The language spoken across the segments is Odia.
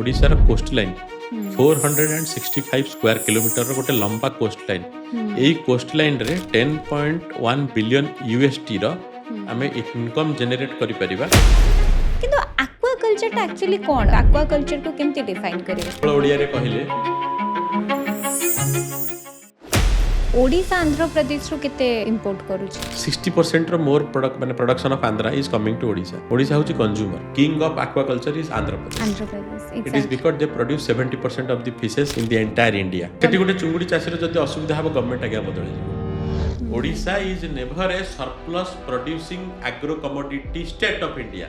ओडिशार coast line Hmm. 465 square kilometre गोटे लंबा कोस्ट लाइन Hmm. यही कोस्ट लाइन रे 10.1 बिलियन यूएसटी रो आम इनकम जेनेट कर କିନ୍ତୁ ଆକ୍ୱାକଲଚରଟା ଆକ୍ଚୁଆଲି କ'ଣ ଆକ୍ୱାକଲଚରକୁ କେମିତି ଡିଫାଇନ୍ କରିବେ ओडिया रे कहले ଓଡ଼ିଶା ଆନ୍ଧ୍ରପ୍ରଦେଶରୁ କେତେ ଇମ୍ପୋର୍ଟ କରୁଛି 60% रो मोर प्रोडक्ट माने production of Andhra is coming to Odisha Odisha होची consumer king of aquaculture is Andhra Pradesh Andhra Pradesh it is because they produce 70% of the fishes in the entire India सेठी गोटे चुंगुडी चासी रो जदी असुविधा हबो गवर्नमेंट आगे बदले Odisha is never a surplus producing agro commodity state of India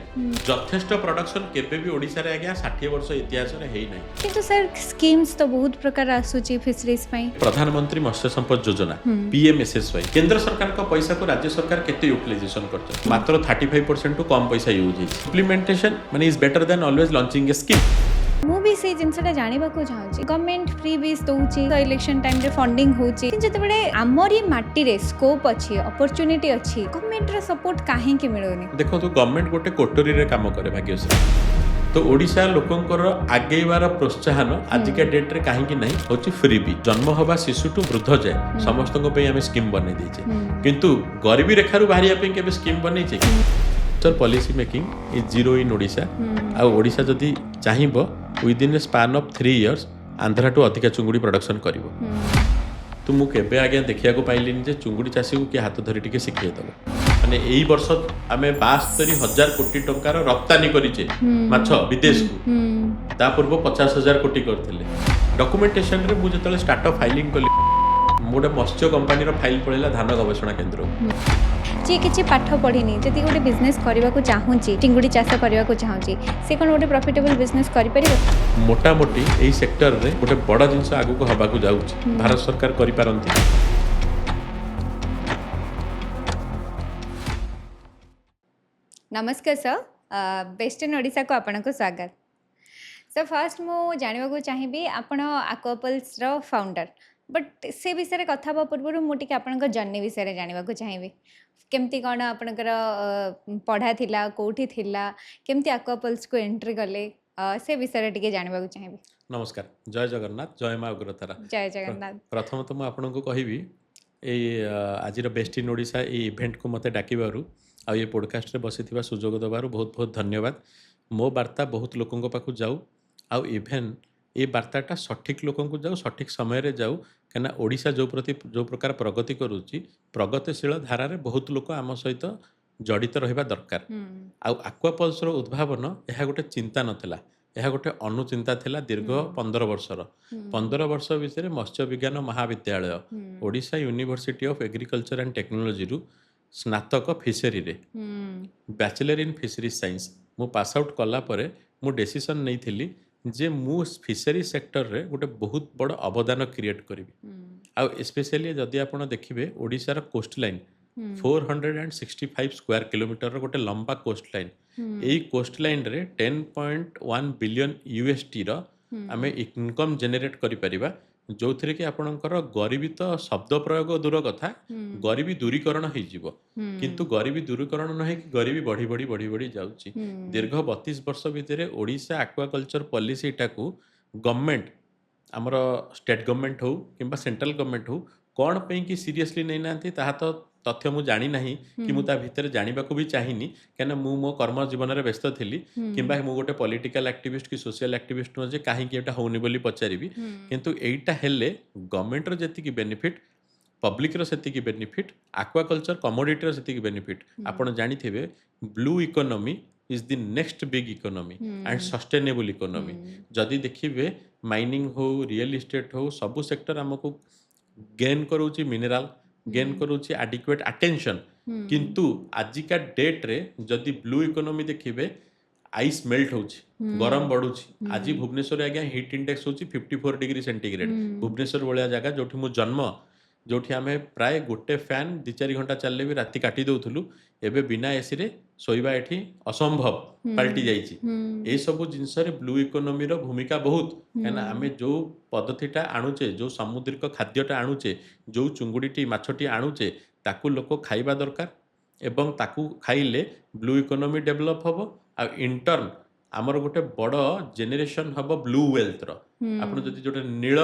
यथेष्ट प्रोडक्शन केबे भी ओडिशा रे आगे 60 वर्ष इतिहास रे हेई नै କିନ୍ତୁ ସାର୍ ସ୍କିମ୍ସ ତ ବହୁତ ପ୍ରକାର ଆସୁଛି ଫିଶରିଜ ପାଇଁ प्रधानमंत्री मत्स्य संपद योजना पीएमएसएसवाई केंद्र सरकार का पैसा को राज्य सरकार केते यूटिलाइजेशन करछ मात्र 35% टू कम पैसा यूज है इम्प्लीमेंटेशन माने is better than always launching A scheme ମୁଁ ବି ସେଇ ଜିନିଷଟା ଜାଣିବାକୁ ଚାହୁଁଛି ଗଭର୍ଣ୍ଣମେଣ୍ଟ ଫ୍ରି ବିଜ୍ ଦଉଛି ତ ଇଲେକ୍ସନ ଟାଇମରେ ଫଣ୍ଡିଂ ହେଉଛି କିନ୍ତୁ ଯେତେବେଳେ ଆମରି ମାଟିରେ ସ୍କୋପ୍ ଅଛି ଅପରଚ୍ୟୁନିଟି ଅଛି ଗଭର୍ଣ୍ଣମେଣ୍ଟର ସପୋର୍ଟ କାହିଁକି ମିଳୁନି देखो तो गवर्नमेंट गोटे कोटरी रे काम करे भाग्यश्री तो ओडिशा लोकंकर आगेबार प्रोत्साहन आजिका डेट रे काहे कि नहीं होची फ्री बी जन्म हवा शिशु टू वृद्ध जाए समस्त को पे हमें स्कीम बने दीचे किंतु गरीबी रेखारु बाहरिया पे केबे स्कीम बने छे sir policy making is zero in Odisha आ ओडिशा जदी चाहिबो within span of 3 years Andhra टू अधिका चुंगुडी प्रोडक्शन करिवो तो मु केबे आगे देखिया को पाइलिन जे चुंगुडी चासी को के हाथ धरि टिके सिखिए दबो माने एई वर्ष आमे 72,000 कोटी टंकार रप्तानी करिचे माछ विदेश को ता पूर्व 50,000 कोटी करथिले डॉक्यूमेंटेशन रे मु जतले स्टार्टअप फाइलिंग कली मोटे मत्स्य कंपनी रो फाइल पळेला धान गवेषणा केंद्र जी किसी पाठ पढ़ी जदि गोटे बिजनेस करने को चाहूँगी चिंगुड़ी चाष करने को चाहूँगी से कौन गोटे प्रॉफिटेबल बिजनेस कर मोटा मोटी एई सेक्टर रे गोटे बड़ जिंस आगु को हबा को जाउची भारत सरकार करि पारंती नमस्कार सर वेस्टर्न ओडिशा को आपन को स्वागत सर फर्स्ट मु जानवा को चाहिए आपण आक्वापल्स रो फाउंडर बट से विषय कथा पूर्व मुझे आपंक जर्नी विषय जानवा को चाहिए केमती कौन आपणकर पढ़ा थिला कोठी थिला केमती आक्वापल्स को एंट्री कले से विषय टिके जानवा को चाहिए नमस्कार जय जगन्नाथ जय माँ उग्रतारा जय जगन्नाथ प्रथम तो आपन को कहबी आज बेस्ट इन ओडिशा ये इवेंट को मते डाकिबारु आ ये पॉडकास्ट रे बसिथिबा सुजोग दबारु बहुत बहुत धन्यवाद मो वार्ता बहुत लोकंक पाखु जाऊ आ इवेन ये वार्ताटा सठिक लोकंकु जाऊ सठिक समय रे जाऊ कना ओडिशा जो प्रकार प्रगति करूची प्रगतिशील धारा रे बहुत लोक आम सहित जड़ित रहिबा दरकार आ आक्वापल्स रो उद्भावन यह गोटे चिंता नथिला यह गोटे अनुचिंता थिला दीर्घ 15 वर्षर 15 वर्ष विषय मत्स्य विज्ञान महाविद्यालय Odisha university of agriculture and technology रु स्नातक फिशरी रे बैचलर इन फिशरीज साइंस मु पास आउट कला परे मु डिसीजन नहीं थिली जे मु फिशरी सेक्टर रे गोटे बहुत बड़ अवदान क्रिएट करी आ स्पेशली जदि आपण देखिबे ओडिशार कोस्ट लाइन 465 स्क्वायर किलोमीटर गोटे लंबा कोस्ट लाइन यही कोस्ट लाइन रे 10.1 बिलियन यूएसटी रो आमे इनकम जेनेट करि परिबा जो थी कि आपणकर गरीबी तो शब्द प्रयोग दूर कथा गरीबी दूरीकरण हो किंतु गरीबी दूरीकरण न कि गरीबी बढ़ी बढ़ी बढ़ी बढ़ी जाउची दीर्घ 32 वर्ष भितर ओडिशा एक्वाकल्चर पॉलिसी टाकू गवर्नमेंट आमर स्टेट गवर्नमेंट हो कि सेंट्रल गवर्नमेंट हो कौन पे कि सीरियसली नहीं नांती ताहा तो तथ्य मु जानी नहीं कि मु ता भितर जानिबा को भी चाहिनी कना मु मो कर्म जीवन रे व्यस्त थिली किंबा मु गोटे पॉलिटिकल एक्टिविस्ट कि सोशल एक्टिविस्ट न जे काहे कि एटा होनी बोली पचारिबी किंतु एटा हेले गवर्नमेंट रो जति की बेनिफिट पब्लिक रो सेति की बेनिफिट एक्वाकल्चर कमोडिटी रो सेति की बेनिफिट आपण जानिथिबे blue economy is the next big economy and sustainable economy जदि देखिबे माइनिंग हो रियल एस्टेट हो सबु सेक्टर हमको गेन करूची मिनरल गेन करूची एडिक्वेट अटेंशन किंतु आजिका डेट रे जदि ब्लू इकोनॉमी देखिबे आइस मेल्ट होची गरम बढ़ुची आज भुवनेश्वर आज्ञा हीट इंडेक्स होची 54 डिग्री सेंटीग्रेड भुवनेश्वर भलिया जगह जोठी मु जन्म जोठी आमे प्राय गोटे फैन 2-4 घंटा चलले भी राति काटी दउथुलु एबे बिना एसी रे सोइबा एठी असंभव पलटी जाइची ए सब जिंस रे ब्लू इकोनॉमी रो भूमिका बहुत काना आमे जो पद्धतिटा आणुचे जो समुद्रिक खाद्यटा आणुचे जो चुंगुडीटी माछटी आणुचे ताकू लोक खाइबा दरकार एवं ताकू खाइले ब्लू इकोनॉमी डेवलप हबो आ इंटर्न ଆମର ଗୋଟେ ବଡ଼ ଜେନେରେସନ୍ ହବ ବ୍ଲୁ ୱେଲ୍ଥର। ଆପଣ ହୁଁ ଯଦି ଯୋଉଟା ନୀଳ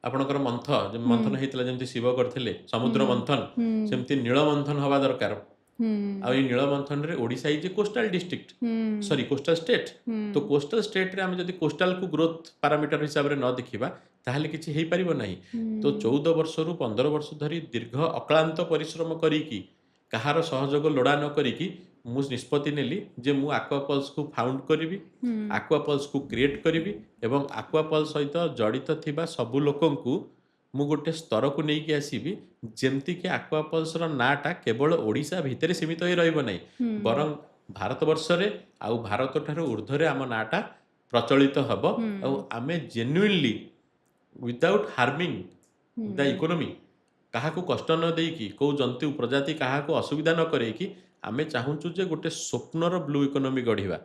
ଆପଣଙ୍କର ମନ୍ଥନ ହେଇଥିଲା ଯେମିତି ଶିବ କରିଥିଲେ ସମୁଦ୍ର ହୁଁ ମନ୍ଥନ, ହୁଁ ସେମିତି ନୀଳ ମନ୍ଥନ ହବା ଦରକାର। ହୁଁ ଆଉ ଏଇ ନୀଳ ମନ୍ଥନରେ Odisha is a coastal district, ହୁଁ ସରି କୋଷ୍ଟାଲ ଷ୍ଟେଟ୍। ହୁଁ ତ କୋଷ୍ଟାଲ ଷ୍ଟେଟ୍ରେ ଆମେ ଯଦି କୋଷ୍ଟାଲକୁ ଗ୍ରୋଥ ପାରାମିଟର ହିସାବରେ ନ ଦେଖିବା ତାହେଲେ କିଛି ହେଇପାରିବ ନାହିଁ। ତ 14 ବର୍ଷରୁ 15 ବର୍ଷ ଧରି ଦୀର୍ଘ ଅକ୍ଳାନ୍ତ ପରିଶ୍ରମ କରିକି କାହାର ସହଯୋଗ ଲୋଡ଼ା ନ କରିକି ମୁଁ ନିଷ୍ପତ୍ତି ନେଲି ଯେ ମୁଁ ଆକ୍ୱାପଲ୍ସକୁ ଫାଉଣ୍ଡ କରିବି, ହୁଁ ଆକ୍ୱାପଲ୍ସକୁ କ୍ରିଏଟ୍ କରିବି ଏବଂ ଆକ୍ୱାପଲ୍ସ ସହିତ ଜଡ଼ିତ ଥିବା ସବୁ ଲୋକଙ୍କୁ ମୁଁ ଗୋଟେ ସ୍ତରକୁ ନେଇକି ଆସିବି ଯେମିତିକି ଆକ୍ୱାପଲ୍ସର ନାଁଟା କେବଳ ଓଡ଼ିଶା ଭିତରେ ସୀମିତ ହୋଇ ରହିବ ନାହିଁ, ହୁଁ ବରଂ ଭାରତବର୍ଷରେ ଆଉ ଭାରତଠାରୁ ଉର୍ଦ୍ଧ୍ୱରେ ଆମ ନାଁଟା ପ୍ରଚଳିତ ହେବ। ହୁଁ ଆଉ ଆମେ ଜେନ୍ୟୁଇନଲି ୱିଦାଉଟ୍ ହାର୍ମିଂ ଦ ହୁଁ ଇକୋନୋମି, କାହାକୁ କଷ୍ଟ ନ ଦେଇକି କେଉଁ ଜନ୍ତୁ ପ୍ରଜାତି କାହାକୁ ଅସୁବିଧା ନ କରେଇକି ଆମେ ଚାହୁଁଛୁ ଯେ ଗୋଟେ ସ୍ୱପ୍ନର ବ୍ଲୁ ଇକୋନୋମି ଗଢ଼ିବା।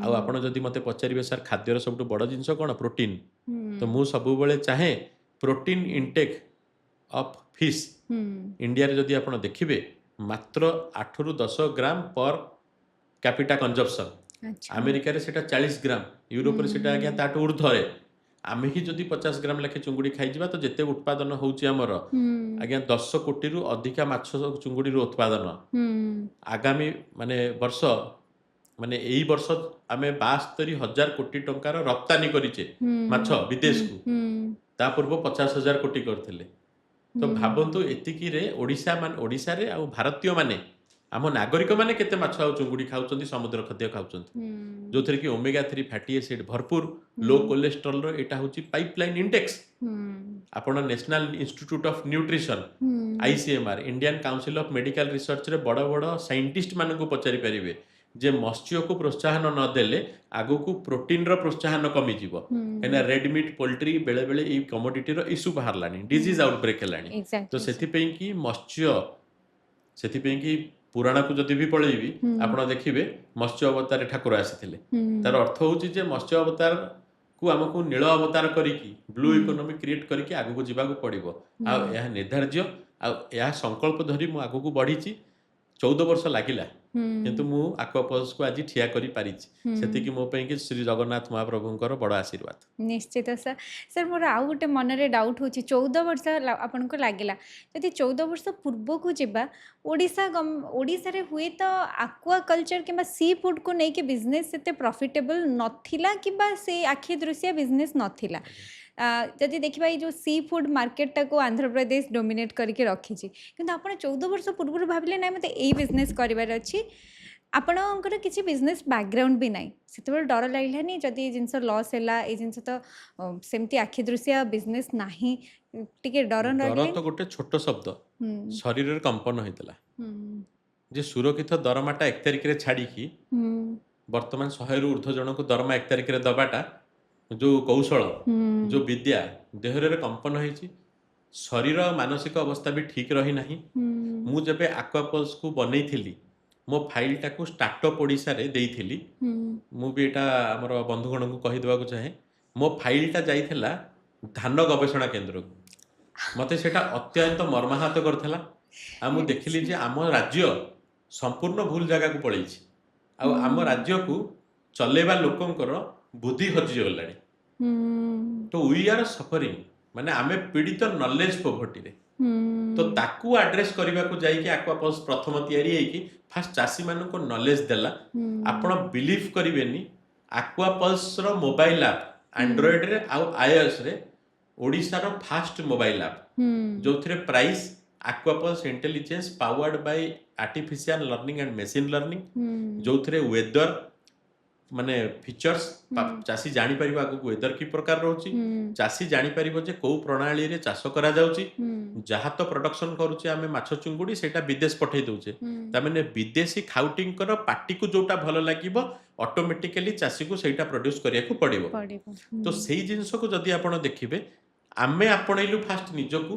ଆଉ ଆପଣ ଯଦି ମୋତେ ପଚାରିବେ ସାର୍ ଖାଦ୍ୟର ସବୁଠୁ ବଡ଼ ଜିନିଷ କ'ଣ? ପ୍ରୋଟିନ୍। ତ ମୁଁ ସବୁବେଳେ ଚାହେଁ ପ୍ରୋଟିନ୍ ଇନଟେକ୍ ଅଫ୍ ଫିସ୍ ହୁଁ ଇଣ୍ଡିଆରେ ଯଦି ଆପଣ ଦେଖିବେ ମାତ୍ର 8ରୁ 10 ଗ୍ରାମ ପର କ୍ୟାପିଟା କଞ୍ଜପ୍ସନ୍। ଆଚ୍ଛା ଆମେରିକାରେ ସେଟା 40 ଗ୍ରାମ, ୟୁରୋପରେ ସେଟା ଆଜ୍ଞା ତାଠୁ ଉର୍ଦ୍ଧ୍ୱରେ। ଆମେ ହିଁ ଯଦି 50 ଗ୍ରାମ ଲେଖେ ଚୁଙ୍ଗୁଡ଼ି ଖାଇଯିବା ତ ଯେତେ ଉତ୍ପାଦନ ହେଉଛି ଆମର ହୁଁ ଆଜ୍ଞା 10 କୋଟିରୁ ଅଧିକା ମାଛ ଚୁଙ୍ଗୁଡ଼ିରୁ ଉତ୍ପାଦନ। ହୁଁ ଆଗାମୀ ମାନେ ବର୍ଷ ମାନେ ଏଇ ବର୍ଷ ଆମେ 72,000 କୋଟି ଟଙ୍କାର ରପ୍ତାନି କରିଛେ ହୁଁ ମାଛ ହୁଁ ବିଦେଶକୁ। ହୁଁ ତା ପୂର୍ବ 50,000 କୋଟି କରିଥିଲେ। ତ ହୁଁ ଭାବନ୍ତୁ ଏତିକିରେ ଓଡ଼ିଶାରେ ଆଉ ଭାରତୀୟମାନେ ଆମ ନାଗରିକମାନେ କେତେ ମାଛ ଆଉ ଚୁଙ୍ଗୁଡ଼ି ଖାଉଛନ୍ତି, ସମୁଦ୍ର ଖାଦ୍ୟ ଖାଉଛନ୍ତି, ହୁଁ ଯେଉଁଥିରେ କି ଓମେଗା 3 ଫ୍ୟାଟି ଏସିଡ୍ ଭରପୁର, ହୁଁ ଲୋ କୋଲେଷ୍ଟ୍ରଲର ଏଇଟା ହେଉଛି ପାଇପଲାଇନ୍ ଇଣ୍ଡେକ୍ସ। ହୁଁ ଆପଣ ନ୍ୟାସନାଲ ଇନଷ୍ଟିଚ୍ୟୁଟ୍ ଅଫ୍ ନ୍ୟୁଟ୍ରିସନ୍ ହୁଁ ICMR, Indian council of medical ରିସର୍ଚ୍ଚରେ ବଡ଼ ବଡ଼ ସାଇଣ୍ଟିଷ୍ଟ ମାନଙ୍କୁ ପଚାରିପାରିବେ ଯେ ମତ୍ସ୍ୟକୁ ପ୍ରୋତ୍ସାହନ ନ ଦେଲେ ଆଗକୁ ପ୍ରୋଟିନ୍ର ପ୍ରୋତ୍ସାହନ କମିଯିବ। କାହିଁକିନା ହୁଁ ରେଡ୍ ମିଟ୍ ପୋଲ୍ଟ୍ରି ବେଳେବେଳେ ଏଇ କମୋଡିଟିର ଇସ୍ୟୁ ବାହାରିଲାଣି, ହୁଁ ଡିଜିଜ୍ ଆଉଟବ୍ରେକ୍ ହେଲାଣି। ତ ଏକ୍ଜାକ୍ଟଲି ସାର୍ ସେଥିପାଇଁ କି ସେଥିପାଇଁ କି ପୁରାଣକୁ ଯଦି ବି ପଳେଇବି ହୁଁ ଆପଣ ଦେଖିବେ ମତ୍ସ୍ୟ ଅବତାରରେ ଠାକୁର ଆସିଥିଲେ। ହୁଁ ତାର ଅର୍ଥ ହେଉଛି ଯେ ମତ୍ସ୍ୟ ଅବତାରକୁ ଆମକୁ ନୀଳ ଅବତାର କରିକି ବ୍ଲୁ ହୁଁ ଇକୋନୋମି କ୍ରିଏଟ୍ କରିକି ଆଗକୁ ଯିବାକୁ ପଡ଼ିବ। ହୁଁ ଆଉ ଏହା ନିର୍ଦ୍ଧାର୍ଯ୍ୟ, ଆଉ ଏହା ସଂକଳ୍ପ ଧରି ମୁଁ ଆଗକୁ ବଢ଼ିଛି। 14 ବର୍ଷ ଲାଗିଲା ହୁଁ କିନ୍ତୁ ମୁଁ ଆକ୍ୱାପଲ୍ସକୁ ଆଜି ଠିଆ କରିପାରିଛି। ହୁଁ ସେତିକି ମୋ ପାଇଁକି ଶ୍ରୀ ଜଗନ୍ନାଥ ମହାପ୍ରଭୁଙ୍କର ବଡ଼ ଆଶୀର୍ବାଦ। ନିଶ୍ଚିତ ସାର୍। ସାର୍ ମୋର ଆଉ ଗୋଟେ ମନରେ ଡାଉଟ୍ ହେଉଛି, 14 ବର୍ଷ ଆପଣଙ୍କୁ ଲାଗିଲା, ଯଦି 14 ବର୍ଷ ପୂର୍ବକୁ ଯିବା ଓଡ଼ିଶାରେ ହୁଏତ ଆକ୍ୱାକଲଚର କିମ୍ବା ସି ଫୁଡ଼କୁ ନେଇକି ବିଜନେସ୍ ଏତେ ପ୍ରଫିଟେବଲ୍ ନଥିଲା କିମ୍ବା ସେ ଆଖି ଦୃଶିଆ ବିଜନେସ୍ ନଥିଲା। ଯଦି ଦେଖିବା ଏଇ ଯେଉଁ ସି ଫୁଡ଼ ମାର୍କେଟଟାକୁ ଆନ୍ଧ୍ରପ୍ରଦେଶ ଡୋମିନେଟ୍ କରିକି ରଖିଛି, କିନ୍ତୁ ଆପଣ 14 ବର୍ଷ ପୂର୍ବରୁ ଭାବିଲେ ନାଇଁ ମୋତେ ଏଇ ବିଜନେସ୍ କରିବାର ଅଛି। ଆପଣଙ୍କର କିଛି ବିଜନେସ୍ ବ୍ୟାକଗ୍ରାଉଣ୍ଡ ବି ନାହିଁ, ସେତେବେଳେ ଡର ଲାଗିଲାନି ଯଦି ଏ ଜିନିଷ ଲସ୍ ହେଲା, ଏ ଜିନିଷ ତ ସେମିତି ଆଖି ଦୃଶିଆ ବିଜନେସ୍ ନାହିଁ, ଟିକେ ଡର ଡର ତ ଲାଗିଲାନି? ଗୋଟେ ଛୋଟ ଶବ୍ଦ, ହୁଁ ଶରୀରରେ କମ୍ପନ ହେଇଥିଲା ହୁଁ ଯେ ସୁରକ୍ଷିତ ଦରମାଟା 1 ତାରିଖରେ ଛାଡ଼ିକି ହୁଁ ବର୍ତ୍ତମାନ 100ରୁ ଉର୍ଦ୍ଧ୍ୱ ଜଣଙ୍କୁ ଦରମା 1 ତାରିଖରେ ଦେବାଟା ଯେଉଁ କୌଶଳ, ହୁଁ ଯେଉଁ ବିଦ୍ୟା ଦେହରେ କମ୍ପନ ହେଇଛି, ଶରୀର ମାନସିକ ଅବସ୍ଥା ବି ଠିକ୍ ରହିନାହିଁ। ହୁଁ ମୁଁ ଯେବେ ଆକ୍ୱାପଲ୍ସକୁ ବନେଇଥିଲି ମୋ ଫାଇଲଟାକୁ ଷ୍ଟାର୍ଟଅପ୍ ଓଡ଼ିଶାରେ ଦେଇଥିଲି। ହୁଁ ମୁଁ ବି ଏଇଟା ଆମର ବନ୍ଧୁଗଣଙ୍କୁ କହିଦେବାକୁ ଚାହେଁ, ମୋ ଫାଇଲଟା ଯାଇଥିଲା ଧାନ ଗବେଷଣା କେନ୍ଦ୍ରକୁ। ମୋତେ ସେଇଟା ଅତ୍ୟନ୍ତ ମର୍ମାହତ କରିଥିଲା। ଆଉ ମୁଁ ଦେଖିଲି ଆଚ୍ଛା ଯେ ଆମ ରାଜ୍ୟ ସମ୍ପୂର୍ଣ୍ଣ ଭୁଲ ଜାଗାକୁ ପଳେଇଛି। ଆଉ ଆମ ହୁଁ ରାଜ୍ୟକୁ ଚଲେଇବା ଲୋକଙ୍କର ବୁଦ୍ଧି ହଜିଗଲାଣି। ହୁଁ ତ ୱି ଆର୍ ସଫରିଂ, ମାନେ ଆମେ ପୀଡ଼ିତ ନଲେଜ ପୋଭର୍ଟିରେ। ହୁଁ ତ ତାକୁ ଆଡ୍ରେସ୍ କରିବାକୁ ଯାଇକି ଆକ୍ୱାପଲ୍ସ ପ୍ରଥମ ତିଆରି ହେଇକି ଫାଷ୍ଟ ଚାଷୀମାନଙ୍କୁ ନଲେଜ ଦେଲା। ହୁଁ ଆପଣ ବିଲିଭ୍ କରିବେନି, ଆକ୍ୱାପଲ୍ସର ମୋବାଇଲ ଆପ୍ ହୁଁ ଆଣ୍ଡ୍ରଏଡ଼ରେ ଆଉ ଆଇଓଏସ୍ରେ ଓଡ଼ିଶାର ଫାଷ୍ଟ ମୋବାଇଲ ଆପ୍, ହୁଁ ଯେଉଁଥିରେ price Aquapulse intelligence powered by artificial learning and machine learning, ହୁଁ ଯେଉଁଥିରେ ୱେଦର ମାନେ ଫିଚର୍ସ, ହୁଁ ଚାଷୀ ଜାଣିପାରିବ ଆଗକୁ ୱେଦର କି ପ୍ରକାର ରହୁଛି, ହୁଁ ଚାଷୀ ଜାଣିପାରିବ ଯେ କେଉଁ ପ୍ରଣାଳୀରେ ଚାଷ କରାଯାଉଛି। ହୁଁ ଯାହା ତ ପ୍ରଡକ୍ସନ୍ କରୁଛେ ଆମେ ମାଛ ଚୁଙ୍ଗୁଡ଼ି ସେଇଟା ବିଦେଶ ପଠାଇ ଦେଉଛେ, ହୁଁ ତାମାନେ ବିଦେଶୀ ଖାଉଟିଙ୍କର ପାଟିକୁ ଯେଉଁଟା ଭଲ ଲାଗିବ ଅଟୋମେଟିକାଲି ଚାଷୀକୁ ସେଇଟା ପ୍ରଡ୍ୟୁସ୍ କରିବାକୁ ପଡ଼ିବ। ପଡ଼ିବ ତ ସେଇ ଜିନିଷକୁ ଯଦି ଆପଣ ଦେଖିବେ, ଆମେ ଆପଣେଇଲୁ ଫାଷ୍ଟ ନିଜକୁ,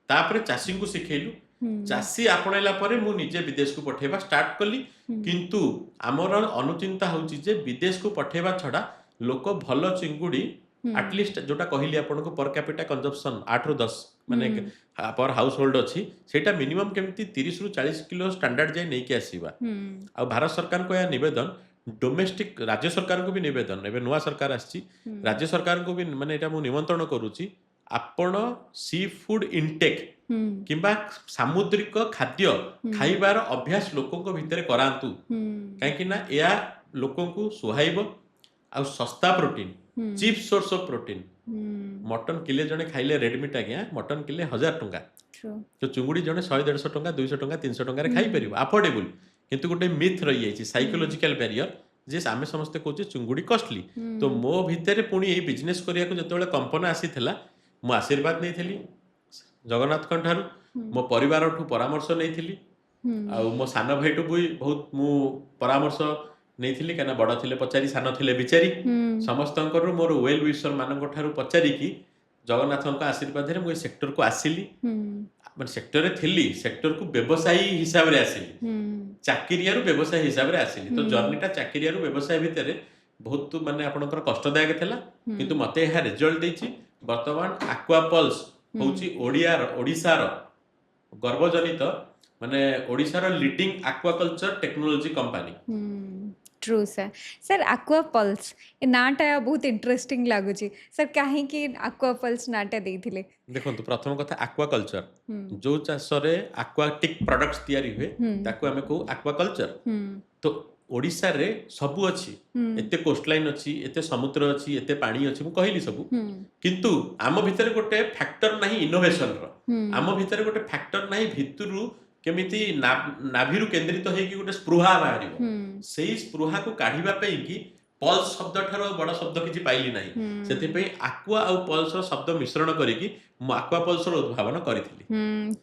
ତାପରେ ଚାଷୀଙ୍କୁ ଶିଖେଇଲୁ, ହୁଁ ଚାଷୀ ଆପଣେଇଲା ପରେ ମୁଁ ନିଜେ ବିଦେଶକୁ ପଠାଇବା ଷ୍ଟାର୍ଟ କଲି। ହୁଁ କିନ୍ତୁ ଆମର ଅନୁଚିନ୍ତା ହେଉଛି ଯେ ବିଦେଶକୁ ପଠାଇବା ଛଡ଼ା ଲୋକ ଭଲ ଚିଙ୍ଗୁଡ଼ି ହୁଁ ଆଟଲିଷ୍ଟ ଯେଉଁଟା କହିଲି ଆପଣଙ୍କୁ ପର କ୍ୟାପିଟା କଞ୍ଜପ୍ସନ୍ 8ରୁ 10 ମାନେ ହୁଁ ପର ହାଉସ୍ ହୋଲ୍ଡ ଅଛି, ସେଇଟା ମିନିମମ୍ କେମିତି 30ରୁ 40 କିଲୋ ଷ୍ଟାଣ୍ଡାର୍ଡ ଯାଇ ନେଇକି ଆସିବା। ହୁଁ ଆଉ ଭାରତ ସରକାରଙ୍କ ଏହା ନିବେଦନ डोमेस्टिक राज्य सरकार को भी निवेदन एवं नुआ सरकार आसी ହୁଁ राज्य सरकार को भी माने एटा मु निमंत्रण करूची आपण सी फूड इनटेक ହୁଁ किंबा सामुद्रिक खाद्य ହୁଁ खाइबार अभ्यास लोकों भितर करांतु ହୁଁ कहीं ना या लोकों को सुहाइब आ सस्ता प्रोटीन ହୁଁ चीप सोर्स ऑफ प्रोटीन ହୁଁ मटन किले जने खाइले रेडमीट आज्ञा मटन किले 1000 टंका true तो चुंगुड़ी जने 100-150 टंका 200 टंका 300 टंका खाई ହୁଁ परिबो अफोर्डेबल किंतु गोटे मिथ रही जाइए ହୁଁ साइकोलॉजिकल बैरियर जे आमे समस्ते कहूचे चुंगुड़ी कॉस्टली तो ହୁଁ मो भितर पुणी यही बिजनेस करिया को जतबेले कंपना आसीथिला मु आशीर्वाद नेइथिली जगन्नाथ ठारू ହୁଁ मो परिवार ठू परामर्श नेइथिली ହୁଁ आउ मो सान भाईटू भी बहुत मु परामर्श नेइथिली काना बड़ थिले पचारी सान थिले बिचारी ହୁଁ समस्तंकर मोर वेल विशर मानक ठारू पचारी की जगन्नाथ आशीर्वाद रे मु सेक्टर को आसिली ହୁଁ ମାନେ ସେକ୍ଟରରେ ଥିଲି ସେକ୍ଟରକୁ ବ୍ୟବସାୟୀ ହିସାବରେ ଆସିଲି ହୁଁ ଚାକିରିଆରୁ ବ୍ୟବସାୟୀ ହିସାବରେ ଆସିଲି ତ ହୁଁ ଜର୍ଣ୍ଣିଟା ଚାକିରିଆରୁ ବ୍ୟବସାୟ ଭିତରେ ବହୁତ ମାନେ ଆପଣଙ୍କର କଷ୍ଟଦାୟକ ଥିଲା ହୁଁ କିନ୍ତୁ ମୋତେ ଏହା ରେଜଲ୍ଟ ଦେଇଛି ବର୍ତ୍ତମାନ ଆକ୍ୱା ପଲ୍ସ ହୁଁ ହେଉଛି ଓଡ଼ିଶାର ଗର୍ବଜନିତ ମାନେ ଓଡ଼ିଶାର leading aquaculture technology company true sir sir Aquapulse ए नाटा बहुत इंटरेस्टिंग लगुच सर कहीं आक्वा पल्स नाटा देथिले ଦେଖନ୍ତୁ ପ୍ରଥମ କଥା ଆକ୍ୱାକଲଚର हम्म ଯୋଉ ଚାଷରେ ଆକ୍ୱାଟିକ୍ ପ୍ରଡକ୍ଟସ୍ ତିଆରି ହୁଏ हम्म ତାକୁ ଆମେ କହୁ ଆକ୍ୱାକଲଚର हम्म ତ ଓଡ଼ିଶାରେ ସବୁ ଅଛି हम्म ଏତେ କୋଷ୍ଟଲାଇନ୍ ଅଛି ଏତେ ସମୁଦ୍ର ଅଛି ଏତେ ପାଣି ଅଛି ମୁଁ କହିଲି ସବୁ हम्म କିନ୍ତୁ ଆମ ଭିତରେ ଗୋଟେ ଫ୍ୟାକ୍ଟର ନାହିଁ ଇନୋଭେସନର हम्म ଆମ ଭିତରେ ଗୋଟେ ଫ୍ୟାକ୍ଟର ନାହିଁ ଭିତରୁ କେମିତି ନାଭିରୁ କେନ୍ଦ୍ରିତ ହେଇକି ଗୋଟେ ସ୍ପୃହା ବାହାରିବ हम्म ସେଇ ସ୍ପୃହାକୁ କାଢିବା ପାଇଁ କି ପଲ୍ସ ଶବ୍ଦ ଠାରୁ ଆଉ ବଡ ଶବ୍ଦ କିଛି ପାଇଲି ନାହିଁ ସେଥିପାଇଁ ଆକ୍ୱା ଆଉ ପଲ୍ସର ଶବ୍ଦ ମିଶ୍ରଣ କରିକି ମୁଁ ଆକ୍ୱା ପଲ୍ସର ଉଦ୍ଭାବନ କରିଥିଲି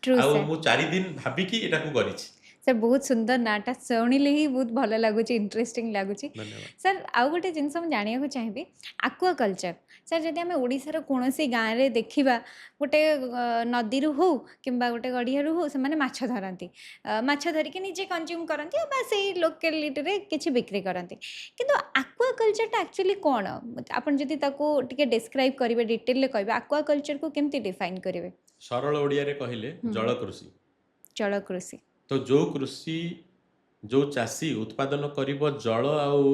ट्रू ଆଉ सर ମୁଁ 4 ଦିନ भाबिकी ଏଟାକୁ କରିଛି सर बहुत सुंदर नाटा शुणिले ही बहुत भल लगुच इंटरेस्टिंग लगुच ଧନ୍ୟବାଦ सर आउ गोटे जिनस मुझे जानवा चाहिए आक्वाकल्चर सर जदि आम ओडार कौन गाँव में देखा गोटे नदी हो कि गोटे गड़िया हो से माछ धरती माछ धरिकी निजे कंज्यूम करती से लोकालिटी किसी बिक्री करती किंतु आक्वाकल्चर एक्चुअली कौन आपन जदि टिके डिस्क्राइब करेंगे डिटेल कहे आक्वाकल्चर को केमती डिफाइन करेंगे ସରଳ ଓଡ଼ିଆରେ କହିଲେ ଜଳ କୃଷି जल कृषि ତ ଯୋଉ କୃଷି ଯୋଉ ଚାଷୀ ଉତ୍ପାଦନ କରିବ ଜଳ ଆଉ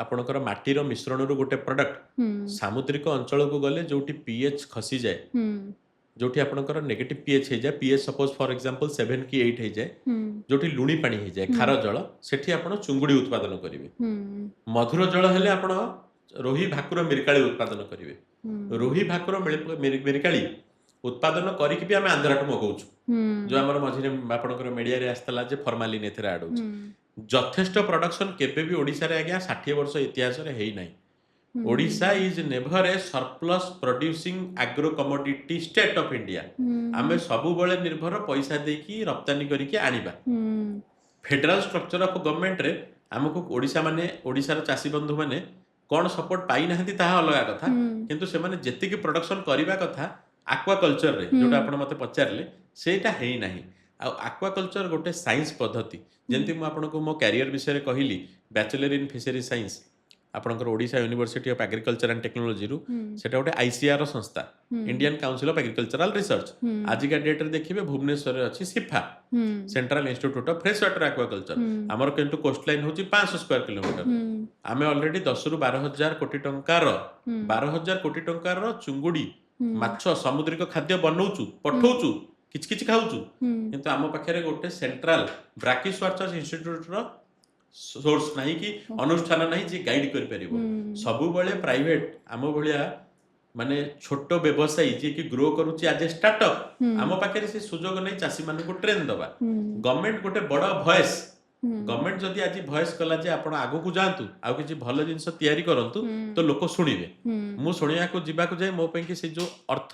ଆପଣଙ୍କର ମାଟିର ମିଶ୍ରଣରୁ ଗୋଟେ ପ୍ରଡକ୍ଟ ସାମୁଦ୍ରିକ ଅଞ୍ଚଳକୁ ଗଲେ ଯୋଉଠି ପିଏଚ୍ ଖସିଯାଏ ଯୋଉଠି ଆପଣଙ୍କର ନେଗେଟିଭ ପିଏଚ୍ ହେଇଯାଏ ପିଏଚ୍ ସପୋଜ ଫର ଏକ୍ସାମ୍ପଲ 7 କି 8 ହେଇଯାଏ ଯୋଉଠି ଲୁଣି ପାଣି ହେଇଯାଏ ଖାର ଜଳ ସେଠି ଆପଣ ଚୁଙ୍ଗୁଡ଼ି ଉତ୍ପାଦନ କରିବେ ମଧୁର ଜଳ ହେଲେ ଆପଣ ରୋହି ଭାକୁର ମିରିକାଳି ଉତ୍ପାଦନ କରିବେ ରୋହି ଭାକୁର ମିରିକାଳି उत्पादन करिक भी आम आंध्राटू मगाऊँ जो आम मझे आपंकर मीडिया आसला फर्मालिन एथेर आड हो जथेष्ट प्रोडक्शन केबे भी ओडिशा रे आज्ञा 60 वर्ष इतिहास रे हेई नाही Odisha is never A surplus producing agro commodity state of India आमे सबु बेले निर्भर पैसा देकी रप्तानी करिके आनिबा फेडरल स्ट्रक्चर ऑफ गवर्नमेंट रे हमको ओडिशा माने ओडिशा रो चासी बंधु माने कोन सपोर्ट पाई नाहंती ताहा अलगा कथा किंतु से माने जेतिकी प्रोडक्शन करिबा कथा आक्वाकल्चर रे जोटा आपण मते पचारले सेटा हेई नाही आ आक्वाकल्चर गोटे साइंस पद्धति जेंति मु आपनको मो कैरियर विषय रे कहिली बैचलर इन फिशरी साइंस आपणकर Odisha university of agriculture and technology रु सेटा गोटे आईसीआर संस्था Indian council of agricultural research आजिका डेट रे देखिबे भुवनेश्वर रे अछि CIFA central institute of fresh water aquaculture हमर केंटू कोस्ट लाइन होची 500 स्क्वायर किलोमीटर आमे ऑलरेडी 10 रु 12000 कोटी टंकार 12000 कोटी टंकार चुंगुडी माछ समुद्रिक खाद्य बनाऊचु पठाऊचु किछ किछ खाऊचु किंतु आम पाखे गोटे सेंट्रल ब्राकिस्वार्चर्स इंस्टीट्यूट रो सोर्स नहीं कि अनुष्ठान नहीं जे गाइड कर परिबो सबु बेले प्राइवेट आम भलिया माने छोट व्यवसायी जे कि ग्रो करूची आज स्टार्टअप आम पाखे से सुजोग नहीं चासी मान को ट्रेन दबा गवर्नमेंट गोटे बड़ वॉइस गवर्नमेंट जदि आज वॉइस कला जे आपण आगु को जांतु आ किछि भलो जिंस तयारी करंतु तो लोक सुनिबे मु सुनिया को जीवा को जाय मो पे कि से जो अर्थ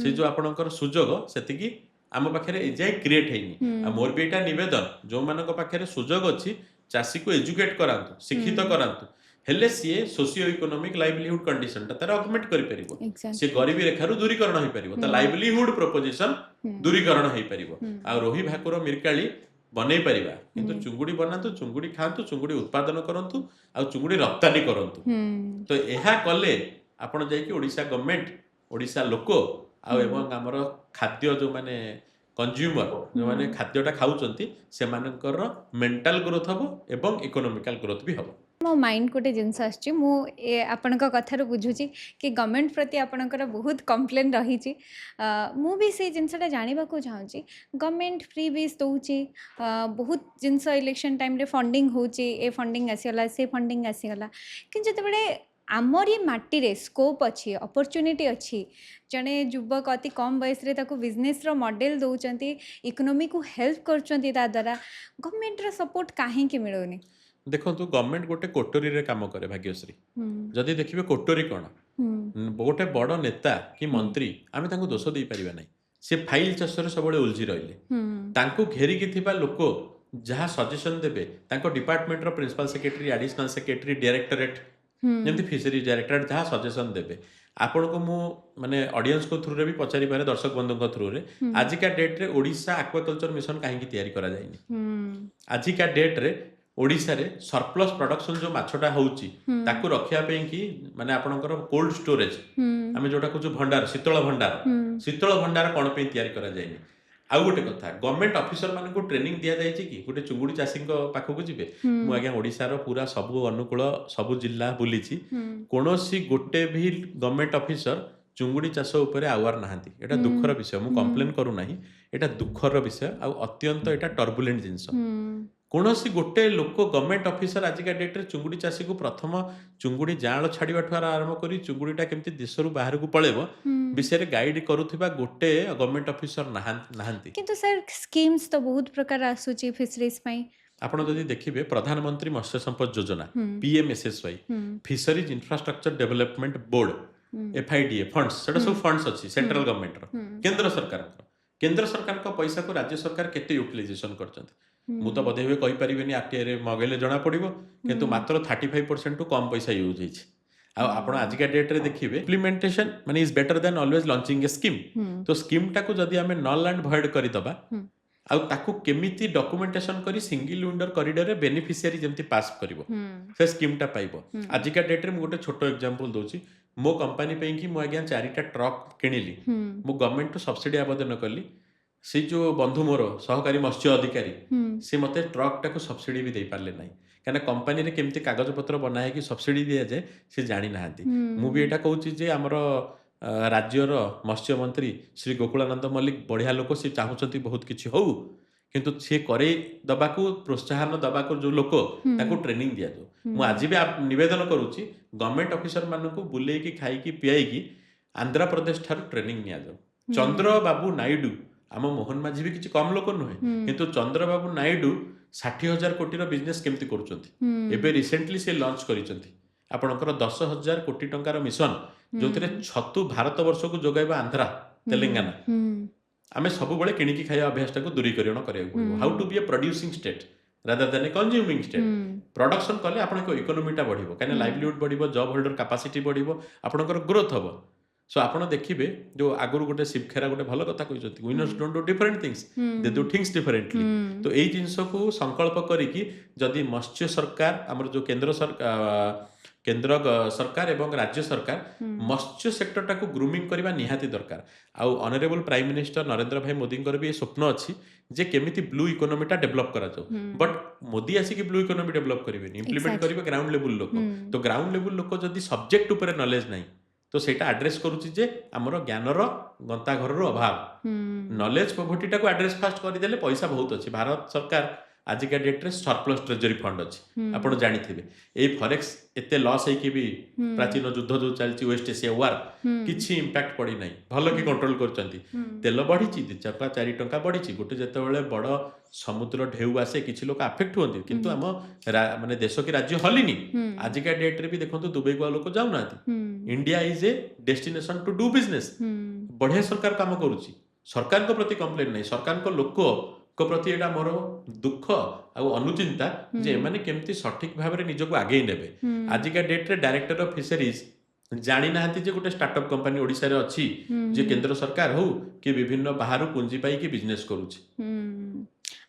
से जो आपणकर सुजोग सेति कि आम पाखे एजाय क्रिएट हेनी आ मोर भी एटा निवेदन जो मानक पाखे सुजोग अछि चासी को एजुकेट करांतु शिक्षित करांतु हेले CA socio economic livelihood condition तार ऑगमेंट करि परिबो से गरीबी रेखा रु दूरीकरण होई परिबो त लाइवलीहुड प्रोपोजिशन दूरीकरण होई परिबो आ रोही भाकुर मिरकाली बनै परिबा किंतु चुंगुडी बनातु चुंगुडी खातु चुंगुडी उत्पादन करंतु आ चुंगुडी रप्तानी करंतु तो एहा कले आपण जाय कि ओडिशा गवर्नमेंट ओडिशा लोको आ एवं हमर खाद्य जो माने कंज्यूमर जो माने खाद्यटा खाउचंती से मानकर मेंटल ग्रोथ हबो एवं इकोनॉमिकल ग्रोथ भी हबो मो माइंड गोटे जिनस आसची मु आपणक कथार बुझुची कि गवर्नमेंट प्रति आपणकर बहुत कंप्लेन रही मु भी से जिनसटा जानवा को चाहूँगी गवर्नमेंट फ्री बीज दौची बहुत जिनस इलेक्शन टाइम रे फंडिंग होची ए फंडिंग आसीगला से फंडिंग आसीगला कि जितेबाला आमरी माटी रे स्कोप अच्छी अपॉर्चुनिटी अच्छी जड़े युवक अति कम बयस रे ताको बिजनेस रो मॉडल दौरान इकोनॉमी को हेल्प कर द्वारा गवर्नमेंट रो सपोर्ट कहीं मिलूनी देखो गवर्नमेंट गोटे कोटरी रे काम करे भाग्यश्री जदि देखिए कोटरी कौन गोटे बड़ नेता कि मंत्री आम दोष दे पारिबा नहीं से फाइल चाषर सब उलझी रहिले घेरिकी थिबा लोक जहाँ सजेशन देबे डिपार्टमेंट रो principal secretary additional secretary directorate जमी फिशरीज डायरेक्टरेट जहाँ सजेशन देबे आपण को मु माने ऑडियंस को थ्रू रे भी पचारि पारे दर्शक बंधु को थ्रू रे आजिका डेट रे ओडिशा एक्वाकल्चर मिशन कहीं तैयारी करा जाइनी आजिका डेट रे ओडिशा रे सरप्लस प्रोडक्शन जो माछटा होउची ताकू रखिया पे कि माने आपनकर कोल्ड स्टोरेज आमे जोटा को जो भंडार शीतल भंडार कोन पे तैयारी करा जाइनी आउ गोटे कथा गवर्नमेंट ऑफिसर मान को ट्रेनिंग दिया जाय कि गोटे चुंगुड़ी चाषी पाखक जीवे मु आज्ञा ओडिशा रो पूरा सबु अनुकूल सबु जिल्ला बुलीची कोनोसी गोटे भी गवर्नमेंट ऑफिसर चुंगुड़ी चाष उपरे आवार नाहांती एटा दुखर विषय मु कंप्लेन करू नाही एटा दुखर विषय आ अत्यंत एटा टर्बुलेंट जिंस कौनसी गोटे लोक गवर्नमेंट ऑफिसर आजिका डेट रे चुंगुड़ी चाषी को प्रथम चुंगुड़ी जाल छाड़ा ठूर आरंभ कर चुंगुड़ीटा केमती देश रु बाहर को पड़ेब विषय गाइड करुवा गोटे गवर्नमेंट ऑफिसर नाहांती किंतु सर स्कीम्स तो बहुत प्रकार आसुची फिशरीज पई आपण जदि देखिबे प्रधानमंत्री मत्स्य संपद योजना PMSSY fisheries infrastructure development board एफआईडीए funds सेटा सब फंड्स अछि सेंट्रल गवर्नमेंट रो केंद्र सरकार को पैसा को राज्य सरकार केते यूटिलाइजेशन करछंती मु तो बधे हुए कहि परिबेनी आरटीआई रे मगेले जना पड़िबो किंतु मात्र 35% टू कम पैसा यूज होइछ आ आपण आजिका डेट रे देखिबे इम्प्लीमेंटेशन माने is better than always launching A scheme तो स्कीम टा को जदी हमें नल एंड भॉइड करि दबा आ ताकू केमिति डॉक्यूमेंटेशन करी सिंगल विंडो कॉरिडोर रे बेनिफिशियरी जेमति पास करिवो से स्कीम टा पाइबो आजिका डेट रे मु गोटे छोटो एग्जांपल दोची मो कंपनी पे कि मु आज्ञा 4टा ट्रक किनिली मु गवर्नमेंट टू सब्सिडी आवेदन कली से जो बंधु मोर सहकारी मत्स्य अधिकारी से मते ट्रक टाको सब्सिडी भी दे पारले नाही कना कंपनी रे केमती कागज पत्र बनाए कि सब्सिडी दिया जाए से जानी नाहांती मु भी एटा कहूची जे हमर राज्यर मत्स्य मंत्री श्री गोकुलानंद मल्लिक बढ़िया लोक से चाहूचंती बहुत किछि हो किंतु से करे दबाकू प्रोत्साहन दबाकू जो लोक ताको ट्रेनिंग दिया जो मु आज भी निवेदन करूची गवर्नमेंट ऑफिसर मानकू बुले की खाई की पियाई की आंध्र प्रदेश थार ट्रेनिंग निया जो चंद्रबाबू नायडू आम मोहन माझी भी किसी कम लोक नुहे किंतु चंद्रबाबू नायडू 60,000 कोटी बिजनेस केमती करुचंती एबे रिसेंटली से लॉन्च करिसंती आपनकर 10,000 कोटी टंकार मिशन जो छतु भारत वर्ष को जोगाइबा आंध्रा तेलंगाना आमे सब बळे किणिकी खाया अभ्यास को दूरीकरण करिया how to be a producing state rather than a consuming state production कले आपन को इकोनॉमीटा बढ़िबो काने लाइवलीहुड बढ़िबो जॉब होल्डर कैपेसिटी बढ़िबो आपनकर ग्रोथ हबो सो आपण देखिबे जो आगुरु गोटे शिवखेरा गोटे भल कथा कहिसथि winners don't do different things they do things differently तो एई जिंस को संकल्प करिकि जदि मत्स्य सरकार हमर जो केंद्र सरकार एवं राज्य सरकार मत्स्य सेक्टर टाको ग्रूमिंग करबा निहाती दरकार आउ ऑनरेबल प्राइम मिनिस्टर नरेंद्र भाई मोदी भी स्वप्न अछि जे केमिति ब्लू इकोनॉमीटा डेवलप करा जाओ बट मोदी आसी कि ब्लू इकोनॉमी डेवलप करिवे इंप्लीमेंट करिवे ग्राउंड लेवल लोक तो ग्राउंड लेवल लोक जदि सब्जेक्ट ऊपर नॉलेज नाही तो सेटा एड्रेस करूची जे हमर ज्ञानर गंताघरर अभाव नॉलेज पॉवर्टी टाको एड्रेस फास्ट कर देले पैसा बहुत अछि भारत सरकार आजिका डेट रे सरप्लस ट्रेजरी फंड अछि आपण जानिथिबे ए फॉरेक्स एते लॉस है कि भी प्राचीन युद्ध जो चलची वेस्ट एशिया वार किछि इंपैक्ट पड़ी नाही भलो कि कंट्रोल करचंती तेल बढ़ीची 2-4 टंका बढ़ीची गोटे जेतेबेले बड़ समुद्र ढेउ आसे किछि लोक अफेक्ट होंती किंतु हम माने देश की राज्य हलिनी आजिका डेट रे भी देखंतु दुबई को लोक जाउ नाती India is a destination to do business बढ़िया सरकार काम करूची सरकार को प्रति कंप्लेन नहीं सरकार को लोक को प्रति एटा मोर दुख आ अनुचिंता जे माने केमती सठिक भाव में निजको आगे नेबे आजिका डेट रे डायरेक्टर ऑफ फिशरीज जानी नाहंती जे गोटे स्टार्टअप कंपनी ओडिसा रे अछि जे केंद्र सरकार हो कि विभिन्न बाहर पूंजी पाई कि बिजनेस करूची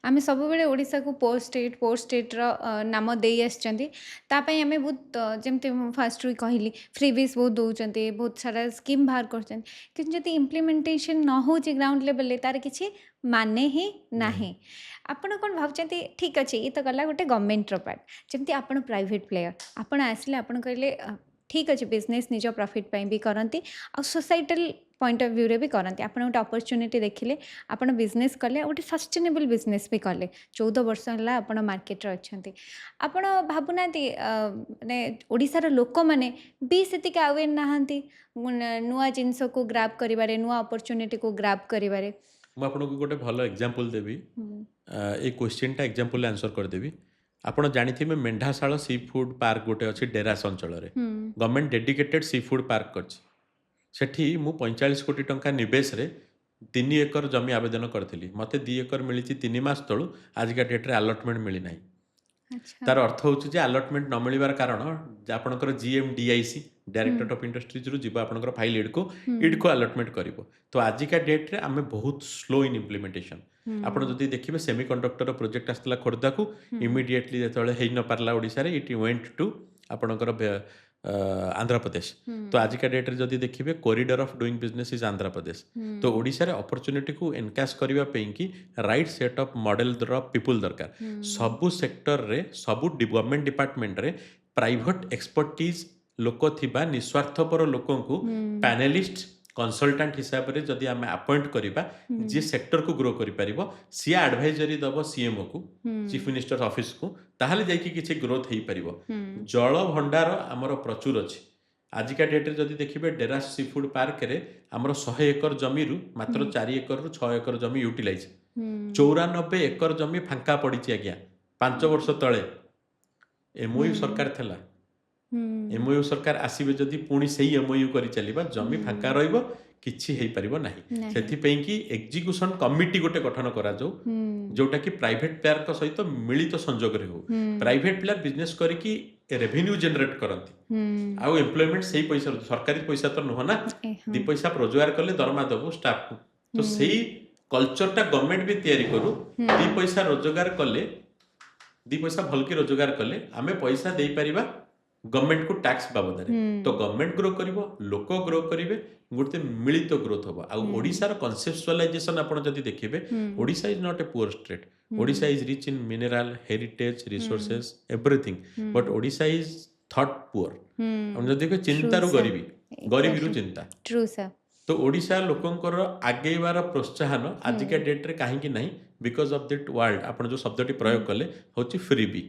आमे सबुबेले ओडिशाକୁ पोस्ट स्टेट्र नाम देई आसचंती तापाई आमे बहुत जेमती फास्ट रू कहली फ्रीबीज बहुत दौरान बहुत सारा स्कीम बाहर कर कि जब इम्प्लीमेंटेशन न हो ग्राउंड लेवल तार किसी माने ही ନାହିଁ। नाही आपण कौन भावुं ठीक अच्छे ये तो गला गोटे गवर्नमेंट पार्ट जमती आपण प्राइवेट प्लेयर आपण आसले आपण कहले ठीक अच्छे बिजनेस निज प्रॉफिट ପାଇଁ भी करती आ सोसाइटल पॉइंट ऑफ व्यू रे भी करती आपण गोटे अपॉर्चुनिटी देखिले आपण बिजनेस कले गोटे सस्टेनेबल बिजनेस भी कले 14 वर्ष है आपण मार्केट रे अच्छे आपण भावुना माने ओडिशार लोक मैंने भी सेतिक अवेयर नहांती नुआ जिनस को ग्राब करिबारे नुआ अपॉर्चुनिटी को ग्राब करिबारे ମୁଁ ଆପଣଙ୍କୁ ଗୋଟେ ଭଲ ଏକ୍ଜାମ୍ପଲ୍ ଦେବି। ଏଇ କ୍ୱେଶ୍ଚିନ୍ଟା ଏକ୍ଜାମ୍ପଲ୍ ଆନ୍ସର୍ କରିଦେବି। ଆପଣ ଜାଣିଥିବେ ମେଣ୍ଢାଶାଳ ସି ଫୁଡ୍ ପାର୍କ ଗୋଟେ ଅଛି ଡେରାସ ଅଞ୍ଚଳରେ। Government dedicated sea food park କରିଛି। ସେଠି ମୁଁ 45 କୋଟି ଟଙ୍କା ନିବେଶରେ 3 ଏକର ଜମି ଆବେଦନ କରିଥିଲି। ମୋତେ 2 ଏକର ମିଳିଛି 3 ମାସ ତଳୁ। ଆଜିକା ଡେଟ୍ରେ ଆଲଟମେଣ୍ଟ ମିଳିନାହିଁ। अच्छा ତାର ଅର୍ଥ ହେଉଛି ଯେ ଆଲଟମେଣ୍ଟ ନ ମିଳିବାର କାରଣ ଆପଣଙ୍କର ଜିଏମ୍ଡିଆଇସି ଡାଇରେକ୍ଟରେଟ୍ ଅଫ୍ ଇଣ୍ଡଷ୍ଟ୍ରିଜ୍ରୁ ଯିବ ଆପଣଙ୍କର ଫାଇଲ୍ ଇଡ୍କୁ ଆଲଟମେଣ୍ଟ କରିବ। ତ ଆଜିକା ଡେଟ୍ରେ ଆମେ ବହୁତ ସ୍ଲୋ ଇନ୍ ଇମ୍ପ୍ଲିମେଣ୍ଟେସନ୍। ଆପଣ ଯଦି ଦେଖିବେ ସେମି କଣ୍ଡକ୍ଟର ପ୍ରୋଜେକ୍ଟ ଆସିଥିଲା ଖୋର୍ଦ୍ଧାକୁ ଇମିଡ଼ିଏଟଲି ଯେତେବେଳେ ହେଇନପାରିଲା ଓଡ଼ିଶାରେ ଇଟ୍ ୱେଣ୍ଟ ଟୁ ଆପଣଙ୍କର ଆନ୍ଧ୍ରପ୍ରଦେଶ। ତ ଆଜିକା ଡେଟ୍ରେ ଯଦି ଦେଖିବେ corridor of doing business is Andhra Pradesh. ତ ଓଡ଼ିଶାରେ ଅପରଚ୍ୟୁନିଟିକୁ ଏନକାସ୍ କରିବା ପାଇଁକି ରାଇଟ୍ ସେଟ୍ ଅଫ୍ ମଡେଲର ପିପୁଲ୍ ଦରକାର। ସବୁ ସେକ୍ଟରରେ ସବୁ ଗଭର୍ଣ୍ଣମେଣ୍ଟ ଡିପାର୍ଟମେଣ୍ଟରେ ପ୍ରାଇଭେଟ୍ ଏକ୍ସପର୍ଟିଜ୍ ଲୋକ ଥିବା ନିସ୍ୱାର୍ଥପର ଲୋକଙ୍କୁ ପ୍ୟାନେଲିଷ୍ଟ କନସଲଟାଣ୍ଟ ହିସାବରେ ଯଦି ଆମେ ଆପଏଣ୍ଟ କରିବା ଯିଏ ସେକ୍ଟରକୁ ଗ୍ରୋ କରିପାରିବ ସିଏ ଆଡଭାଇଜରୀ ଦେବ ସିଏମ୍ଓକୁ ଚିଫ୍ ମିନିଷ୍ଟର ଅଫିସକୁ ତାହେଲେ ଯାଇକି କିଛି ଗ୍ରୋଥ୍ ହେଇପାରିବ। ଜଳ ଭଣ୍ଡାର ଆମର ପ୍ରଚୁର ଅଛି। ଆଜିକା ଡେଟ୍ରେ ଯଦି ଦେଖିବେ ଡେରାସ ସି ଫୁଡ୍ ପାର୍କରେ ଆମର 100 ଏକର ଜମିରୁ ମାତ୍ର 4 ଏକରରୁ 6 ଏକର ଜମି ୟୁଟିଲାଇଜ୍। 94 ଏକର ଜମି ଫାଙ୍କା ପଡ଼ିଛି ଆଜ୍ଞା। 5 ବର୍ଷ ତଳେ ଏମ୍ଓୟୁ ସରକାର ଥିଲା। ଏମ୍ଓୟୁ ସରକାର ଆସିବେ ଯଦି ପୁଣି ସେଇ ଏମ୍ଓୟୁ କରି ଚାଲିବା ଜମି ଫାଙ୍କା ରହିବ କିଛି ହେଇପାରିବ ନାହିଁ। ସେଥିପାଇଁ କି ଏକ୍ଜିକ୍ୟୁସନ୍ କମିଟି ଗୋଟେ ଗଠନ କରାଯାଉ ଯୋଉଟାକି ପ୍ରାଇଭେଟ୍ ପ୍ଲେୟାରଙ୍କ ସହିତ ମିଳିତ ସଂଯୋଗରେ ହଉ। ପ୍ରାଇଭେଟ୍ ପ୍ଲେୟାର ବିଜନେସ୍ କରିକି ରେଭିନ୍ୟୁ ଜେନେରେଟ୍ କରନ୍ତି ଆଉ ଏମ୍ପ୍ଲୟମେଣ୍ଟ ସେଇ ପଇସା ସରକାରୀ ପଇସା ତ ନୁହଁ ନା। 2 ପଇସା ରୋଜଗାର କଲେ ଦରମା ଦେବୁ ଷ୍ଟାଫକୁ। ତ ସେଇ କଲଚରଟା ଗଭର୍ଣ୍ଣମେଣ୍ଟ ବି ତିଆରି କରୁ। 2 ପଇସା ରୋଜଗାର କଲେ 2 ପଇସା ଭଲକି ରୋଜଗାର କଲେ ଆମେ ପଇସା ଦେଇପାରିବା ଗଭର୍ଣ୍ଣମେଣ୍ଟକୁ ଟ୍ୟାକ୍ସ ବାବଦରେ। ତ ଗଭର୍ଣ୍ଣମେଣ୍ଟ ଗ୍ରୋ କରିବ ଲୋକ ଗ୍ରୋ କରିବେ ଗୋଟେ ମିଳିତ ଗ୍ରୋଥ୍ ହେବ। ଆଉ ଓଡ଼ିଶାର କନସେପ୍ଚୁଆଲାଇଜେସନ୍ ଆପଣ ଯଦି ଦେଖିବେ Odisha is not a poor state. Odisha is rich in mineral heritage resources everything but Odisha is thought poor. ଆପଣ ଯଦି ଦେଖିବେ ଚିନ୍ତାରୁ ଗରିବୀ ଗରିବୀରୁ ଚିନ୍ତା। ट्रू सर ତ ଓଡ଼ିଶା ଲୋକଙ୍କର ଆଗେଇବାର ପ୍ରୋତ୍ସାହନ ଆଜିକା ଡେଟ୍ରେ କାହିଁକି ନାହିଁ ବିକଜ ଅଫ୍ ଦିଟ୍ ୱାର୍ଡ ଆପଣ ଯେଉଁ ଶବ୍ଦଟି ପ୍ରୟୋଗ କଲେ ହେଉଛି ଫ୍ରିବି।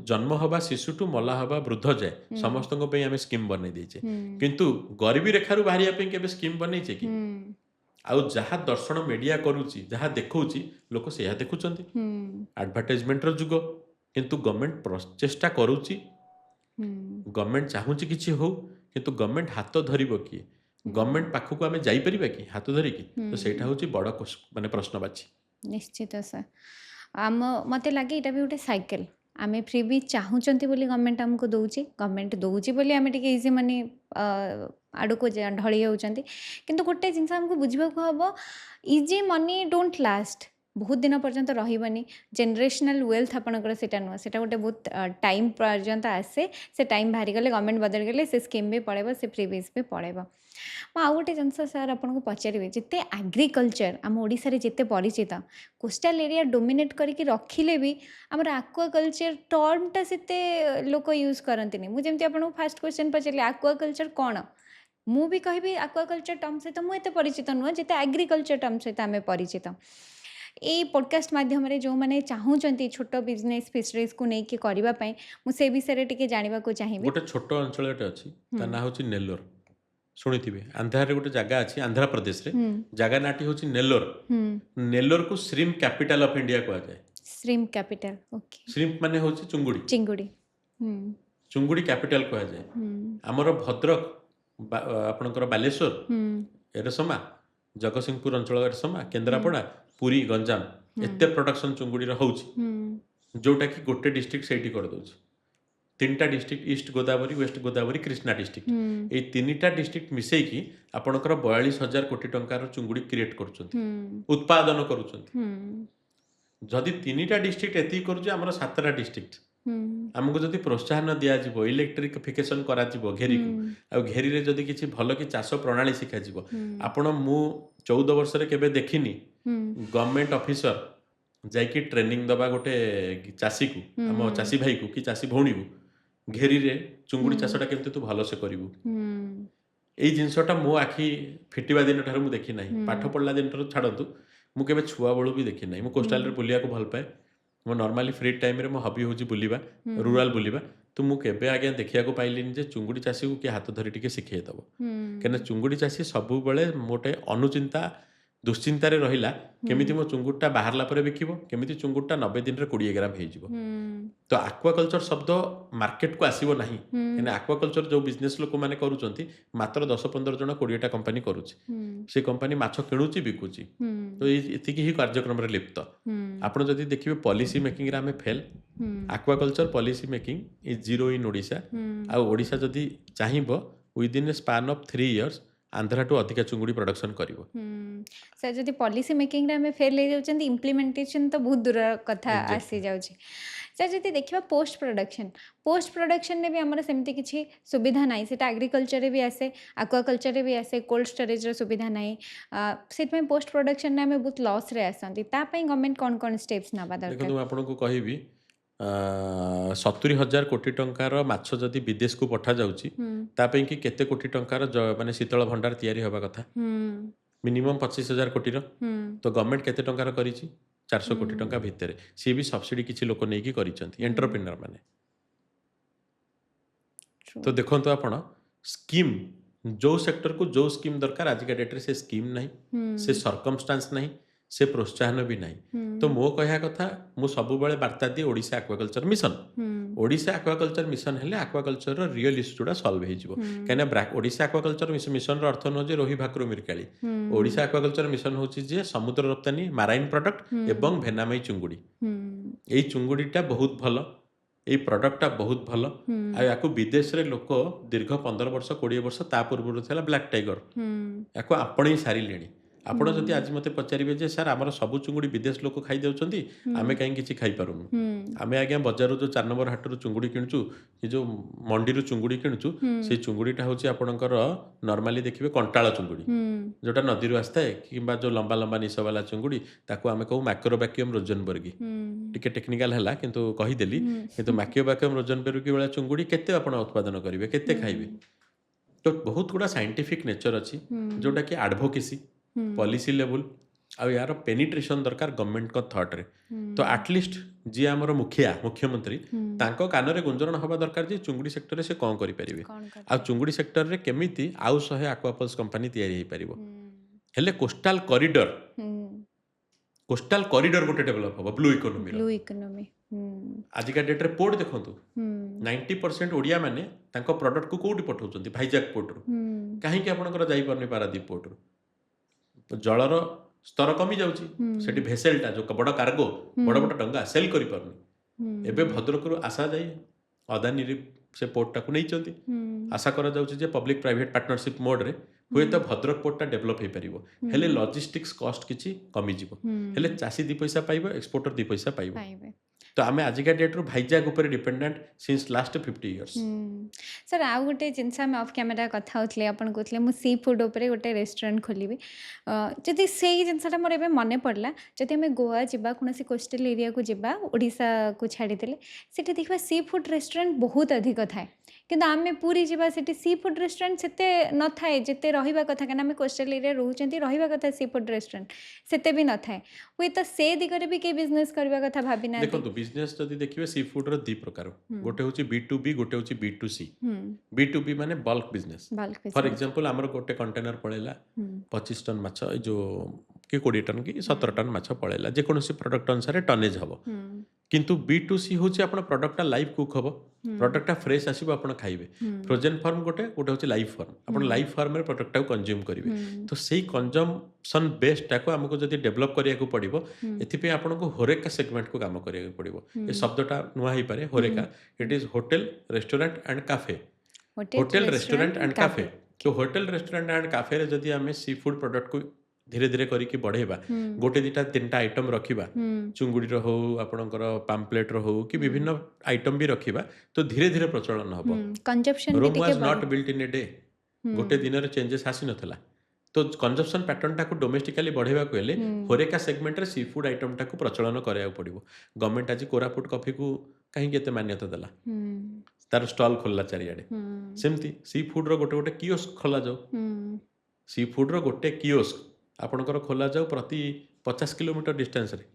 ଜନ୍ମ ହେବା ଶିଶୁଠୁ ମଲା ହେବା ବୃଦ୍ଧ ଯାଏ ସମସ୍ତଙ୍କ ପାଇଁ ଆମେ ସ୍କିମ୍ ବନେଇ ଦେଇଛେ କିନ୍ତୁ ଗରିବୀ ରେଖାରୁ ବାହାରିବା ପାଇଁ କେବେ ସ୍କିମ୍ ବନେଇଛେ କି? ଆଉ ଯାହା ଦର୍ଶନ ମିଡ଼ିଆ କରୁଛି ଯାହା ଦେଖଉଛି ଲୋକ ସେଇଆ ଦେଖୁଛନ୍ତି। ଆଡଭର୍ଟାଇଜମେଣ୍ଟର ଯୁଗ କିନ୍ତୁ ଗଭର୍ଣ୍ଣମେଣ୍ଟ ପ୍ରଚେଷ୍ଟା କରୁଛି ଗଭର୍ଣ୍ଣମେଣ୍ଟ ଚାହୁଁଛି କିଛି ହଉ କିନ୍ତୁ ଗଭର୍ଣ୍ଣମେଣ୍ଟ ହାତ ଧରିବ କିଏ? ଗଭର୍ଣ୍ଣମେଣ୍ଟ ପାଖକୁ ଆମେ ଯାଇପାରିବା କି ହାତ ଧରିକି? ତ ସେଇଟା ହେଉଛି ବଡ଼ ମାନେ ପ୍ରଶ୍ନବାଚୀ। निश्चित सर आम मत लगे यहाँ भी गोटे साइकेल आम फ्री भी चाहूँगी बोली गवर्नमेंट आमको दौची गवर्नमेंट दौची बोली आम टे इजी मनी आड़ को ढली जाऊँगी किंतु गोटे जिनस आमको बुझा हम इजी मनी डोंट लास्ट बहुत दिन पर्यंत रही जेनरेशनल वेल्थ आपंकर से नुह से गोटे बहुत टाइम पर्यंत आसे से टाइम बाहरी गले गवर्नमेंट बदल गले से स्कीम भी पड़ेब से फ्रीबीज भी पड़ेब। ମୁଁ ଆଉ ଗୋଟେ ଜିନିଷ ସାର୍ ଆପଣଙ୍କୁ ପଚାରିବି ଯେତେ ଆଗ୍ରିକଲଚର ଆମ ଓଡ଼ିଶାରେ ଯେତେ ପରିଚିତ କୋଷ୍ଟାଲ ଏରିଆ ଡୋମିନେଟ୍ କରିକି ରଖିଲେ ବି ଆମର ଆକ୍ୱାକଲଚର ଟର୍ମଟା ସେତେ ଲୋକ ୟୁଜ୍ କରନ୍ତିନି। ମୁଁ ଯେମିତି ଆପଣଙ୍କୁ ଫାଷ୍ଟ କ୍ୱେଶ୍ଚନ୍ ପଚାରିଲି ଆକ୍ୱାକଲଚର କ'ଣ ମୁଁ ବି କହିବି ଆକ୍ୱାକଲଚର ଟର୍ମ ସହିତ ମୁଁ ଏତେ ପରିଚିତ ନୁହଁ ଯେତେ ଆଗ୍ରିକଲଚର ଟର୍ମ ସହିତ ଆମେ ପରିଚିତ। ଏଇ ପଡ଼କାଷ୍ଟ ମାଧ୍ୟମରେ ଯେଉଁମାନେ ଚାହୁଁଛନ୍ତି ଛୋଟ ବିଜନେସ୍ ଫିସରିଜକୁ ନେଇକି କରିବା ପାଇଁ ମୁଁ ସେ ବିଷୟରେ ଟିକେ ଜାଣିବାକୁ ଚାହିଁବି। ଗୋଟେ ଛୋଟ ଅଞ୍ଚଳଟେ ଅଛି ତା ନାଁ ହେଉଛି ନେଲୋର ଶୁଣିଥିବେ ଆନ୍ଧ୍ରାରେ ଗୋଟେ ଜାଗା ଅଛି ଆନ୍ଧ୍ରପ୍ରଦେଶରେ ଜାଗା ନାଁଟି ହେଉଛି ନେଲୋର। ନେଲୋରକୁ ଶ୍ରିମ୍ପ କ୍ୟାପିଟାଲ ଅଫ୍ ଇଣ୍ଡିଆ କୁହାଯାଏ। ଶ୍ରିମ୍ପ କ୍ୟାପିଟାଲ ଓକେ ଶ୍ରିମ୍ପ ମାନେ ହେଉଛି ଚୁଙ୍ଗୁଡ଼ି ଚିଙ୍ଗୁଡ଼ି ଚୁଙ୍ଗୁଡ଼ି କ୍ୟାପିଟାଲ କୁହାଯାଏ। ଆମର ଭଦ୍ରକ ଆପଣଙ୍କର ବାଲେଶ୍ୱର ଏରସମା ଜଗତସିଂହପୁର ଅଞ୍ଚଳ ଏରସମା କେନ୍ଦ୍ରାପଡ଼ା ପୁରୀ ଗଞ୍ଜାମ ଏତେ ପ୍ରଡକ୍ସନ୍ ଚୁଙ୍ଗୁଡ଼ିର ହେଉଛି ଯେଉଁଟାକି ଗୋଟେ ଡିଷ୍ଟ୍ରିକ୍ଟ ସେଇଠି କରିଦେଉଛି। 3ଟା ଡିଷ୍ଟ୍ରିକ୍ଟ ଇଷ୍ଟ ଗୋଦାବରୀ ୱେଷ୍ଟ ଗୋଦାବରୀ କ୍ରିଷ୍ଣା ଡିଷ୍ଟ୍ରିକ୍ଟ ଏଇ 3ଟା ଡିଷ୍ଟ୍ରିକ୍ଟ ମିଶେଇକି ଆପଣଙ୍କର 42,000 କୋଟି ଟଙ୍କାର ଚୁଙ୍ଗୁଡ଼ି କ୍ରିଏଟ୍ କରୁଛନ୍ତି ଉତ୍ପାଦନ କରୁଛନ୍ତି। जदि 3टा डिस्ट्रिक्ट एतिक करूचे हमर 7टा डिस्ट्रिक्ट आमको जदि प्रोत्साहन दियाଯିବ इलेक्ट्रिफिकेशन କରାଯିବ घेरीକୁ ଆଉ घेरीରେ ଯଦି କିଛି ଭଲ କି ଚାଷ ପ୍ରଣାଳୀ ଶିଖାଯିବ ଆପଣ ମୁଁ 14 ବର୍ଷରେ କେବେ ଦେଖିନି ଗଭର୍ଣ୍ଣମେଣ୍ଟ ଅଫିସର ଯାଇକି ଟ୍ରେନିଂ ଦେବା ଗୋଟେ ଚାଷୀକୁ ଆମ ଚାଷୀ ଭାଇକୁ କି ଚାଷୀ ଭଉଣୀକୁ घेरीରେ ଚୁଙ୍ଗୁଡ଼ି ଚାଷଟା କେମିତି ତୁ ଭଲସେ କରିବୁ ଏଇ ଜିନିଷଟା ମୋ ଆଖି ଫିଟିବା ଦିନଠାରୁ ମୁଁ ଦେଖି ନାହିଁ ପାଠ ପଢ଼ିଲା ଦିନଠାରୁ ଛାଡ଼ନ୍ତୁ ମୁଁ କେବେ ଛୁଆ ବେଳୁ ବି ଦେଖି ନାହିଁ ମୁଁ କୋଷ୍ଟାଲରେ ବୁଲିବାକୁ ଭଲ ପାଏ ମୋ ନର୍ମାଲି फ्री टाइम रे मो हॉबी होची बुलिबा रूरल बुलिबा तो मु केबे आगे देखिया को पाइलिन जे चुंगुडी चासी को के हाथ धरी टिके सिखै दबो केने चुंगुडी चासी सबु बेले मोटे अनुचिंता दुश्चिंता रे रहिला केमिति मो चुंगुडटा बाहरला परे बिकिबो केमिति चुंगुडटा 90 दिन रे 20 ग्राम हे जिवो तो एक्वाकल्चर शब्द मार्केट को आसीबो नाही केने एक्वाकल्चर जो बिजनेस लोक माने करूचंती मात्र 10-15 जण 20टा कंपनी करूची से कंपनी माछ किणुची बिकुची तो एति की ही कार्यक्रम रे लिप्त आपण जदि देखिबे पॉलिसी मेकिंग रे हमें fail aquaculture policy making is zero in Odisha आ ओडिशा जदि चाहिबो within a span of 3 years Andhra टू अधिका चुंगुडी प्रोडक्शन करिवो सर जदि पॉलिसी मेकिंग रे हमें फेल ले जाउछन इम्प्लीमेंटेशन तो बहुत दूर कथा आसी जाउछि सर जदि देखिबा पोस्ट प्रोडक्शन ने भी हमर सेमति किछि सुविधा नाही सेटा एग्रीकल्चर रे भी आसे एक्वाकल्चर रे भी आसे कोल्ड स्टोरेज रो सुविधा नाही सेट में पोस्ट प्रोडक्शन ने हमें बहुत लॉस रे आसंती ता पई गवर्नमेंट कोन स्टेप्स नबा दरकार देखो आपन को कहिबी 70,000 कोटी टंकार माछ जदि विदेश को पठा जाउची ता पई कि केते कोटी टंकार माने शीतल भंडार तयारी होबा कथा मिनिमम 25,000 कोटी रो तो गवर्नमेंट केते टंकार करिची 400 कोटी टंका भितरे सी भी सब्सिडी किछि लोक नै कि करिचंती एंटरप्रेन्योर माने तो देखंतु आपण स्कीम जो सेक्टर को जो स्कीम दरकार आज के डेट रे से स्कीम नहीं से सर्कमस्टांस नहीं से प्रोत्साहन भी नहीं तो मो कहया कथा मु सबु बेले वार्ता दिए Odisha aquaculture mission Odisha aquaculture mission हेले एक्वाकल्चर रो रियल इश्यूटा सॉल्व हे जिवो कने ओडिशा एक्वाकल्चर मिशन रो अर्थ न जे रोही भाकुर मिरकाली ओडिशा एक्वाकल्चर मिशन होची जे समुद्र रप्तानी माराइन प्रोडक्ट एवं भेनामई चुंगुडी एई चुंगुडीटा बहुत भलो एई प्रोडक्टटा बहुत भलो आ याकू विदेश रे लोक दीर्घ 15 वर्ष 20 वर्ष ता पूर्व थला ब्लैक टाइगर याकू आपणी सारी लेणी आपण जदि आज मते पचारिबे जे सर हमर सबु चुंगुडी विदेश लोक खाई देउचंती आमे काई किछि खाई पारुनु आमे आज्ञा बजार जो 4 नंबर हाट रो चुंगुडी किनचु कि जो मंडी रो चुंगुडी किनचु से चुंगुडीटा होची आपणकर नॉर्मली देखिबे कंटाळ चुंगुडी जोटा नदी रो आस्ता है किबा जो लंबा लंबा निस वाला चुंगुडी ताको आमे कहू मैक्रोबैक्यूम रोजनबर्गी टिके टेक्निकल हला किंतु कहि देली किंतु मैक्रोबैक्यूम रोजनबर्गी वाला चुंगुडी केते आपण उत्पादन करिवे केते खाइबे तो बहुत गुडा साइंटिफिक नेचर अछि जोटा कि एडवोकेसी पॉलिसी लेवल आ यार पेनिट्रेशन दरकार गवर्नमेंट को थॉट रे तो एटलिस्ट जी हमर मुख्यमंत्री तांको कान रे गुंजरण हवा दरकार जे चुंगुडी सेक्टर रे से कोन करि परिबे आ चुंगुडी सेक्टर रे केमिति आउ 100 एक्वापल्स कंपनी तयारी हे परिबो हेले कोस्टल कॉरिडोर गोटे डेवलप हो ब्लू इकोनॉमी आज का डेट रे पोर्ट देखंतु 90% ओडिया माने तांको प्रोडक्ट को कोउडी पठाउचंती भाईजैक पोर्ट रो काहे कि आपनकर जाई परनी पारादीप पोर्ट रो जलर स्तर कमी जाउची सेठी भेसेलटा जो बड़ कार्गो बड़ बड़ डंगा सेल करि परनी एबे भद्रक रो आशा जाई अदानी रे से पोर्ट टाकू नै चंती आशा करा जाउची जे पब्लिक प्राइवेट पार्टनरशिप मोड रे हुए तो भद्रक पोर्टा डेवलप हे परिबो हेले लॉजिस्टिक्स कॉस्ट किछि कमी जिवो हेले चासी 2 पैसा पाइबो एक्सपोर्टर 2 पैसा पाइबो तो आमे आज का डेट रो भाईजैक ऊपर dependent since last 50 years sir आउ गोटे जिनस आम ऑफ कैमरा कथा होतले अपन कहतले मु सी फूड ऊपर गोटे रेस्टोरेंट खोलिबी जदि सेही जिनसटा मोर एबे मने पड़ला जदि हमें गोवा जिबा कोनसी कोस्टल एरिया को जिबा ओडिसा को छाड़ी देले सेठी देखबा सी फूड रेस्टोरेंट बहुत अधिक थाए किंतु आमे पूरी जिबा सेठी सी फूड रेस्टोरेंट सेते न थाए जेते रहिबा कथा कना हमें कोस्टल एरिया रहउचंती रहिबा कथा सी फूड रेस्टोरेंट सेते भी न थाए हुए तो से दिगरे भी के बिजनेस करबा कथा भाबिना देखो तो बिजनेस जदि देखिबे सी फूड रो दी प्रकार गोटे होची B2B गोटे होची B2C B2B माने बल्क बिजनेस फॉर एग्जांपल हमर गोटे कंटेनर पळेला 25 टन माछ जो कि 20 टन कि 17 टन माछ पळेला जे कोनोसी प्रोडक्ट अनुसार टनेज हबो किंतु B2C होची आपण प्रोडक्टटा लाइव कुक हबो प्रोडक्टटा फ्रेश आसीबो आपण खाइबे फ्रोजन फार्म गोटे होची लाइव फार्म आपण लाइव फार्म रे प्रोडक्टटा कंज्यूम करिवे तो सेही कंजम्पशन बेस्ड टाको हमको जदि डेवलप करिया को पड़िबो एथि पे आपण को होरेका सेगमेंट को काम करिया को पड़िबो ए शब्दटा नुवा ही पारे होरेका it is hotel restaurant and cafe hotel restaurant and cafe तो होटल रेस्टोरेंट एंड कैफे रे जदि हमें सी फूड प्रोडक्ट को धीरे धीरे करके बढ़ेबा गोटे दिटा तीनटा आइटम रखिबा चुंगुड़ीर हो आपणकर पाम्पलेटर हो कि विभिन्न आइटम भी रखिबा तो धीरे धीरे प्रचलन हबो कंजप्शन भी रोम टिके was not built in a day गोटे दिन रे चेंजेस आसी नथला तो कंजप्शन पैटर्न टाको डोमेस्टिकली बढ़ेबा को हेले होरेका सेगमेंट रे सी फूड आइटम टाको प्रचलन करया पड़िबो गवर्नमेंट आज कोरापुट कॉफी को कहीं केते मान्यता देला तार स्टॉल खोलला चारियाडे सेमती सी फूड रो गोटे गोटे कियोस्क खोला जाऊ सी फूड रो गोटे कियोस्क आपणकर खोला जाऊ प्रति 50 किलोमीटर डिस्टेंस रे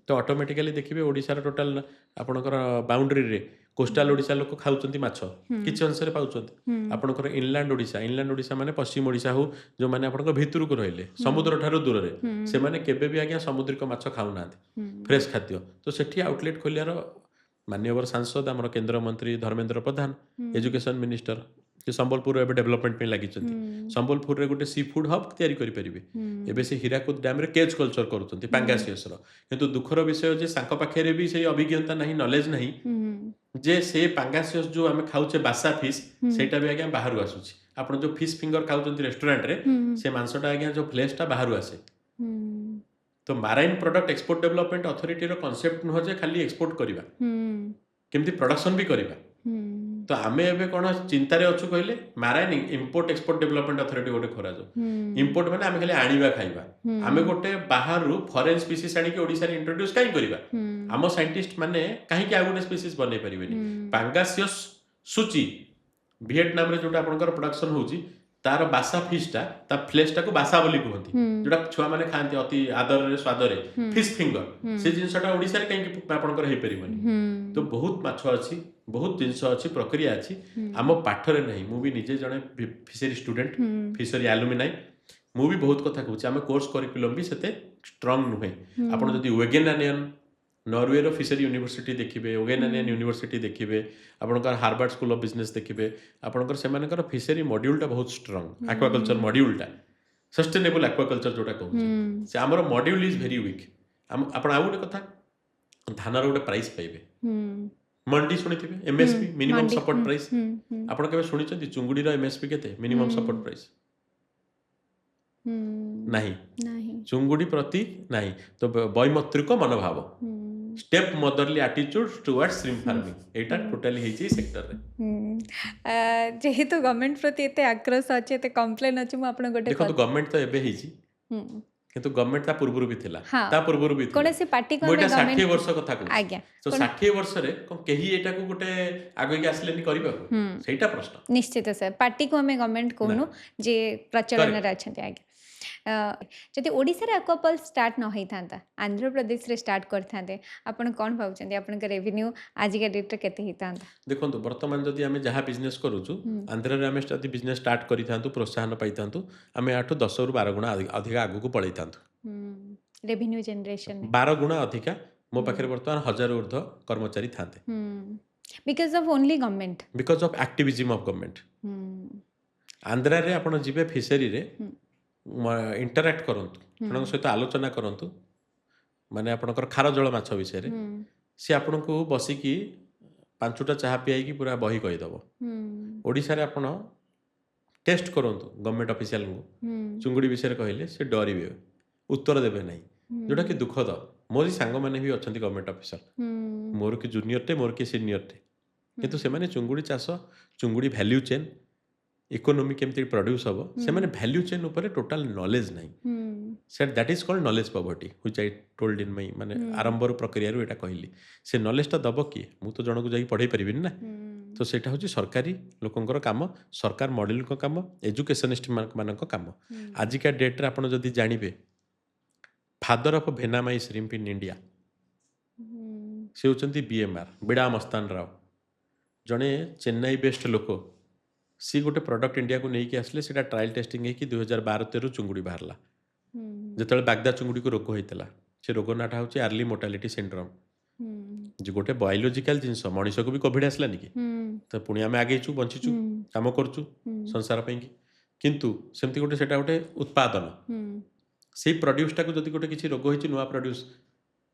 तो ऑटोमेटिकली देखिबे ओडिसा टोटल आपणकर बाउंड्री रे कोस्टाल ओडिसा लोक खाउचंती माछ किछि अंश रे पाउचंती आपणकर इनलैंड ओडिसा माने पश्चिम ओडिसा हो जो माने आपणकर भितरु को रहले समुद्र ठारो दूर रे से माने केबे भी आज्ञा समुद्रिक माछ खाउ नांती फ्रेश खाद्य तो सेठी आउटलेट खोलियार माननीय सांसद आमर केंद्र मंत्री धर्मेंद्र प्रधान एजुकेशन मिनिस्टर कि संबलपुर एबे डेवलपमेंट पे लागि संबलपुर रे गोटे सी फूड हब तैयारी करि परिबे एबे से हीराकुद डैम रे केज कल्चर करूचंती पांगासियस रो किंतु दुखर विषय जे सांक पाखे रे भी से अभिज्ञता नहीं नॉलेज नहीं जे से पांगासियस जो आमे खाउचे बासा फिश सेटा भी आज्ञा बाहरु आसुची आपण जो फिश फिंगर खाउचंती रेस्टोरेंट रे से मांसटा आज्ञा जो फ्लेशटा बाहरु आसे तो माराइन प्रोडक्ट एक्सपोर्ट डेवलपमेंट अथॉरिटी रो कांसेप्ट न हो जे खाली एक्सपोर्ट करिबा केमती प्रोडक्शन भी करिबा तो आमे एबे कोन चिंता रे अछु कहले माराइन इंपोर्ट एक्सपोर्ट डेवलपमेंट अथॉरिटी गोटे खोरा जो इंपोर्ट माने आमे खाली आनिबा खाइबा आमे गोटे बाहरु फॉरेन स्पीसीज आनी के ओडिसा रे इंट्रोड्यूस काई करिबा आम साइंटिस्ट माने काहे के आ गोटे स्पीसीज बनै परिबेनी पांगासियस सूची वियतनाम रे जोटा आपनकर प्रोडक्शन होउची तार बासा फिशटा ता फ्लेशटा को बासा बोली कहंती जोटा छुआ माने खांती अति आदर रे स्वाद रे फिश फिंगर से जिंसटा ओडिसा रे काहे आपनकर हे परिबनी तो बहुत माछ अछि बहुत जिनस अच्छी प्रक्रिया अच्छी आम पाठरे नहीं मु भी निजे जड़े फिशरी स्टूडेंट फिशरी एलुमिनाई मु भी बहुत कथा कहूँ आम कोर्स करिकुलम भी सेते स्ट्रांग नुहे आपन जदि वेगेनानियन नॉर्वे रो फिशरी यूनिवर्सिटी देखिबे वेगेनानियन यूनिवर्सिटी देखिबे आपनकर हार्वर्ड स्कूल ऑफ बिजनेस देखिबे आपनकर सेमानकर फिशरी मॉड्यूलटा बहुत स्ट्रांग एक्वाकल्चर मॉड्यूलटा सस्टेनेबल एक्वाकल्चर जोटा कहूँ से आमर मॉड्यूल इज वेरी वीक आपण आ गोटे कथा धानर गोटे प्राइस पाइबे मंडी शुणिथिबे एमएसपी मिनिमम सपोर्ट प्राइस आपण केबे शुणिचंती चुंगुडी रो एमएसपी केते मिनिमम सपोर्ट प्राइस नहीं चुंगुडी प्रति नहीं तो वैमत्रिक मनोभाव step motherly attitude towards shrimp farming एटा टोटली हेची सेक्टर रे जेहेतु गवर्नमेंट प्रति एते आक्रोश अछि एते कंप्लेन अछि म आपण गोटे देखो तो गवर्नमेंट तो एबे हेची किंतु गवर्नमेंट ता पूर्वरु भी थिला ता पूर्वरु भी कोने से पार्टी को मोटा 60 वर्ष कथा को आज्ञा तो 60 वर्ष रे केही एटा को गोटे आगे के आसलेनी करिबा सेटा प्रश्न निश्चित सर पार्टी को हमें गवर्नमेंट कहनु जे प्रचलन रे अछंती आज्ञा जदि ओडिसा रे एक्वापल स्टार्ट न होई थांता आंध्र प्रदेश रे स्टार्ट कर थांते आपण कोन भाउचंती आपण के रेवेन्यू आज के डेट रे केते ही थांता देखंतु वर्तमान जदि हमें जहां बिजनेस करूछु आंध्र रे हमें जदि बिजनेस स्टार्ट करि थांतु प्रोत्साहन पाई थांतु हमें 8 10 रु 12 गुना अधिक आगु को पळै थांतु रेवेन्यू जनरेशन 12 गुना अधिका मो पाखरे वर्तमान 1000 ऊर्ध्व कर्मचारी थांते because of only government because of activism of government Andhra रे आपण जिबे फिशरी रे इंटरैक्ट करंतु जणक सहित आलोचना करंतु माने आपनकर खार जल माछ विषय रे से आपन को बसिकी 5टा चाहा पियाई की पूरा बही कहि दबो ओडिसा रे आपण टेस्ट करंतु गवर्नमेंट ऑफिशियल को चुंगुडी विषय रे कहले से डरिबे उत्तर देबे नहीं जोटा कि दुखद मोरी सांग माने भी अछंती गवर्नमेंट ऑफिसर मोर की जूनियर टे मोर की सीनियर टे किंतु से माने चुंगुडी चाष चुंगुडी वैल्यू चेन इकोनॉमी केमती प्रोड्यूस हम से मैंने वैल्यू चेन उपर टोटल नॉलेज नहीं set that is called knowledge poverty which I told in my माने आरंभर प्रक्रिया रो एटा कहली से नॉलेजटा दब कि मु तो जणको जाई पढ़ाई परिबिन ना तो सेटा होची सरकारी लोकंकर काम सरकार मॉडल को काम एजुकेशनिस्ट मानक काम आजिका डेट रे आपण जदी जानिबे father of vannamei shrimp in India से होचंती बीएमआर बिड़ा मस्तान राव जणे चेन्नई बेस्ड लोक सी गोटे प्रोडक्ट इंडिया को नहीं आसले सेटा ट्रायल टेस्टिंग है कि 2012-13 चुंगुड़ी बाहरला जेतले बागदा चुंगुड़ी को रोग होइतला से रोग नाटा होची अर्ली मोर्टालिटी सिंड्रोम जे गोटे बायोलॉजिकल जिंस मनुष्य को भी कोविड आसला निकी तो पुणी आमे आगे छु बंची छु काम करछु संसार पई किंतु सेमती गोटे सेटा गोटे उत्पादन से प्रोड्यूसटा को जदि गोटे किछि रोग होइछि नुवा प्रोड्यूस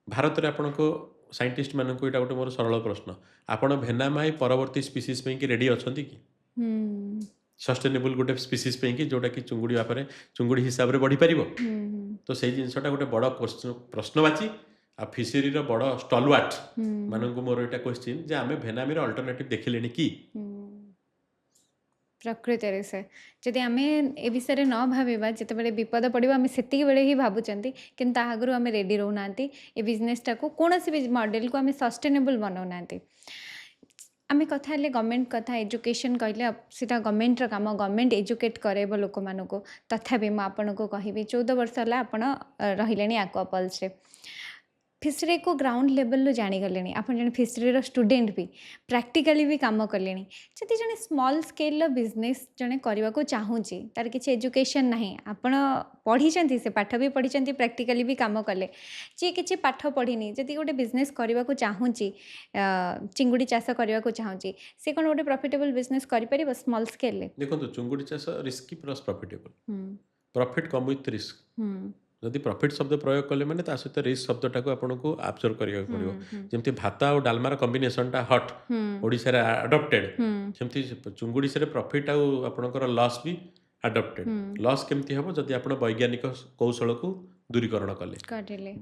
भारत रे आपन को साइंटिस्ट मानन को एटा गोटे मोर सरल प्रश्न आपन भेनामाई परवर्ती स्पीसीज पई कि रेडी अछंती कि सस्टेनेबल गोटे स्पीसीज पे कि जोटा कि चुंगुड़ी वापरे चुंगुड़ी हिसाब रे बढ़ी परिबो तो ସେଇ ଜିନିଷଟା ଗୋଟେ ବଡ଼ ପ୍ରଶ୍ନବାଚୀ ଆଉ ଫିସରୀର ବଡ଼ ଷ୍ଟଲୱାର୍ଟ ମାନଙ୍କୁ ମୋର ଏଇଟା କ୍ୱେଶ୍ଚିନ୍ ଯେ ଆମେ ଭେନାମୀର ଅଲ୍ଟରନେଟିଭ୍ ଦେଖିଲେଣି କି? ପ୍ରକୃତରେ ସେ ଯଦି ଆମେ ଏ ବିଷୟରେ ନ ଭାବିବା ଯେତେବେଳେ ବିପଦ ପଡ଼ିବ ଆମେ ସେତିକି ବେଳେ ହିଁ ଭାବୁଛନ୍ତି କିନ୍ତୁ ତା ଆଗରୁ ଆମେ ରେଡ଼ି ରହୁନାହାନ୍ତି ଏ ବିଜନେସଟାକୁ କୌଣସି ବି ମଡ଼େଲକୁ ଆମେ ସଷ୍ଟେନେବଲ୍ ବନାଉନାହାନ୍ତି। ଆମେ କଥା ହେଲେ ଗଭର୍ଣ୍ଣମେଣ୍ଟ କଥା ଏଜୁକେସନ୍ କହିଲେ ସେଇଟା ଗଭର୍ଣ୍ଣମେଣ୍ଟର କାମ ଗଭର୍ଣ୍ଣମେଣ୍ଟ ଏଜୁକେଟ୍ କରାଇବ ଲୋକମାନଙ୍କୁ। ତଥାପି ମୁଁ ଆପଣଙ୍କୁ କହିବି 14 ବର୍ଷ ହେଲା ଆପଣ ରହିଲେଣି ଆକ୍ୱାପଲ୍ସରେ ଫିସରୀକୁ ଗ୍ରାଉଣ୍ଡ ଲେଭେଲରୁ ଜାଣିଗଲେଣି ଆପଣ ଜଣେ ଫିସରୀର ଷ୍ଟୁଡେଣ୍ଟ ବି ପ୍ରାକ୍ଟିକାଲି ବି କାମ କଲେଣି। ଯଦି ଜଣେ ସ୍ମଲ୍ ସ୍କେଲ୍ର ବିଜନେସ୍ ଜଣେ କରିବାକୁ ଚାହୁଁଛି ତାର କିଛି ଏଜୁକେସନ୍ ନାହିଁ ଆପଣ ପଢ଼ିଛନ୍ତି ସେ ପାଠ ବି ପଢ଼ିଛନ୍ତି ପ୍ରାକ୍ଟିକାଲି ବି କାମ କଲେ ଯିଏ କିଛି ପାଠ ପଢ଼ିନି ଯଦି ଗୋଟେ ବିଜନେସ୍ କରିବାକୁ ଚାହୁଁଛି ଚିଙ୍ଗୁଡ଼ି ଚାଷ କରିବାକୁ ଚାହୁଁଛି ସେ କ'ଣ ଗୋଟେ ପ୍ରଫିଟେବଲ୍ ବିଜନେସ୍ କରିପାରିବ ସ୍ମଲ୍ ସ୍କେଲ୍ରେ? ଦେଖନ୍ତୁ ଚୁଙ୍ଗୁଡ଼ି ଚାଷ risky plus profitable. Profit come with risk. ଯଦି ପ୍ରଫିଟ୍ ଶବ୍ଦ ପ୍ରୟୋଗ କଲେ ମାନେ ତା ସହିତ ରିସ୍କ ଶବ୍ଦଟାକୁ ଆପଣଙ୍କୁ ଆବଜର୍ଭ କରିବାକୁ ପଡ଼ିବ। ଯେମିତି ଭାତ ଆଉ ଡାଲମାର କମ୍ବିନେସନଟା ହଟ୍ ଓଡ଼ିଶାରେ ଆଡପ୍ଟେଡ୍ ସେମିତି ଚୁଙ୍ଗୁଡ଼ିରେ ପ୍ରଫିଟ୍ ଆଉ ଆପଣଙ୍କର ଲସ୍ ବି ଆଡପ୍ଟେଡ୍। ଲସ୍ କେମିତି ହେବ ଯଦି ଆପଣ ବୈଜ୍ଞାନିକ କୌଶଳକୁ ଦୂରୀକରଣ କଲେ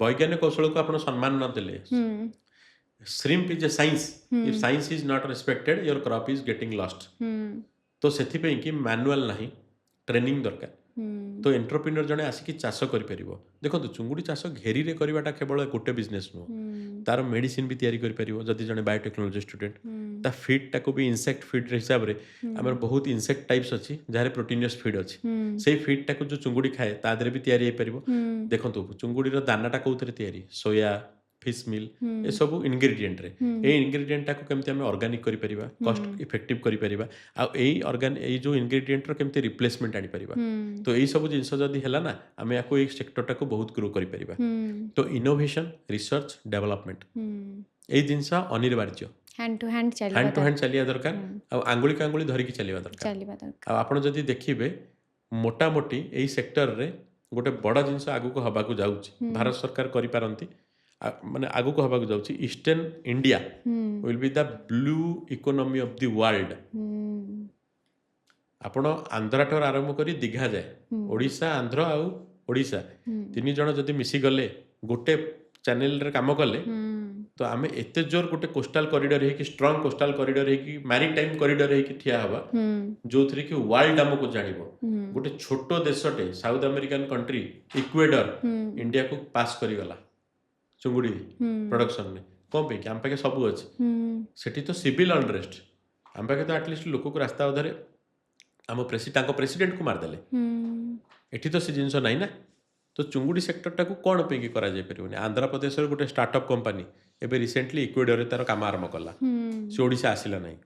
ବୈଜ୍ଞାନିକ କୌଶଳକୁ ଆପଣ ସମ୍ମାନ ନ ଦେଲେ shrimp is a science if science is not respected your crop is getting lost. ତ ସେଥିପାଇଁ କି ମ୍ୟାନୁଆଲ୍ ନାହିଁ ଟ୍ରେନିଂ ଦରକାର। ତ ଏଣ୍ଟରପ୍ରିନର ଜଣେ ଆସିକି ଚାଷ କରିପାରିବ। ଦେଖନ୍ତୁ ଚୁଙ୍ଗୁଡ଼ି ଚାଷ ଘେରିରେ କରିବାଟା କେବଳ ଗୋଟେ ବିଜନେସ୍ ନୁହଁ ତାର ମେଡ଼ିସିନ ବି ତିଆରି କରିପାରିବ ଯଦି ଜଣେ ବାୟୋଟେକ୍ନୋଲୋଜି ଷ୍ଟୁଡେଣ୍ଟ ତା ଫିଡ୍ଟାକୁ ବି ଇନସେକ୍ଟ ଫିଡ୍ ହିସାବରେ ଆମର ବହୁତ ଇନସେକ୍ଟ ଟାଇପ୍ସ ଅଛି ଯାହାର ପ୍ରୋଟିନିୟସ୍ ଫିଡ୍ ଅଛି ସେଇ ଫିଡ୍ଟାକୁ ଯେଉଁ ଚୁଙ୍ଗୁଡ଼ି ଖାଏ ତା ଦେହରେ ବି ତିଆରି ହେଇପାରିବ। ଦେଖନ୍ତୁ ଚୁଙ୍ଗୁଡ଼ିର ଦାନାଟା କେଉଁଥିରେ ତିଆରି ସୋୟା ଫିସ୍ ମିଲ୍ ଏସବୁ ଇନଗ୍ରିଡିଏଣ୍ଟରେ ଏଇ ଇନଗ୍ରିଡିଏଣ୍ଟଟାକୁ କେମିତି ଆମେ ଅର୍ଗାନିକ୍ କରିପାରିବା କଷ୍ଟ ଇଫେକ୍ଟିଭ୍ କରିପାରିବା ଆଉ ଏଇ ଯେଉଁ ଇନଗ୍ରିଡିଏଣ୍ଟର କେମିତି ରିପ୍ଲେସମେଣ୍ଟ ଆଣିପାରିବା। ତ ଏଇସବୁ ଜିନିଷ ଯଦି ହେଲା ନା ଆମେ ୟାକୁ ଏଇ ସେକ୍ଟରଟାକୁ ବହୁତ ଗ୍ରୋ କରିପାରିବା। ତ ଇନୋଭେସନ୍ ରିସର୍ଚ୍ଚ ଡେଭଲପମେଣ୍ଟ ଏଇ ଜିନିଷ ଅନିବାର୍ଯ୍ୟ ହ୍ୟାଣ୍ଡ ଟୁ ହ୍ୟାଣ୍ଡ ଚାଲିବା ଦରକାର ଆଉ ଆଙ୍ଗୁଳିକୁ ଆଙ୍ଗୁଳି ଧରିକି ଚାଲିବା ଦରକାର। ଆଉ ଆପଣ ଯଦି ଦେଖିବେ ମୋଟାମୋଟି ଏଇ ସେକ୍ଟରରେ ଗୋଟେ ବଡ଼ ଜିନିଷ ଆଗକୁ ହେବାକୁ ଯାଉଛି ଭାରତ ସରକାର କରିପାରନ୍ତି ମାନେ ଆଗକୁ ହେବାକୁ ଯାଉଛି eastern India will be the blue economy of the world. ଆପଣ ଆନ୍ଧ୍ରାଠାରୁ ଆରମ୍ଭ କରି ଦୀଘା ଯାଏ ଓଡ଼ିଶା ଆନ୍ଧ୍ର ଆଉ ଓଡ଼ିଶା ତିନି ଜଣ ଯଦି ମିଶିଗଲେ ଗୋଟେ ଚ୍ୟାନେଲରେ କାମ କଲେ ତ ଆମେ ଏତେ ଜୋର ଗୋଟେ କୋଷ୍ଟାଲ କରିଡର ହେଇକି ଷ୍ଟ୍ରଙ୍ଗ କୋଷ୍ଟାଲ କରିଡର ହେଇକି ମ୍ୟାରିଟାଇମ୍ କରିଡର ହେଇକି ଠିଆ ହେବା ଯେଉଁଥିରେ କି ୱାର୍ଲଡ ଆମକୁ ଜାଣିବ। ଗୋଟେ ଛୋଟ ଦେଶଟେ ସାଉଥ ଆମେରିକାନ କଣ୍ଟ୍ରି ଇକ୍ୱେଡର ଇଣ୍ଡିଆକୁ ପାସ୍ କରିଗଲା ଚୁଙ୍ଗୁଡ଼ି ପ୍ରଡକ୍ସନରେ କ'ଣ ପାଇଁ ଆମ ପାଖେ ସବୁ ଅଛି ସେଠି ତ ସିଭିଲ ଅନରେଷ୍ଟ ଆମ ପାଖେ ତ ଆଟଲିଷ୍ଟ ଲୋକକୁ ରାସ୍ତା ଅଧାରେ ଆମ ତାଙ୍କ ପ୍ରେସିଡେଣ୍ଟକୁ ମାରିଦେଲେ ଏଠି ତ ସେ ଜିନିଷ ନାହିଁ ନା। ତ ଚୁଙ୍ଗୁଡ଼ି ସେକ୍ଟରଟାକୁ କ'ଣ ପାଇଁକି କରାଯାଇପାରିବନି। ଆନ୍ଧ୍ରପ୍ରଦେଶର ଗୋଟେ ଷ୍ଟାର୍ଟଅପ୍ କମ୍ପାନୀ ଏବେ ରିସେଣ୍ଟଲି ଇକ୍ୱେଡରରେ ତାର କାମ ଆରମ୍ଭ କଲା ସେ ଓଡ଼ିଶା ଆସିଲା ନାହିଁ।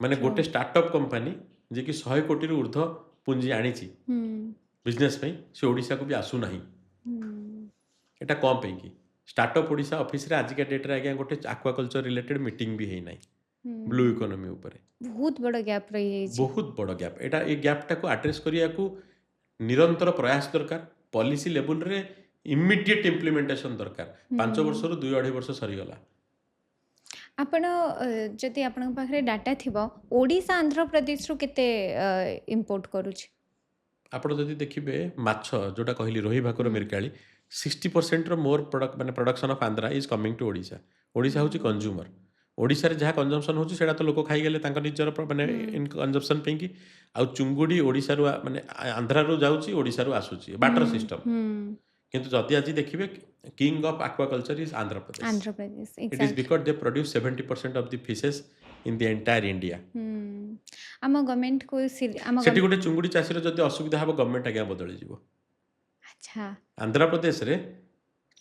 ମାନେ ଗୋଟେ ଷ୍ଟାର୍ଟଅପ୍ କମ୍ପାନୀ ଯିଏକି 100 କୋଟିରୁ ଉର୍ଦ୍ଧ୍ୱ ପୁଞ୍ଜି ଆଣିଛି ବିଜନେସ୍ ପାଇଁ ସେ ଓଡ଼ିଶାକୁ ବି ଆସୁନାହିଁ। ଏଟା କ'ଣ ପାଇଁକି ଷ୍ଟାର୍ଟଅପ୍ ଓଡ଼ିଶା ଅଫିସରେ ଆଜିକା ଡେଟ୍ରେ ଆଜ୍ଞା ଗୋଟେ ଆକ୍ୱାକଲଚର ରିଲେଟେଡ୍ ମିଟିଂ ବି ହେଇନାହିଁ ବ୍ଲୁ ଇକୋନୋମି ଉପରେ। ବହୁତ ବଡ଼ ଗ୍ୟାପ୍ ରହିଯାଇଛି ବହୁତ ବଡ଼ ଗ୍ୟାପ୍। ଏଟା ଏଇ ଗ୍ୟାପ୍ଟାକୁ ଆଡ୍ରେସ୍ କରିବାକୁ ନିରନ୍ତର ପ୍ରୟାସ ଦରକାର। ପଲିସି ଲେବୁଲରେ ଇମିଡିଏଟ୍ ଇମ୍ପ୍ଲିମେଣ୍ଟେସନ୍ ଦରକାର। 5 ବର୍ଷରୁ 2-2.5 ବର୍ଷ ସରିଗଲା। ଆପଣ ଯଦି ଆପଣଙ୍କ ପାଖରେ ଡାଟା ଥିବ ଓଡ଼ିଶା ଆନ୍ଧ୍ରପ୍ରଦେଶରୁ କେତେ ଇମ୍ପୋର୍ଟ କରୁଛି? ଆପଣ ଯଦି ଦେଖିବେ ମାଛ ଯେଉଁଟା କହିଲି ରୋହି ଭାକୁର ମିରକାଳି 60%ର ମୋର୍ ମାନେ production of Andhra is coming to Odisha. Odisha ହେଉଛି କନଜ୍ୟୁମର। ଓଡ଼ିଶାରେ ଯାହା କନଜମ୍ପସନ୍ ହେଉଛି ସେଇଟା ତ ଲୋକ ଖାଇଗଲେ ତାଙ୍କ ନିଜର ମାନେ କନଜମ୍ପସନ୍ ପାଇଁକି। ଆଉ ଚୁଙ୍ଗୁଡ଼ି ଓଡ଼ିଶାରୁ ମାନେ ଆନ୍ଧ୍ରାରୁ ଯାଉଛି ଓଡ଼ିଶାରୁ ଆସୁଛି ବାଟର ସିଷ୍ଟମ୍। କିନ୍ତୁ ଯଦି ଆଜି ଦେଖିବେ king of aquaculture is Andhra Pradesh. It is because they produce 70% of the phases in the entire India. ଆମ ଗଭର୍ଣ୍ଣମେଣ୍ଟକୁ ସେଠି ଗୋଟେ ଚୁଙ୍ଗୁଡ଼ି ଚାଷୀର ଯଦି ଅସୁବିଧା ହେବ ଗଭର୍ଣ୍ଣମେଣ୍ଟ ଆଜ୍ଞା ବଦଳିଯିବ। ଆଚ୍ଛା ଆନ୍ଧ୍ରପ୍ରଦେଶରେ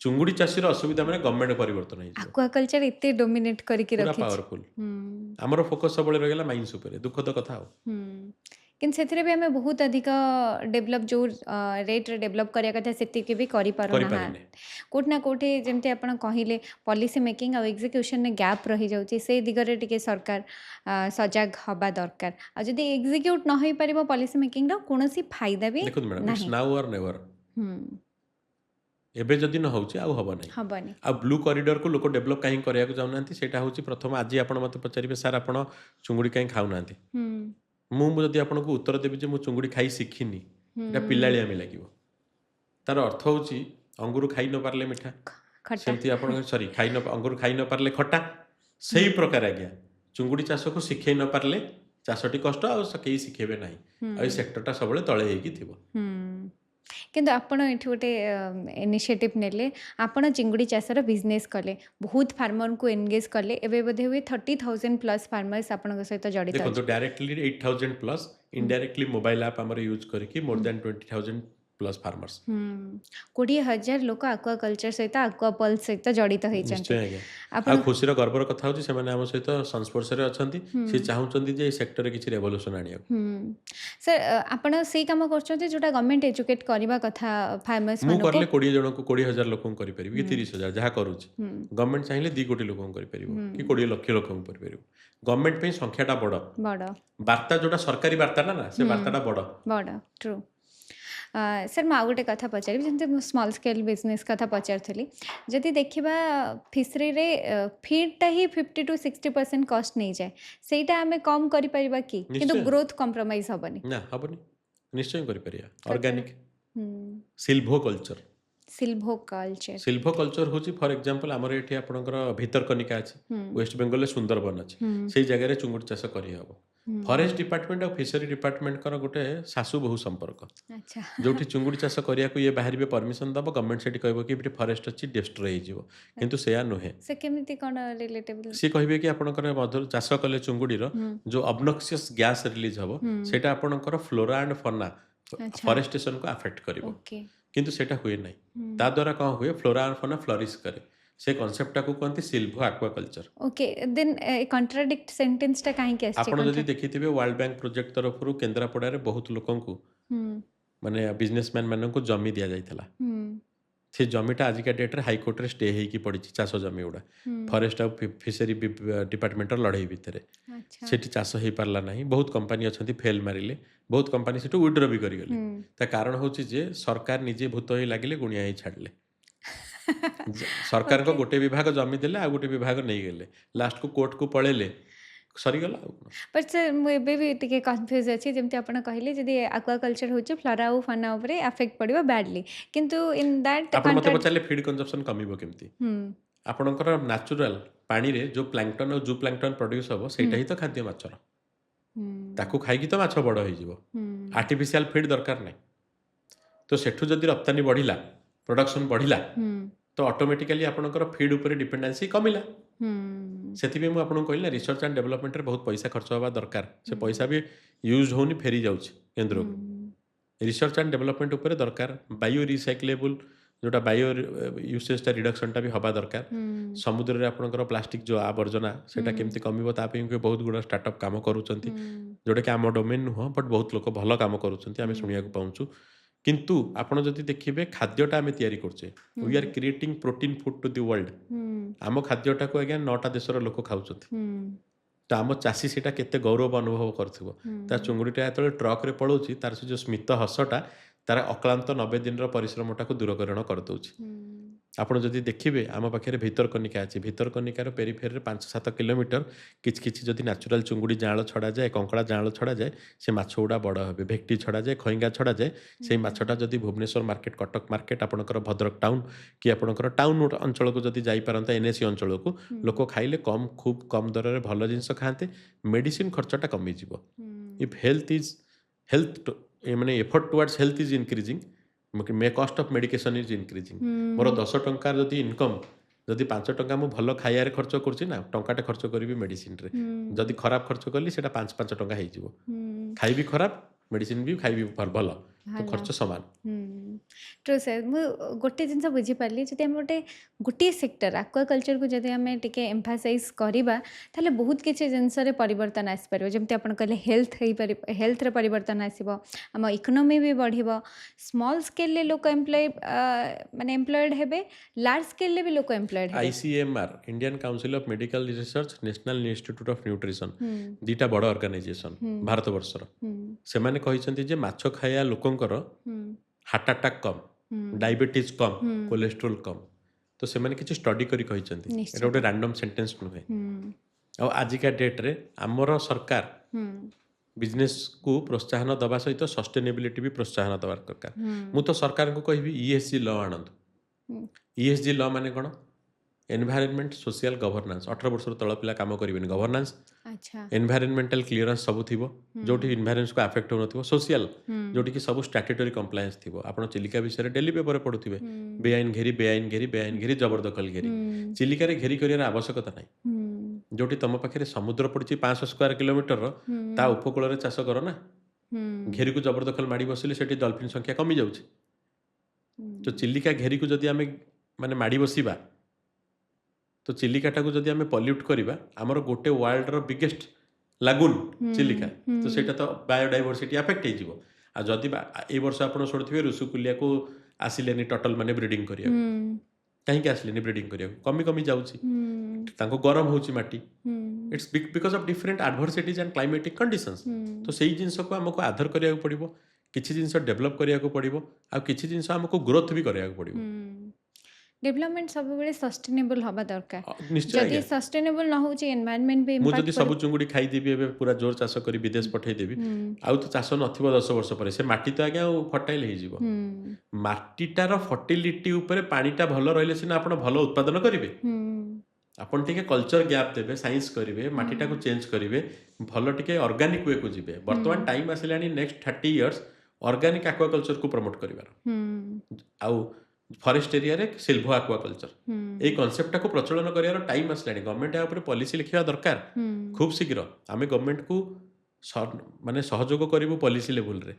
ଚୁଙ୍ଗୁଡ଼ି ଚାଷୀର ଅସୁବିଧା ମାନେ ଗଭର୍ଣ୍ଣମେଣ୍ଟ ପରିବର୍ତ୍ତନ ହେଇଯିବ। ଆକ୍ୱାକଲଚର ଏତେ ଡୋମିନେଟ୍ କରିକି ପୁରା ରଖିଛି। ପାୱାରଫୁଲ୍। ଆମର ଫୋକସ୍ ସବୁବେଳେ ରହିଗଲା ମାଇନ୍ସ ଉପରେ। ଦୁଃଖଦ କଥା ଆଉ। କିନ୍ତୁ ସେଥିରେ ବି ଆମେ ବହୁତ ଅଧିକ ଡେଭଲପ୍ ଯେଉଁ ରେଟ୍ରେ ଡେଭଲପ୍ କରିବା କଥା ସେତିକି ବି କରିପାରୁନାହାନ୍ତି। କେଉଁଠି ନା କେଉଁଠି ଯେମିତି ଆପଣ କହିଲେ ପଲିସି ମେକିଂ ଆଉ ଏକ୍ଜିକ୍ୟୁସନରେ ଗ୍ୟାପ୍ ରହିଯାଉଛି ସେଇ ଦିଗରେ ଟିକେ ସରକାର ସଜାଗ ହେବା ଦରକାର। ଆଉ ଯଦି ଏକ୍ଜିକ୍ୟୁଟ୍ ନ ହେଇପାରିବ ପଲିସି ମେକିଂର କୌଣସି ଫାଇଦା ବି ଦେଖନ୍ତୁ madam it's now or never. ଏବେ ଯଦି ନ ହେଉଛି ଆଉ ହେବ ନାହିଁ। ଆଉ ବ୍ଲୁ କରିଡରକୁ ଲୋକ ଡେଭଲପ୍ କାହିଁକି କରିବାକୁ ଚାହୁଁନାହାନ୍ତି ସେଇଟା ହେଉଛି ପ୍ରଥମ। ଆଜି ଆପଣ ମୋତେ ପଚାରିବେ ସାର୍ ଆପଣ ଚୁଙ୍ଗୁଡ଼ି କାହିଁକି ଖାଉନାହାନ୍ତି। ମୁଁ ଯଦି ଆପଣଙ୍କୁ ଉତ୍ତର ଦେବି ଯେ ମୁଁ ଚୁଙ୍ଗୁଡ଼ି ଖାଇ ଶିଖିନି ଏଇଟା ପିଲାଳିଆମି ଲାଗିବ। ତାର ଅର୍ଥ ହେଉଛି ଅଙ୍ଗୁର ଖାଇ ନ ପାରିଲେ ମିଠା, ଖଟା ସେମିତି ଆପଣ ସରି ଅଙ୍ଗୁର ଖାଇ ନ ପାରିଲେ ଖଟା। ସେଇ ପ୍ରକାର ଆଜ୍ଞା ଚୁଙ୍ଗୁଡ଼ି ଚାଷକୁ ଶିଖେଇ ନ ପାରିଲେ ଚାଷଟି କଷ୍ଟ, ଆଉ କେହି ଶିଖେଇବେ ନାହିଁ, ଆଉ ଏଇ ସେକ୍ଟରଟା ସବୁବେଳେ ତଳେ ହେଇକି ଥିବ। କିନ୍ତୁ ଆପଣ ଏଠି ଗୋଟେ ଇନିସିଏଟିଭ୍ ନେଲେ, ଆପଣ ଚିଙ୍ଗୁଡ଼ି ଚାଷର ବିଜନେସ୍ କଲେ, ବହୁତ ଫାର୍ମରଙ୍କୁ ଏନଗେଜ୍ କଲେ, ଏବେ ବୋଧେ ହୁଏ 30,000 ପ୍ଲସ୍ ଫାର୍ମର୍ସ ଆପଣଙ୍କ ସହିତ ଜଡ଼ିତ ଦେଖନ୍ତୁ ଅଛନ୍ତି। Directly 8,000 plus, indirectly mobile app ଆମର ୟୁଜ୍ କରିକି ମୋର୍ ଦ୍ୟାନ୍ 20,000 ପ୍ଲସ୍ ଫାର୍ମର୍ସ। 20,000 ଲୋକ ଆକ୍ୱାକଲଚର ସହିତ ଆକ୍ୱାପଲ୍ସ ସହିତ ଜଡ଼ିତ ନିଶ୍ଚୟ ହେଇଛନ୍ତି। ଆଜ୍ଞା। ଆପଣ ଆଉ ଖୁସିର ଗର୍ବର କଥା ହେଉଛି ସେମାନେ ଆମ ସହିତ ସଂସ୍ପର୍ଶରେ ଅଛନ୍ତି, ସେ ଚାହୁଁଛନ୍ତି ଯେ ଏଇ ସେକ୍ଟରରେ କିଛି ରେଭଲ୍ୟୁସନ୍ ଆଣିବାକୁ। ସାର୍ ଆପଣ ସେଇ କାମ କରୁଛନ୍ତି ଯେଉଁଟା ଗଭର୍ଣ୍ଣମେଣ୍ଟ ଏଜୁକେଟ୍ କରିବା କଥା ଫାର୍ମର୍ସ ମୁଁ ମାନଙ୍କୁ। କଲେ 20 ଜଣଙ୍କୁ 20,000 ଲୋକଙ୍କୁ କରିପାରିବି କି 30,000 ଯାହା କରୁଛି। ଗଭର୍ଣ୍ଣମେଣ୍ଟ ଚାହିଁଲେ 2 କୋଟି ଲୋକଙ୍କୁ କରିପାରିବ କି 20 ଲକ୍ଷ ଲୋକଙ୍କୁ କରିପାରିବ। ଗଭର୍ଣ୍ଣମେଣ୍ଟ ପାଇଁ ସଂଖ୍ୟାଟା ବଡ଼, ବଡ଼ ବାର୍ତ୍ତା ଯେଉଁଟା ସରକାରୀ ବାର୍ତ୍ତାଟା ନା ସେ ବାର୍ତ୍ତାଟା ବଡ଼। ବଡ଼ ଟ୍ରୁ। ସାର୍ ମୁଁ ଆଉ ଗୋଟେ କଥା ପଚାରିବି, ଯେମିତି ମୁଁ ସ୍ମଲ୍ ସ୍କେଲ୍ ବିଜନେସ୍ କଥା ପଚାରୁଥିଲି, ଯଦି ଦେଖିବା ଫିସରୀରେ ଫିଡ଼୍ଟା ହିଁ 50 to 60% କଷ୍ଟ ନେଇଯାଏ, ସେଇଟା ଆମେ କମ୍ କରିପାରିବା କି? କିନ୍ତୁ ନିଶ୍ଚୟ ଗ୍ରୋଥ୍ କମ୍ପ୍ରମାଇଜ୍ ହେବନି। ନା ହେବନି, ନିଶ୍ଚୟ କରିପାରିବା। ତ ଅର୍ଗାନିକ୍ ସିଲ୍ଭୋ କଲଚର। ସିଲ୍ଭୋ କଲଚର। ସିଲ୍ଭୋ କଲଚର ହେଉଛି ଫର୍ ଏକ୍ଜାମ୍ପଲ୍ ଆମର ଏଠି ଆପଣଙ୍କର ଭିତରକନିକା ଅଛି, ୱେଷ୍ଟ ବେଙ୍ଗଲରେ ସୁନ୍ଦରବନ ଅଛି, ସେଇ ଜାଗାରେ ଚୁଙ୍ଗୁଡ଼ି ଚାଷ କରିହେବ। ଫରେଷ୍ଟ ଡିପାର୍ଟମେଣ୍ଟ ଆଉ ଫିସରୀ ଡିପାର୍ଟମେଣ୍ଟଙ୍କର ଗୋଟେ ଶାଶୁ ବୋହୂ ସମ୍ପର୍କ, ଆଚ୍ଛା। ଯେଉଁଠି ଚୁଙ୍ଗୁଡ଼ି ଚାଷ କରିବାକୁ ଇଏ ବାହାରିବେ ପରମିଶନ ଦେବ, ଗଭର୍ଣ୍ଣମେଣ୍ଟ ସେଠି କହିବ କି ଏଠି ଫରେଷ୍ଟ ଅଛି ଡିଷ୍ଟ୍ରୟ ହେଇଯିବ, କିନ୍ତୁ ସେୟା ନୁହେଁ। ସେ କେମିତି କ'ଣ ରିଲେଟେବଲ୍? ସିଏ କହିବେ କି ଆପଣଙ୍କର ମଧୁର ଚାଷ କଲେ ଚୁଙ୍ଗୁଡ଼ିର ଯେଉଁ ଅବନକ୍ସିୟସ୍ ଗ୍ୟାସ୍ ରିଲିଜ୍ ହେବ ସେଇଟା ଆପଣଙ୍କର ଫ୍ଲୋରା ଆଣ୍ଡ ଫନା ଆଚ୍ଛା। ଫରେଷ୍ଟେସନକୁ ଆଫେକ୍ଟ କରିବ, ଓକେ। କିନ୍ତୁ ସେଇଟା ହୁଏ ନାହିଁ। ତା ଦ୍ୱାରା କ'ଣ ହୁଏ, ଫ୍ଲୋରା ଆଣ୍ଡ ଫନା ଫ୍ଲରିସ୍ କରେ। ସେ କନସେପ୍ଟଟାକୁ କୁହନ୍ତି ସିଲ୍ଭୋ ଆକ୍ୱାକଲଚର। ଓକେ, ଦେନ୍ କଣ୍ଟ୍ରାଡିକ୍ଟ ସେଣ୍ଟେନ୍ସଟା କାହିଁକି ଆସିଛି? ଆପଣ ଯଦି ଦେଖିଥିବେ ୱାର୍ଲଡ ବ୍ୟାଙ୍କ ପ୍ରୋଜେକ୍ଟ ତରଫରୁ କେନ୍ଦ୍ରାପଡ଼ାରେ ବହୁତ ଲୋକଙ୍କୁ ମାନେ ବିଜନେସମ୍ୟାନ୍ ମାନଙ୍କୁ ଜମି ଦିଆଯାଇଥିଲା। ସେ ଜମିଟା ଆଜିକା ଡେଟ୍ରେ ହାଇକୋର୍ଟରେ ଷ୍ଟେ ହେଇକି ପଡ଼ିଛି, ଚାଷ ଜମି ଗୁଡ଼ା ଫରେଷ୍ଟ ଆଉ ଫିସରୀ ଡିପାର୍ଟମେଣ୍ଟର ଲଢ଼େଇ ଭିତରେ। ଆଚ୍ଛା। ସେଠି ଚାଷ ହେଇପାରିଲା ନାହିଁ, ବହୁତ କମ୍ପାନୀ ଅଛନ୍ତି ଫେଲ୍ ମାରିଲେ, ବହୁତ କମ୍ପାନୀ ସେଠୁ ୱିଡ୍ର ବି କରିଗଲେ। ତା କାରଣ ହେଉଛି ଯେ ସରକାର ନିଜେ ଭୂତ ହେଇ ଲାଗିଲେ, ଗୁଣିଆ ହେଇ ଛାଡ଼ିଲେ। ସରକାରଙ୍କ ଗୋଟେ ବିଭାଗ ଜମି ଦେଲେ, ଆଉ ଗୋଟେ ବିଭାଗ ନେଇଗଲେ, ଲାଷ୍ଟକୁ କୋର୍ଟକୁ ପଳେଇଲେ, ସରିଗଲା ଆଉ କ'ଣ। ବଟ୍ ସାର୍ ମୁଁ ଏବେ ବି ଟିକେ କନଫ୍ୟୁଜ୍ ଅଛି, ଯେମିତି ଆପଣ କହିଲେ ଯଦି ଆକ୍ୱାକଲଚର ହେଉଛି ଫ୍ଲୋରା ଆଉ ଫନା ଉପରେ ଆଫେକ୍ଟ ପଡ଼ିବ ବ୍ୟାଡଲି, କିନ୍ତୁ ଇନ୍ ଦ୍ୟାଟ୍ ଆପଣ ମୋତେ ପଚାରିଲେ ଫିଡ୍ କନଜମ୍ପସନ୍ କମିବ କେମିତି? ଆପଣଙ୍କର ନ୍ୟାଚୁରାଲ ପାଣିରେ ଯେଉଁ ପ୍ଲାଙ୍କଟନ୍ ଆଉ ଜୁ ପ୍ଲାଙ୍କଟନ୍ ପ୍ରଡ୍ୟୁସ୍ ହେବ ସେଇଟା ହିଁ ତ ଖାଦ୍ୟ ମାଛର, ତାକୁ ଖାଇକି ତ ମାଛ ବଡ଼ ହେଇଯିବ, ଆର୍ଟିଫିସିଆଲ ଫିଡ୍ ଦରକାର ନାହିଁ। ତ ସେଠୁ ଯଦି ରପ୍ତାନି ବଢ଼ିଲା, ପ୍ରଡକ୍ସନ୍ ବଢ଼ିଲା, ତ ଅଟୋମେଟିକାଲି ଆପଣଙ୍କର ଫିଡ୍ ଉପରେ ଡିପେଣ୍ଡାନ୍ସି କମିଲା। ସେଥିପାଇଁ ମୁଁ ଆପଣଙ୍କୁ କହିଲି ନା, ରିସର୍ଚ୍ଚ ଆଣ୍ଡ ଡେଭଲପମେଣ୍ଟରେ ବହୁତ ପଇସା ଖର୍ଚ୍ଚ ହେବା ଦରକାର। ସେ ପଇସା ବି ୟୁଜ୍ ହେଉନି, ଫେରି ଯାଉଛି କେନ୍ଦ୍ରକୁ। ରିସର୍ଚ୍ଚ ଆଣ୍ଡ ଡେଭଲପମେଣ୍ଟ ଉପରେ ଦରକାର। ବାୟୋ ରିସାଇକ୍ଲେବୁଲ୍ ଯେଉଁଟା ବାୟୋ ୟୁସେଜଟା ରିଡକ୍ସନଟା ବି ହେବା ଦରକାର। ସମୁଦ୍ରରେ ଆପଣଙ୍କର ପ୍ଲାଷ୍ଟିକ୍ ଯେଉଁ ଆବର୍ଜନା ସେଇଟା କେମିତି କମିବ, ତା ପାଇଁ ବହୁତ ଗୁଡ଼ା ଷ୍ଟାର୍ଟଅପ୍ କାମ କରୁଛନ୍ତି, ଯେଉଁଟାକି ଆମ ଡୋମେନ୍ ନୁହଁ, ବଟ୍ ବହୁତ ଲୋକ ଭଲ କାମ କରୁଛନ୍ତି, ଆମେ ଶୁଣିବାକୁ ପାଉଛୁ। କିନ୍ତୁ ଆପଣ ଯଦି ଦେଖିବେ ଖାଦ୍ୟଟା ଆମେ ତିଆରି କରୁଛେ, we are creating protein food to the world. आम खाद्यटाକୁ ଆଜ୍ଞା 9ଟା ଦେଶର ଲୋକ ଖାଉଛନ୍ତି, ତ ଆମ ଚାଷୀ ସେଇଟା କେତେ ଗୌରବ ଅନୁଭବ କରୁଥିବ। ତା ଚୁଙ୍ଗୁଡ଼ିଟା ଯେତେବେଳେ ଟ୍ରକରେ ପଳାଉଛି, ତାର ସେ ଯେଉଁ ସ୍ମିତ ହସଟା ତାର ଅକ୍ଳାନ୍ତ 90 ଦିନର ପରିଶ୍ରମଟାକୁ ଦୂରକରଣ କରିଦେଉଛି। ଆପଣ ଯଦି ଦେଖିବେ ଆମ ପାଖରେ ଭିତରକନିକା ଅଛି, ଭିତରକନିକାର ପେରିଫେରିରେ 5-7 କିଲୋମିଟର କିଛି କିଛି ଯଦି ନ୍ୟାଚୁରାଲ ଚୁଙ୍ଗୁଡ଼ି ଜାଆଁଳ ଛଡ଼ାଯାଏ, କଙ୍କଡ଼ା ଜାଆଁଳ ଛଡ଼ାଯାଏ, ସେ ମାଛ ଗୁଡ଼ା ବଡ଼ ହେବେ। ଭେକ୍ଟି ଛଡ଼ାଯାଏ, ଖଇଙ୍ଗା ଛଡ଼ାଯାଏ, ସେଇ ମାଛଟା ଯଦି ଭୁବନେଶ୍ୱର ମାର୍କେଟ, କଟକ ମାର୍କେଟ, ଆପଣଙ୍କର ଭଦ୍ରକ ଟାଉନ୍ କି ଆପଣଙ୍କର ଟାଉନ୍ ଅଞ୍ଚଳକୁ ଯଦି ଯାଇପାରନ୍ତା, NAC ଅଞ୍ଚଳକୁ, ଲୋକ ଖାଇଲେ ଖୁବ୍ କମ୍ ଦରରେ ଭଲ ଜିନିଷ ଖାଆନ୍ତେ, ମେଡ଼ିସିନ ଖର୍ଚ୍ଚଟା କମିଯିବ। ଇଫ୍ ହେଲ୍ଥ ମାନେ effort towards health is increasing, may cost of ମେଡ଼ିକେସନ୍ is increasing. ମୋର 10 ଟଙ୍କାର ଯଦି ଇନକମ୍, ଯଦି 5 ଟଙ୍କା ମୁଁ ଭଲ ଖାଇବାରେ ଖର୍ଚ୍ଚ କରୁଛି ନା, ଟଙ୍କାଟେ ଖର୍ଚ୍ଚ କରିବି ମେଡ଼ିସିନରେ। ଯଦି ଖରାପ ଖର୍ଚ୍ଚ କଲି ସେଇଟା 5 ଟଙ୍କା ହେଇଯିବ। ଖାଇବି ଖରାପ, ମେଡ଼ିସିନ ବି ଖାଇବି ଭଲ, ତ ଖର୍ଚ୍ଚ ସମାନ। ଟ୍ରୁ ସାର୍, ମୁଁ ଗୋଟେ ଜିନିଷ ବୁଝିପାରିଲି, ଯଦି ଆମେ ଗୋଟିଏ ସେକ୍ଟର ଆକ୍ୱାକଲଚରକୁ ଯଦି ଆମେ ଟିକେ ଏମ୍ଫାସାଇଜ୍ କରିବା, ତାହେଲେ ବହୁତ କିଛି ଜିନିଷରେ ପରିବର୍ତ୍ତନ ଆସିପାରିବ। ଯେମିତି ଆପଣ କହିଲେ ହେଲ୍ଥରେ ପରିବର୍ତ୍ତନ ଆସିବ, ଆମ ଇକୋନୋମି ବି ବଢ଼ିବ, ସ୍ମଲ୍ ସ୍କେଲରେ ଲୋକ ଏମ୍ପ୍ଲଏଡ଼୍ ହେବେ, ଲାର୍ଜ ସ୍କେଲରେ ବି ଲୋକ ଏମ୍ପ୍ଲଏଡ଼୍ ହେବେ। ICMR, Indian council of medical research, national institute of nutrition, ଦୁଇଟା ବଡ଼ ଅର୍ଗାନାଇଜେସନ୍ ଭାରତବର୍ଷର। ସେମାନେ କହିଛନ୍ତି ଯେ ମାଛ ଖାଇବା ଲୋକଙ୍କର ହାର୍ଟ ଆଟାକ୍ କମ୍, ଡାଇବେଟିସ୍ କମ୍, କୋଲେଷ୍ଟ୍ରୋଲ କମ୍। ତ ସେମାନେ କିଛି ଷ୍ଟଡି କରି କହିଛନ୍ତି, ଏଇଟା ଗୋଟେ ରାଣ୍ଡମ୍ ସେଣ୍ଟେନ୍ସ ନୁହେଁ। ଆଉ ଆଜିକା ଡେଟ୍ରେ ଆମର ସରକାର बिजनेस को प्रोत्साहन दवा सहित सस्टेनेबिलिटी भी प्रोत्साहन दवा दरकार। ହୁଁ तो सरकार को कहबी ईएसजी लॉ आणंतु। ହୁଁ ईएसजी लॉ माने कौन? एनवायरनमेंट सोशल गवर्नेंस 18 वर्ष तल पिला काम करेंगे गवर्नेंस ଆଚ୍ଛा एनवायरनमेंटल क्लीयरेंस सब थी जो इन्वायरमेंट को आफेक्ट हो सोशल ହୁଁ जोटी की सब स्टैट्यूटरी कंप्लायंस थी आप चिलिका विषय डेली पेपर पढ़ुवे ହୁଁ बेआईन घेरी जबरदखल घेरी ହୁଁ चिलिकार घेरी कर आवश्यकता ना ହୁଁ जोटी तुम पाखे समुद्र पड़ी 500 स्क्वायर किलोमीटर ता ହୁଁ उपकूल चाष कर ना ହୁଁ घेरी को जबरदखल माड़ी बसिले से डल्फिन संख्या कमी जाऊँगी तो ହୁଁ चिलिका घेरी को जदि आम माने माड़ी बसिबा तो चिलिकाटा को जदि आम पल्यूट करवा आमर गोटे वर्ल्ड रो बिगेस्ट लागुन चिलिका तो सेटा तो बायोडाइवर्सिटी अफेक्ट हो जदि ए वर्ष आप शुणुवे ऋषुकुलिया को आसिले टटल माने ब्रिडिंग करिया कहीं आसिले ब्रिडिंग करिया कमी कमी जाऊँगी गरम होची माटी it's because of different adversities and climatic conditions तो सही जिनस को आमको आदर करिया पड़िबो किछि जिनस डेवलप करिया पड़िबो आ किछि जिनस आमको ग्रोथ भी करिया पड़िबो डेवलपमेंट सब बेले सस्टेनेबल हवा दरकार निश्चय जदि आज्ञा सस्टेनेबल न होची एनवायरनमेंट भी मु जदि इम्पैक्ट सब चुंगुड़ी खाईदेवी एबे पूरा जोर चाष करी विदेश पठेदेवी आउ तो चाष नथिबो 10 वर्ष पर से माटी तो आज्ञा फर्टाइल हो जिवो माटीटार फर्टिलिटी उपरे पानीटा भल रहिले सिना आपण भल उत्पादन करिवे आपण टिके कल्चर गैप देबे साइंस करिवे माटीटा को चेंज करिवे भल टिके ऑर्गेनिक वे को जिवे वर्तमान टाइम आसिलानी नेक्स्ट 30 इयर्स ऑर्गेनिक एक्वाकल्चर को प्रमोट करिवार आउ फॉरेस्ट एरिया रे सिल्भो एक्वाकल्चर ए कॉन्सेप्ट को प्रचलन करियार टाइम आसलानी गवर्नमेंट या ऊपर पॉलिसी लिखिया दरकार खूब शीघ्र आमे गवर्नमेंट को माने सहयोग करिवु पॉलिसी लेवल रे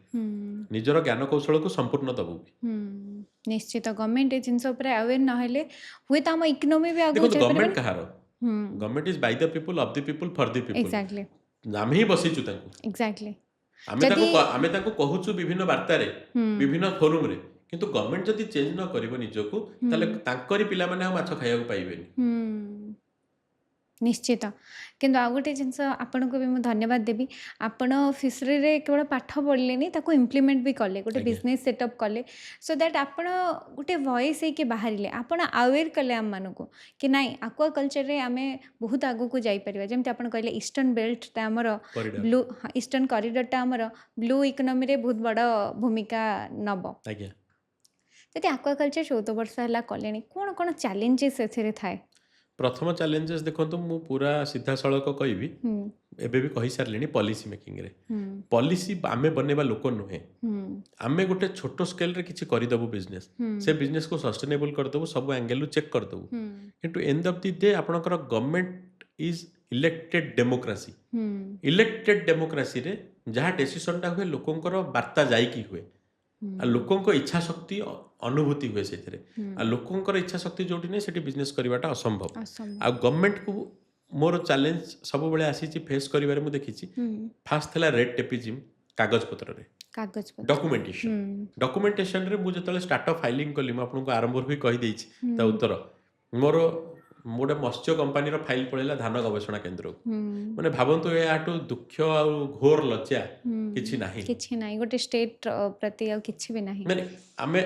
निजर ज्ञान कौशल को संपूर्ण दबु निश्चित गवर्नमेंट ए जिनस ऊपर अवेयर न हेले हुए त हम इकोनॉमी भी आगु देखो जाय गवर्नमेंट परबे कहार government is by the people of the people for the people exactly आमे ही बसिचु तांको एग्जैक्टली आमे तांको कहूछु विभिन्न वार्ता रे विभिन्न फोरम रे किंतु गवर्नमेंट जदि चेंज न करिवो निजको ताले तांकरी पिला माने आ माछ खाइया पाइबेनी निश्चित किंतु आ गोटे जिनस आपण को भी मैं धन्यवाद देवी आपण फिशरी रे केवल पाठ पढ़ले ताको इम्प्लीमेंट भी कले गोटे आज्ञा बिजनेस सेटअप कले सो दैट आपण गोटे वॉइस है कि बाहरिले आपण अवेयर कले आम मानको कि नाई aqua कल्चर रे आमे बहुत आगु को जाई परिबा जेमते आपण कहले ईस्टर्न बेल्ट ता हमर कॉरिडोर ब्लू ईस्टर्न कॉरिडोर टा हमर ब्लू इकोनॉमी रे बहुत बड़ भूमिका नब आज्ञा जदि aqua कल्चर 14 वर्ष हला कलेनी कोन कोन चैलेंजेस एथिरे थाए प्रथम चैलेंजेस देखो मु पूरा सीधा सड़क कहबी एबे भी कहि सारलेनी पॉलिसी मेकिंग रे पॉलिसी आमे बनेबा लोक नुहे आमे गोटे छोटो स्केल रे किछि करि दबु बिजनेस से बिजनेस को सस्टेनेबल कर दबु सब एंगल चेक कर दबु किंतु एंड ऑफ द डे आपनकर गवर्नमेंट इज इलेक्टेड डेमोक्रेसी रे जहाँ डिसीजन टा हुए लोकंकर वार्ता जाई की हुए आ लोकंक इच्छा शक्ति अनुभूति हुए से आ लोकंकर इच्छा शक्ति जोटी नहीं सेठी बिजनेस करवाटा असंभव आ गवर्नमेंट को मोर चैलेंज सब बेले आसी फेस करिवारे मु देखिछि फास्ट थला रेड टेपिजिम कागज पत्र रे कागज पत्र डॉक्यूमेंटेशन रे मु जतले स्टार्टअप फाइलिंग कली म आपनको आरंभ भी कहि देछि ता उत्तर मोर मोटे मत्स्य कंपनी फाइल पड़ेगा धान गवेषणा केन्द्र मैंने भावतु याठू दुख आ घोर लज्जा किछि नाही किछि नाही गोटे स्टेट प्रति आ किछि भी नाही माने आमे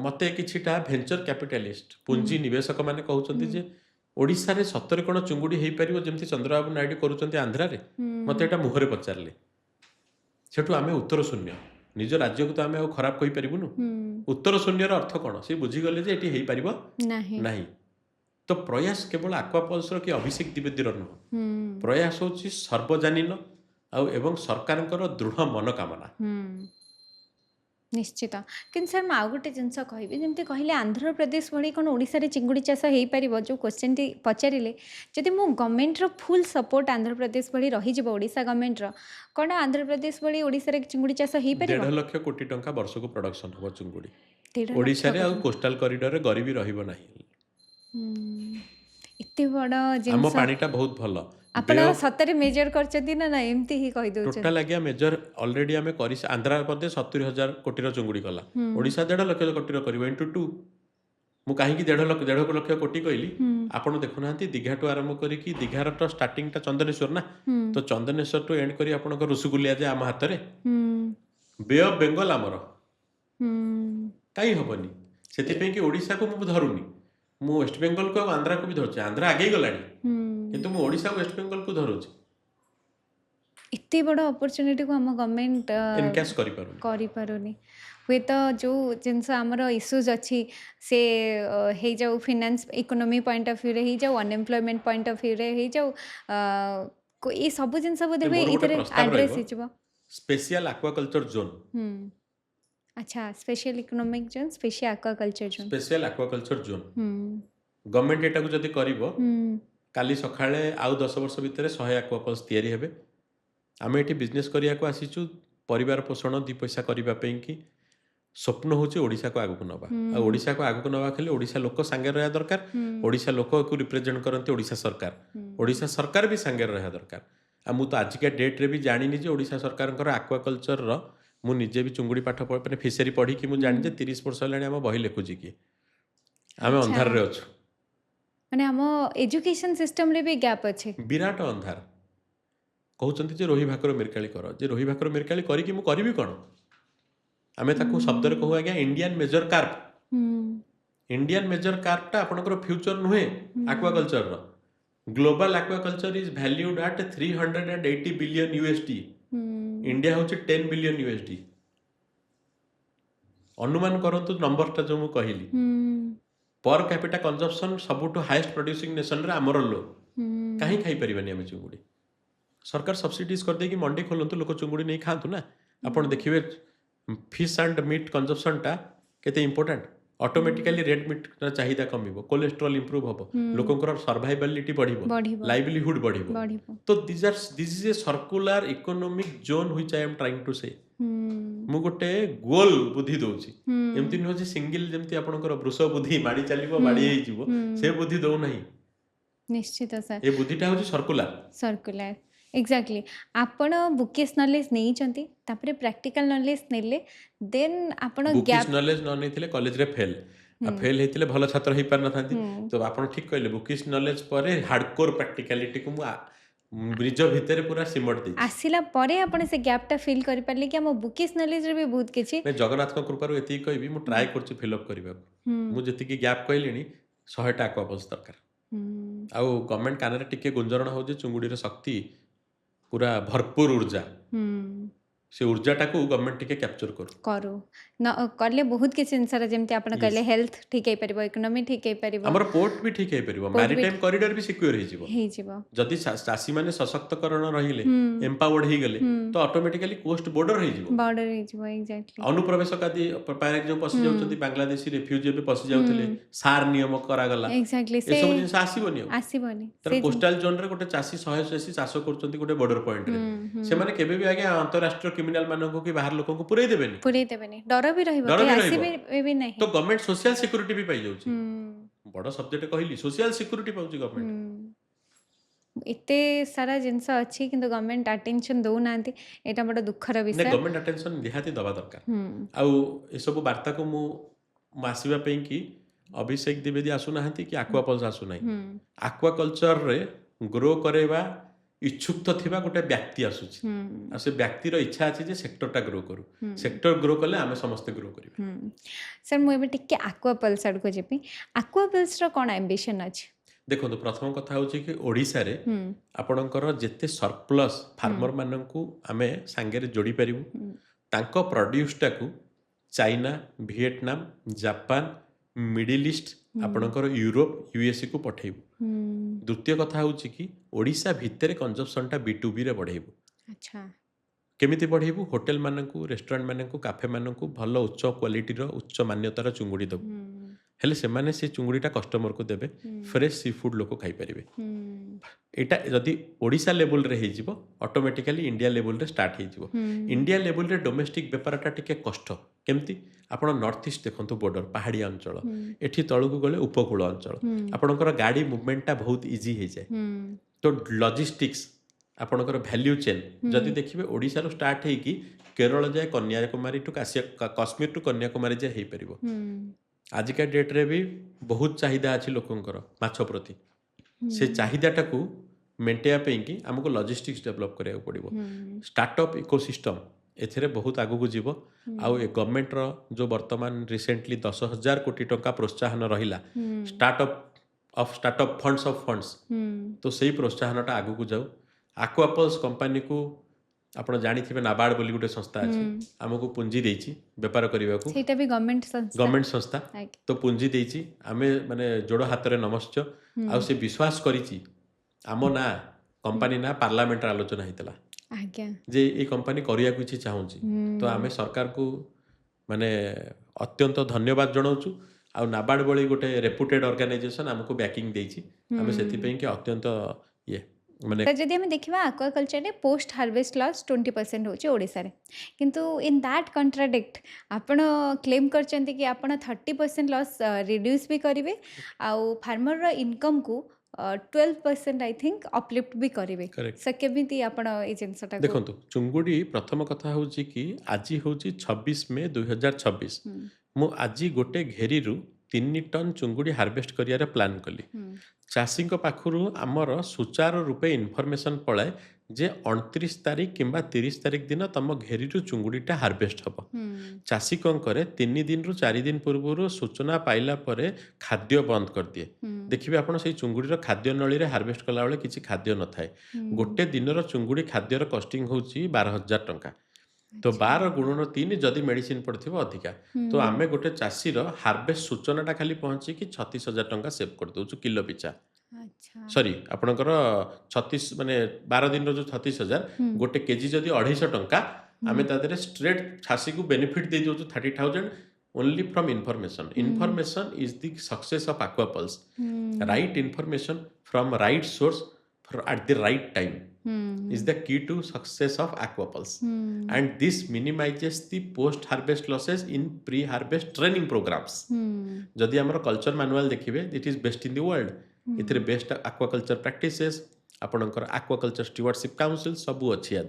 मते किछिटा वेंचर कैपिटलिस्ट पूंजी निवेशक माने कहउचंती जे ओडिसा रे 70 कोण चुंगुडी हेई परिबो जेमति चंद्रबाबू नायडू करूचंती आंध्रा रे मते एटा मुहरे पचारले सेठू आमे उत्तर शून्य निज राज्य को तो आमे खराब कहि परिबुनु उत्तर शून्य रो अर्थ कोन से बुझी गले जे एटी हेई परिबो नाही तो प्रयास केवल आक्वापल्स कि अभिषेक द्विवेदी नुह प्रयास हूँ सर्वजनीन एवं सरकार दृढ़ मनोकामना निश्चित कि सर मुझे गोटे जिनस कहि जमी कहले आंध्र प्रदेश भाई कौन ओडिशा चिंगुड़ी चाष हो पार जो क्वेश्चन टी पचारे जदि मो government full support Andhra Pradesh भाई रही ओडिशा गवर्नमेंट कौन आंध्र प्रदेश भाई ओडिशा चिंगुड़ी चाष हो पार 1.5 लाख कोटी टंका वर्ष को प्रोडक्शन हम चिंगुड़ी ओडिशा रे कोस्टल कॉरिडोर गरीबी रहिबो नाही इतने बड़ा हम पानीटा बहुत भल आपण सतरे मेजर करछथि ना एमती ही कहि दउ टोटल लागिया मेजर ऑलरेडी हमें करी आंध्र प्रदेश 70,000 कोटी चुंगुड़ी कला ओडिशा 1.5 लाख कोटी करिवो इनटू 2 मु काहे कि 1.5 लाख कोटी कहली आपण देखुना दीघा टू आरंभ करी कि दीघार तो स्टार्टिंग टा चंदनेश्वर ना तो चंदनेश्वर टू एंड करी आपण रसगुल्ला जे आम हाथ रे बे ऑफ बेंगल आमर काई हबनी सेति पे कि ओडिशा को मु धरुनी मु वेस्ट बेंगल को आंध्रा को भी धरुचे आंध्रा आगे गलानी किंतु मु ओडिशा वेस्ट बेंगल को धरुचे एते बड़ अपॉर्चुनिटी को हम गवर्नमेंट एनकैश करिपारुनी। କରିପାରୁନି ହୁଏତ ଯେଉଁ ଜିନିଷ ଆମର ଇସ୍ୟୁଜ୍ ଅଛି ସେ ହେଇଯାଉ ଫିନାନ୍ସ ଇକୋନୋମି ପଏଣ୍ଟ ଅଫ୍ ଭ୍ୟୁରେ ହେଇଯାଉ ଅନଏମ୍ପ୍ଲୟମେଣ୍ଟ ପଏଣ୍ଟ ଅଫ୍ ଭ୍ୟୁରେ ହେଇଯାଉ ଏ ସବୁ ଜିନିଷ ବୋଧେ ନାଇଁ, ହୁଏ ମୋର ଗୋଟେ ଏଇଥିରେ ପ୍ରସ୍ତାବ ଆଡ୍ରେସ୍ ରହିବ ହେଇଯିବ। Special aquaculture zone. ହୁଁ ଆଚ୍ଛା special economic zone special aquaculture zone. Special aquaculture zone ହୁଁ ଗଭର୍ଣ୍ଣମେଣ୍ଟ ଏଟାକୁ ଯଦି କରିବ ହୁଁ କାଲି ସକାଳେ ଆଉ 10 ବର୍ଷ ଭିତରେ 100 ଆକ୍ୱାକଲ୍ସ ତିଆରି ହେବେ। ଆମେ ଏଠି ବିଜନେସ୍ କରିବାକୁ ଆସିଛୁ ପରିବାର ପୋଷଣ ଦୁଇ ପଇସା କରିବା ପାଇଁ କି ସ୍ୱପ୍ନ ହେଉଛି ଓଡ଼ିଶାକୁ ଆଗକୁ ନେବା। ଆଉ ହୁଁ ଓଡ଼ିଶାକୁ ଆଗକୁ ନେବା ହେଲେ ଓଡ଼ିଶା ଲୋକ ସାଙ୍ଗରେ ରହିବା ଦରକାର। ହୁଁ ଓଡ଼ିଶା ଲୋକକୁ ରିପ୍ରେଜେଣ୍ଟ କରନ୍ତି ଓଡ଼ିଶା ସରକାର। ଓଡ଼ିଶା ସରକାର ବି ସାଙ୍ଗରେ ରହିବା ଦରକାର। ଆଉ ମୁଁ ତ ଆଜିକା ଡେଟ୍ରେ ବି ଜାଣିନି ଯେ ଓଡ଼ିଶା ସରକାରଙ୍କର ଆକ୍ୱାକଲଚରର ମୁଁ ନିଜେ ବି ଚୁଙ୍ଗୁଡ଼ି ପାଠ ମାନେ ଫିସରୀ ପଢ଼ିକି ମୁଁ ଜାଣିଛି 30 ବର୍ଷ ହେଲାଣି ଆମ ବହି ଲେଖୁଛି କି ଆମେ ଆଚ୍ଛା ଅନ୍ଧାରରେ ଅଛୁ। ମାନେ ଆମ ଏଜୁକେସନ ସିଷ୍ଟମରେ ବି ଗ୍ୟାପ୍ ଅଛି। ବିରାଟ ଅନ୍ଧାର। କହୁଛନ୍ତି ଯେ ରୋହି ଭାକୁର ମିରକାଳି କର, ଯେ ରୋହି ଭାକୁର ମିରକାଳି କରିକି ମୁଁ କରିବି କ'ଣ? ଆମେ ତାକୁ ଶବ୍ଦରେ କହୁ ଆଜ୍ଞା ଇଣ୍ଡିଆନ୍ ମେଜର କାର୍ପ। ହୁଁ ଇଣ୍ଡିଆନ୍ ମେଜର କାର୍ପଟା ଆପଣଙ୍କର ଫ୍ୟୁଚର ନୁହେଁ ଆକ୍ୱାକଲଚରର। Global aquaculture is valued at 380 billion USD. India ହେଉଛି 10 ବିଲିୟନ ୟୁଏସଡି। ଅନୁମାନ କରନ୍ତୁ ନମ୍ବରଟା ଯେଉଁ ମୁଁ କହିଲି। ପର୍ କ୍ୟାପିଟା କନଜମ୍ପସନ୍ ସବୁଠୁ ହାଏଷ୍ଟ ପ୍ରଡ୍ୟୁସିଂ ନେସନରେ ଆମର ଲୋ। କାହିଁ ଖାଇପାରିବାନି ଆମେ ଚୁଙ୍ଗୁଡ଼ି? ସରକାର ସବସିଡିଜ୍ କରିଦେଇକି ମଣ୍ଡି ଖୋଲନ୍ତୁ, ଲୋକ ଚୁଙ୍ଗୁଡ଼ି ନେଇ ଖାଆନ୍ତୁ ନା। ଆପଣ ଦେଖିବେ ଫିସ୍ ଆଣ୍ଡ ମିଟ୍ କନଜମ୍ପସନ୍ଟା କେତେ ଇମ୍ପୋର୍ଟାଣ୍ଟ। ଅଟୋମେଟିକାଲି ରେଡ୍ ମିଟ୍ର ଚାହିଦା କମିବ, କୋଲେଷ୍ଟ୍ରଲ୍ ଇମ୍ପ୍ରୁଭ୍ ହେବ, ଲୋକଙ୍କର ସର୍ଭାଇବାଲିଟି ବଢ଼ିବ, ବଢ଼ିବ ଲାଇଭଲିହୁଡ୍ ବଢ଼ିବ। ବଢ଼ିବ। ତ this is a circular economic zone which I M trying two ସେ। ମୁଁ ଗୋଟେ ଗୋଲ ବୁଦ୍ଧି ଦଉଛି। ଏମିତି ନୁହଁ ଯେ ସିଙ୍ଗିଲ ଯେମିତି ଆପଣଙ୍କର ବୃଷ ବୁଦ୍ଧି ମାଡ଼ି ଚାଲିବ ମାଡ଼ି ହେଇଯିବ, ସେ ବୁଦ୍ଧି ଦଉନାହିଁ। ନିଶ୍ଚିତ ସାର୍। ଏ ବୁଦ୍ଧିଟା ହେଉଛି ସର୍କୁଲାର। ସର୍କୁଲାର ଏକ୍ଜାକ୍ଟଲି ଆପଣ ବୁକିସ୍ ନଲେଜ ନେଇଛନ୍ତି ତାପରେ ପ୍ରାକ୍ଟିକାଲ ନଲେଜ ନେଲେ ଦେନ୍ ଆପଣ ବୁକିସ୍ ଗ୍ୟାପ୍ ନଲେଜ ନ ନେଇଥିଲେ କଲେଜରେ ଫେଲ୍, ଆଉ ଫେଲ୍ ହେଇଥିଲେ ଭଲ ଛାତ୍ର ହେଇପାରିନଥାନ୍ତି। ତ ଆପଣ ଠିକ୍ କହିଲେ, ବୁକିସ୍ ନଲେଜ ପରେ ହାର୍ଡକୋର ପ୍ରାକ୍ଟିକାଲିଟିକୁ ମୁଁ ନିଜ ଭିତରେ ପୁରା ସିମଟ ଦେଇଛି। ଆସିଲା ପରେ ଆପଣ ସେ ଗ୍ୟାପ୍ଟା ଫିଲ୍ କରିପାରିଲେ କି ଆମ ବୁକିସ୍ ନଲେଜରେ ବି ବହୁତ କିଛି ନାଇଁ, ଜଗନ୍ନାଥଙ୍କ କୃପାରୁ ଏତିକି କହିବି, ମୁଁ ଟ୍ରାଏ କରୁଛି ଫିଲ୍ଅପ୍ କରିବାକୁ। ମୁଁ ଯେତିକି ଗ୍ୟାପ୍ କହିଲିଣି 100ଟା ଆକ୍ୱାକଲ୍ସ ଦରକାର। ଆଉ ଗଭର୍ଣ୍ଣମେଣ୍ଟ କାନରେ ଟିକେ ଗୁଞ୍ଜରଣ ହେଉଛି ଚୁଙ୍ଗୁଡ଼ିର ଶକ୍ତି ପୁରା ଭରପୁର ଉର୍ଜା। ସେ ଉର୍ଜାଟାକୁ ଗଭର୍ଣ୍ଣମେଣ୍ଟ ଟିକେ କ୍ୟାପଚର କରୁ କଲେ ବହୁତ କିଛି ଜିନିଷର ଯେମିତି ଆପଣ କହିଲେ Yes. ହେଲ୍ଥ ଠିକ୍ ହେଇପାରିବ, ଇକୋନୋମି ଠିକ୍ ହେଇପାରିବ, ଆମର ପୋର୍ଟ ବି ଠିକ୍ ହେଇପାରିବ, Port ବି ମ୍ୟାରିଟାଇମ୍ କରିଡର ବି ସିକ୍ୟୁର ହେଇଯିବ। ହେଇଯିବ। ଯଦି ଚାଷୀମାନେ ସଶକ୍ତକରଣ ରହିଲେ, ଏମ୍ପାୱାର୍ଡ ହେଇଗଲେ, ତ ଅଟୋମେଟିକାଲି କୋଷ୍ଟ ବୋର୍ଡର ହେଇଯିବ। ବର୍ଡର ହେଇଯିବ ଏକ୍ଜାକ୍ଟଲି। ଅନୁପ୍ରବେଶକାରୀ ପାଇରେଟ୍ ଯେଉଁ ପଶି ଯାଉଛନ୍ତି, ବାଂଲାଦେଶୀ ରେଫ୍ୟୁଜି ଏବେ ପଶି ଯାଉଥିଲେ, ସାର୍ ନିୟମ କରାଗଲା, ଏକ୍ଜାକ୍ଟଲି ସେ ଏସବୁ ଜିନିଷ ଆସିବନି ଆଉ। ଆସିବନି ତାର କୋଷ୍ଟାଲ ଜୋନରେ ଗୋଟେ ଚାଷୀ 100 ଚାଷୀ ଚାଷ କରୁଛନ୍ତି ଗୋଟେ ବର୍ଡର ପଏଣ୍ଟରେ, ସେମାନେ କେବେ ବି ଆଜ୍ଞା ଅନ୍ତରାଷ୍ଟ୍ରୀୟ କ୍ରିମିନାଲ ମାନଙ୍କୁ କି ବାହାର ଲୋକଙ୍କୁ ପୁରେଇ ଦେବେନି, ପୁରେଇ ଦେବେନି, ଡର ବି ରହିବ, ଡର କେହି ବି ରହିବ। ଆସିବେ ବି ନାହିଁ। ତ ଗଭର୍ଣ୍ଣମେଣ୍ଟ ସୋସିଆଲ ସିକ୍ୟୁରିଟି ବି ପାଇଯାଉଛି। ବଡ଼ ସବଜେକ୍ଟ କହିଲି, ସୋସିଆଲ ସିକ୍ୟୁରିଟି ପାଉଛି ଗଭର୍ଣ୍ଣମେଣ୍ଟ। ଏତେ ସାରା ଜିନିଷ ଅଛି କିନ୍ତୁ ଗଭର୍ଣ୍ଣମେଣ୍ଟ ଆଟେନସନ୍ ଦେଉନାହାନ୍ତି, ଏଇଟା ବଡ଼ ଦୁଃଖର ନାଇଁ, ବିଷୟ। ଗଭର୍ଣ୍ଣମେଣ୍ଟ ଆଟେନସନ୍ ନିହାତି ଦେବା ଦରକାର। ଆଉ ଏସବୁ ବାର୍ତ୍ତାକୁ ମୁଁ ଆସିବା ପାଇଁ କି ଅଭିଷେକ ଦ୍ୱିବେଦୀ ଆସୁନାହାନ୍ତି କି ଆକ୍ୱାପଲ୍ସ ଆସୁନାହିଁ। ଆକ୍ୱାକଲଚରରେ ଗ୍ରୋ କରାଇବା ଇଚ୍ଛୁକ ଥିବା ଗୋଟେ ବ୍ୟକ୍ତି ଆସୁଛି, ଆଉ ସେ ବ୍ୟକ୍ତିର ଇଚ୍ଛା ଅଛି ଯେ ସେକ୍ଟରଟା ଗ୍ରୋ କରୁ। ସେକ୍ଟର ଗ୍ରୋ କଲେ ଆମେ ସମସ୍ତେ ଗ୍ରୋ କରିବା। ସାର୍ ମୁଁ ଏବେ ଟିକେ ଆକ୍ୱାପଲ୍ସ ଆଡ଼କୁ ଯିବି। ଆକ୍ୱାପଲ୍ସର କ'ଣ ଆମ୍ବିସନ୍ ଅଛି? ଦେଖନ୍ତୁ, ପ୍ରଥମ କଥା ହେଉଛି କି ଓଡ଼ିଶାରେ ଆପଣଙ୍କର ଯେତେ ସରପ୍ଲସ୍ ଫାର୍ମରମାନଙ୍କୁ ଆମେ ସାଙ୍ଗରେ ଯୋଡ଼ି ପାରିବୁ, ତାଙ୍କ ପ୍ରଡ୍ୟୁସଟାକୁ China, Vietnam, Japan, middle east, ଆପଣଙ୍କର ୟୁରୋପ, ୟୁଏସ୍କୁ ପଠେଇବୁ। ଦ୍ୱିତୀୟ କଥା ହେଉଛି କି ଓଡ଼ିଶା ଭିତରେ କନଜମ୍ପସନଟା B2Bରେ ବଢ଼େଇବୁ। ଆଚ୍ଛା। କେମିତି ବଢ଼େଇବୁ? ହୋଟେଲମାନଙ୍କୁ, ରେଷ୍ଟୁରାଣ୍ଟମାନଙ୍କୁ, କାଫେମାନଙ୍କୁ ଭଲ ଉଚ୍ଚ କ୍ୱାଲିଟିର ଉଚ୍ଚ ମାନ୍ୟତାର ଚୁଙ୍ଗୁଡ଼ି ଦେବୁ। ହେଲେ ସେମାନେ ସେ ଚୁଙ୍ଗୁଡ଼ିଟା କଷ୍ଟମରକୁ ଦେବେ, ଫ୍ରେଶ୍ ସି ଫୁଡ଼୍ ଲୋକ ଖାଇପାରିବେ। ଏଇଟା ଯଦି ଓଡ଼ିଶା ଲେବୁଲରେ ହେଇଯିବ, ଅଟୋମେଟିକାଲି ଇଣ୍ଡିଆ ଲେବୁଲରେ ଷ୍ଟାର୍ଟ ହେଇଯିବ। ଇଣ୍ଡିଆ ଲେବୁଲରେ ଡୋମେଷ୍ଟିକ୍ ବେପାରଟା ଟିକେ କଷ୍ଟ। କେମିତି? ଆପଣ ନର୍ଥ ଇଷ୍ଟ ଦେଖନ୍ତୁ, ବୋର୍ଡର ପାହାଡ଼ିଆ ଅଞ୍ଚଳ, ଏଠି ତଳକୁ ଗଲେ ଉପକୂଳ ଅଞ୍ଚଳ, ଆପଣଙ୍କର ଗାଡ଼ି ମୁଭମେଣ୍ଟଟା ବହୁତ ଇଜି ହେଇଯାଏ। ତ ଲଜିଷ୍ଟିକ୍ସ, ଆପଣଙ୍କର ଭ୍ୟାଲ୍ୟୁ ଚେନ୍ ଯଦି ଦେଖିବେ ଓଡ଼ିଶାରୁ ଷ୍ଟାର୍ଟ ହେଇକି କେରଳ ଯାଏ, କନ୍ୟାକୁମାରୀ ଟୁ କାଶ୍ମୀର ଟୁ କନ୍ୟାକୁମାରୀ ଯାଏ ହେଇପାରିବ। ଆଜିକା ଡେଟ୍ରେ ବି ବହୁତ ଚାହିଦା ଅଛି ଲୋକଙ୍କର ମାଛ ପ୍ରତି। ସେ ଚାହିଦାଟାକୁ ମେଣ୍ଟେଇବା ପାଇଁକି ଆମକୁ ଲଜିଷ୍ଟିକ୍ସ ଡେଭଲପ୍ କରିବାକୁ ପଡ଼ିବ। ଷ୍ଟାର୍ଟଅପ୍ ଇକୋସିଷ୍ଟମ୍ ଏଥିରେ ବହୁତ ଆଗକୁ ଯିବ। ଆଉ ଏ ଗଭର୍ଣ୍ଣମେଣ୍ଟର ଯେଉଁ ବର୍ତ୍ତମାନ ରିସେଣ୍ଟଲି 10,000 କୋଟି ଟଙ୍କା ପ୍ରୋତ୍ସାହନ ରହିଲା ଷ୍ଟାର୍ଟଅପ୍ ଫଣ୍ଡସ୍, ତ ସେଇ ପ୍ରୋତ୍ସାହନଟା ଆଗକୁ ଯାଉ। ଆକ୍ୱାପଲ୍ସ କମ୍ପାନୀକୁ ଆପଣ ଜାଣିଥିବେ ନାବାର୍ଡ ବୋଲି ଗୋଟେ ସଂସ୍ଥା ଅଛି ଆମକୁ ପୁଞ୍ଜି ଦେଇଛି ବେପାର କରିବାକୁ ସେଇଟା ବି ଗଭର୍ଣ୍ଣମେଣ୍ଟ ସଂସ୍ଥା ଗଭର୍ଣ୍ଣମେଣ୍ଟ ସଂସ୍ଥା ଆଜ୍ଞା ତ ପୁଞ୍ଜି ଦେଇଛି ଆମେ ମାନେ ଯୋଡ଼ ହାତରେ ନମସ୍ୟ ଆଉ ସେ ବିଶ୍ୱାସ କରିଛି ଆମ ନା କମ୍ପାନୀ ନା ପାର୍ଲାମେଣ୍ଟରେ ଆଲୋଚନା ହେଇଥିଲା ଆଜ୍ଞା ଯେ ଏଇ କମ୍ପାନୀ କରିବାକୁ କିଛି ଚାହୁଁଛି ତ ଆମେ ସରକାରକୁ ମାନେ ଅତ୍ୟନ୍ତ ଧନ୍ୟବାଦ ଜଣାଉଛୁ ଆଉ ନାବାର୍ଡ ଭଳି ଗୋଟେ ରେପୁଟେଡ୍ ଅର୍ଗାନାଇଜେସନ୍ ଆମକୁ ବ୍ୟାକିଂ ଦେଇଛି ଆମେ ସେଥିପାଇଁ କି ଅତ୍ୟନ୍ତ ଇଏ ମାନେ ତ ଯଦି ଆମେ ଦେଖିବା ଆକ୍ୱାକଲଚରରେ ପୋଷ୍ଟ ହାର୍ଭେଷ୍ଟ ଲସ୍ 20% ହେଉଛି ଓଡ଼ିଶାରେ କିନ୍ତୁ ଇନ୍ ଦ୍ୟାଟ୍ କଣ୍ଟ୍ରାଡିକ୍ଟ ଆପଣ କ୍ଲେମ୍ କରିଛନ୍ତି କି ଆପଣ 30% ଲସ୍ ରିଡ୍ୟୁସ୍ ବି କରିବେ ଆଉ ଫାର୍ମରର ଇନକମ୍କୁ 12% ଆଇ ଥିଙ୍କ ଅପଲିଫ୍ଟ ବି କରିବେ କରେକ୍ଟ ସେ କେମିତି ଆପଣ ଏଇ ଜିନିଷଟାକୁ ଦେଖନ୍ତୁ ଚୁଙ୍ଗୁଡ଼ି ପ୍ରଥମ କଥା ହେଉଛି କି ଆଜି ହେଉଛି 26 ମେ 2026 ମୁଁ ଆଜି ଗୋଟେ ଘେରିରୁ 3 ଟନ୍ ଚୁଙ୍ଗୁଡ଼ି ହାର୍ଭେଷ୍ଟ କରିବାର ପ୍ଲାନ୍ କଲି ଚାଷୀଙ୍କ ପାଖରୁ ଆମର ସୁଚାରୁ ରୂପେ ଇନଫର୍ମେସନ୍ ପଳାଏ ଯେ 29 ତାରିଖ କିମ୍ବା 30 ତାରିଖ ଦିନ ତମ ଘେରିରୁ ଚୁଙ୍ଗୁଡ଼ିଟା ହାର୍ଭେଷ୍ଟ ହେବ ଚାଷୀ କ'ଣ କରେ 3 ଦିନରୁ 4 ଦିନ ପୂର୍ବରୁ ସୂଚନା ପାଇଲା ପରେ ଖାଦ୍ୟ ବନ୍ଦ କରିଦିଏ ଦେଖିବେ ଆପଣ ସେଇ ଚୁଙ୍ଗୁଡ଼ିର ଖାଦ୍ୟ ନଳୀରେ ହାର୍ଭେଷ୍ଟ କଲାବେଳେ କିଛି ଖାଦ୍ୟ ନଥାଏ ଗୋଟେ ଦିନର ଚୁଙ୍ଗୁଡ଼ି ଖାଦ୍ୟର କଷ୍ଟିଂ ହେଉଛି 12,000 ଟଙ୍କା ତ 12 ଗୁଣନ 3 ଯଦି ମେଡ଼ିସିନ ପଡ଼ିଥିବ ଅଧିକା ତ ଆମେ ଗୋଟେ ଚାଷୀର ହାର୍ଭେଷ୍ଟ ସୂଚନାଟା ଖାଲି ପହଞ୍ଚିକି 36,000 ଟଙ୍କା ସେଭ୍ କରିଦେଉଛୁ କିଲୋ ପିଛା ଆଚ୍ଛା ସରି ଆପଣଙ୍କର 36 ମାନେ 12 ଦିନର ଯେଉଁ 36,000 ଗୋଟେ କେଜି ଯଦି 250 ଟଙ୍କା ଆମେ ତା ଦେହରେ ଷ୍ଟ୍ରେଟ୍ ଚାଷୀକୁ benefit ଦେଇଦେଉଛୁ 30,000 only from information information is the success of aquapulse right information from right source at the right time is the key to success of aquapulse and this minimizes the post harvest losses in pre harvest training programs ଯଦି ଆମର କଲଚର ମାନୁଆଲ ଦେଖିବେ it is best in the world ଏଥିରେ ବେଷ୍ଟ ଆକ୍ୱାକଲଚର ପ୍ରାକ୍ଟିସେସ୍ ଆପଣଙ୍କର ଆକ୍ୱାକଲଚର ଷ୍ଟିୱାର୍ଡସିପ୍ କାଉନସିଲ୍ ସବୁ ଅଛି ୟା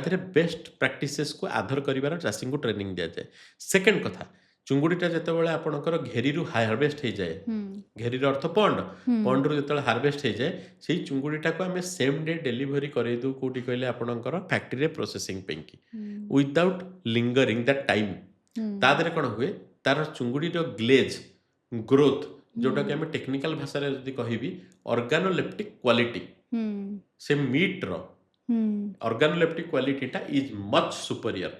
ଦେହରେ ବେଷ୍ଟ ପ୍ରାକ୍ଟିସେସ୍କୁ ଆଧାର କରିବାର ଚାଷୀଙ୍କୁ ଟ୍ରେନିଂ ଦିଆଯାଏ ସେକେଣ୍ଡ କଥା ଚୁଙ୍ଗୁଡ଼ିଟା ଯେତେବେଳେ ଆପଣଙ୍କର ଘେରିରୁ ହାର୍ଭେଷ୍ଟ ହେଇଯାଏ ଘେରିର ଅର୍ଥ ପଣ୍ଡରୁ ଯେତେବେଳେ ହାର୍ଭେଷ୍ଟ ହେଇଯାଏ ସେଇ ଚୁଙ୍ଗୁଡ଼ିଟାକୁ ଆମେ ସେମ୍ ଡେ ଡେଲିଭରି କରେଇଦେଉ କେଉଁଠି କହିଲେ ଆପଣଙ୍କର ଫ୍ୟାକ୍ଟ୍ରିରେ ପ୍ରୋସେସିଂ ପାଇଁକି ୱିଦାଉଟ୍ ଲିଙ୍ଗରିଂ ଦ୍ୟାଟ୍ ଟାଇମ୍ ତା ଦେହରେ କ'ଣ ହୁଏ ତାର ଚୁଙ୍ଗୁଡ଼ିର ଗ୍ଲେଜ୍ ଗ୍ରୋଥ୍ ଯେଉଁଟାକି ଆମେ ଟେକ୍ନିକାଲ ଭାଷାରେ ଯଦି କହିବି ଅର୍ଗାନୋଲେପ୍ଟିକ୍ କ୍ୱାଲିଟି ସେ ମିଟ୍ର ଅର୍ଗାନୋଲେପ୍ଟିକ୍ କ୍ୱାଲିଟିଟା is much superior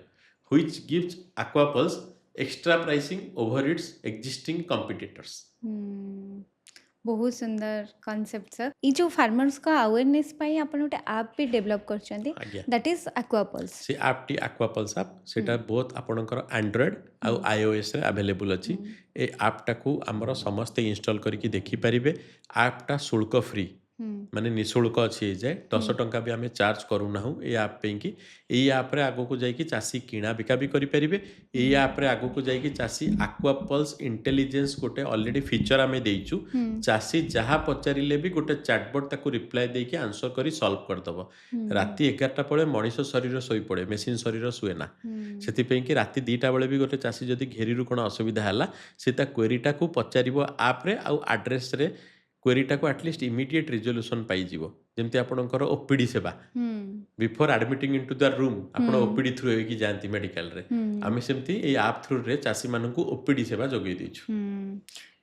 which gives Aquapulse extra pricing over its existing competitors बहुत सुंदर कॉन्सेप्ट सर ये जो फार्मर्स का अवेयरनेस पाई आपण गोटे ऐप भी डेवलप करछंती दैट इज एक्वापल्स से ऐप टी एक्वापल्स ऐप सेटा बोथ आपणकर एंड्रॉइड आ आईओएस रे अवेलेबल अछि ए ऐप टाकू हमर समस्त इंस्टॉल करके देखि परिबे ऐप टा शुल्क फ्री माने निःशुल्क अच्छी जाए 10 टंका भी आम चार्ज करूना ये आप कि आप्रे आग को जाकि चाषी किणा बिका भी करेंगे ये आप्रे आग को जाकि चाषी आक्वापल्स इंटेलिजेंस गोटे ऑलरेडी फीचर आम देचु चाषी जहाँ पचारे भी गोटे चैटबॉट ताको रिप्लाई देके आंसर करी सॉल्व करदब राति 11टा पड़े मनीष शरीर शोई पड़े मेसीन शरीर शुए ना से कि राति 2टा बेले भी गोटे चाषी जदि घेरी कौन असुविधा है से क्वेरीटा को पचार आप्रे आउ आड्रेस रे क्वेरीटा को एटलिस्ट इमिडिएट रिजोल्यूशन पाइजिवो जेमती आपणकर ओपीडी सेवा before admitting into the room आपण ओपीडी थ्रू होई कि जानती मेडिकल रे आमे सेमती ए ऐप थ्रू रे चासी माननकु ओपीडी सेवा जोगै दिछु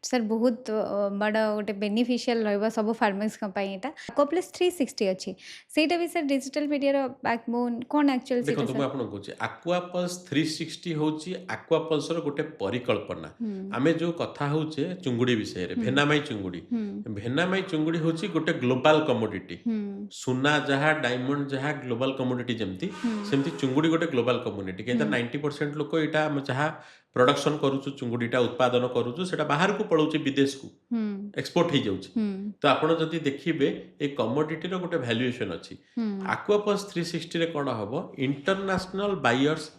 सर बहुत बड़ा गोटे बेनिफिशियल रहिबा सब फार्मर्स का पाई एटा एक्वाप्लस 360 अछि सेटा भी सर डिजिटल मीडिया रो बैकबोन कोन एक्चुअल सेटा देखो तुम आपन कहूची एक्वापल्स 360 होची एक्वापल्स रो गोटे परिकल्पना आमे जो कथा होचे चुंगुडी विषय रे भेनामाई चुंगुडी होची गोटे ग्लोबल कमोडिटी सुना जहा डायमंड जहा ग्लोबल कमोडिटी जेमती सेमती चुंगुडी गोटे ग्लोबल कमोडिटी केता 90% लोक एटा हम जहा प्रोडक्शन करूछु चुंगुडीटा उत्पादन करूछु सेटा बाहर को पळौछि विदेश को एक्सपोर्ट हो जाउछि तो आपण जदि देखिबे ए कमोडिटी रो गोटे वैल्यूएशन अछि एक्वापल्स 360 रे कोन हबो इंटरनेशनल बायर्स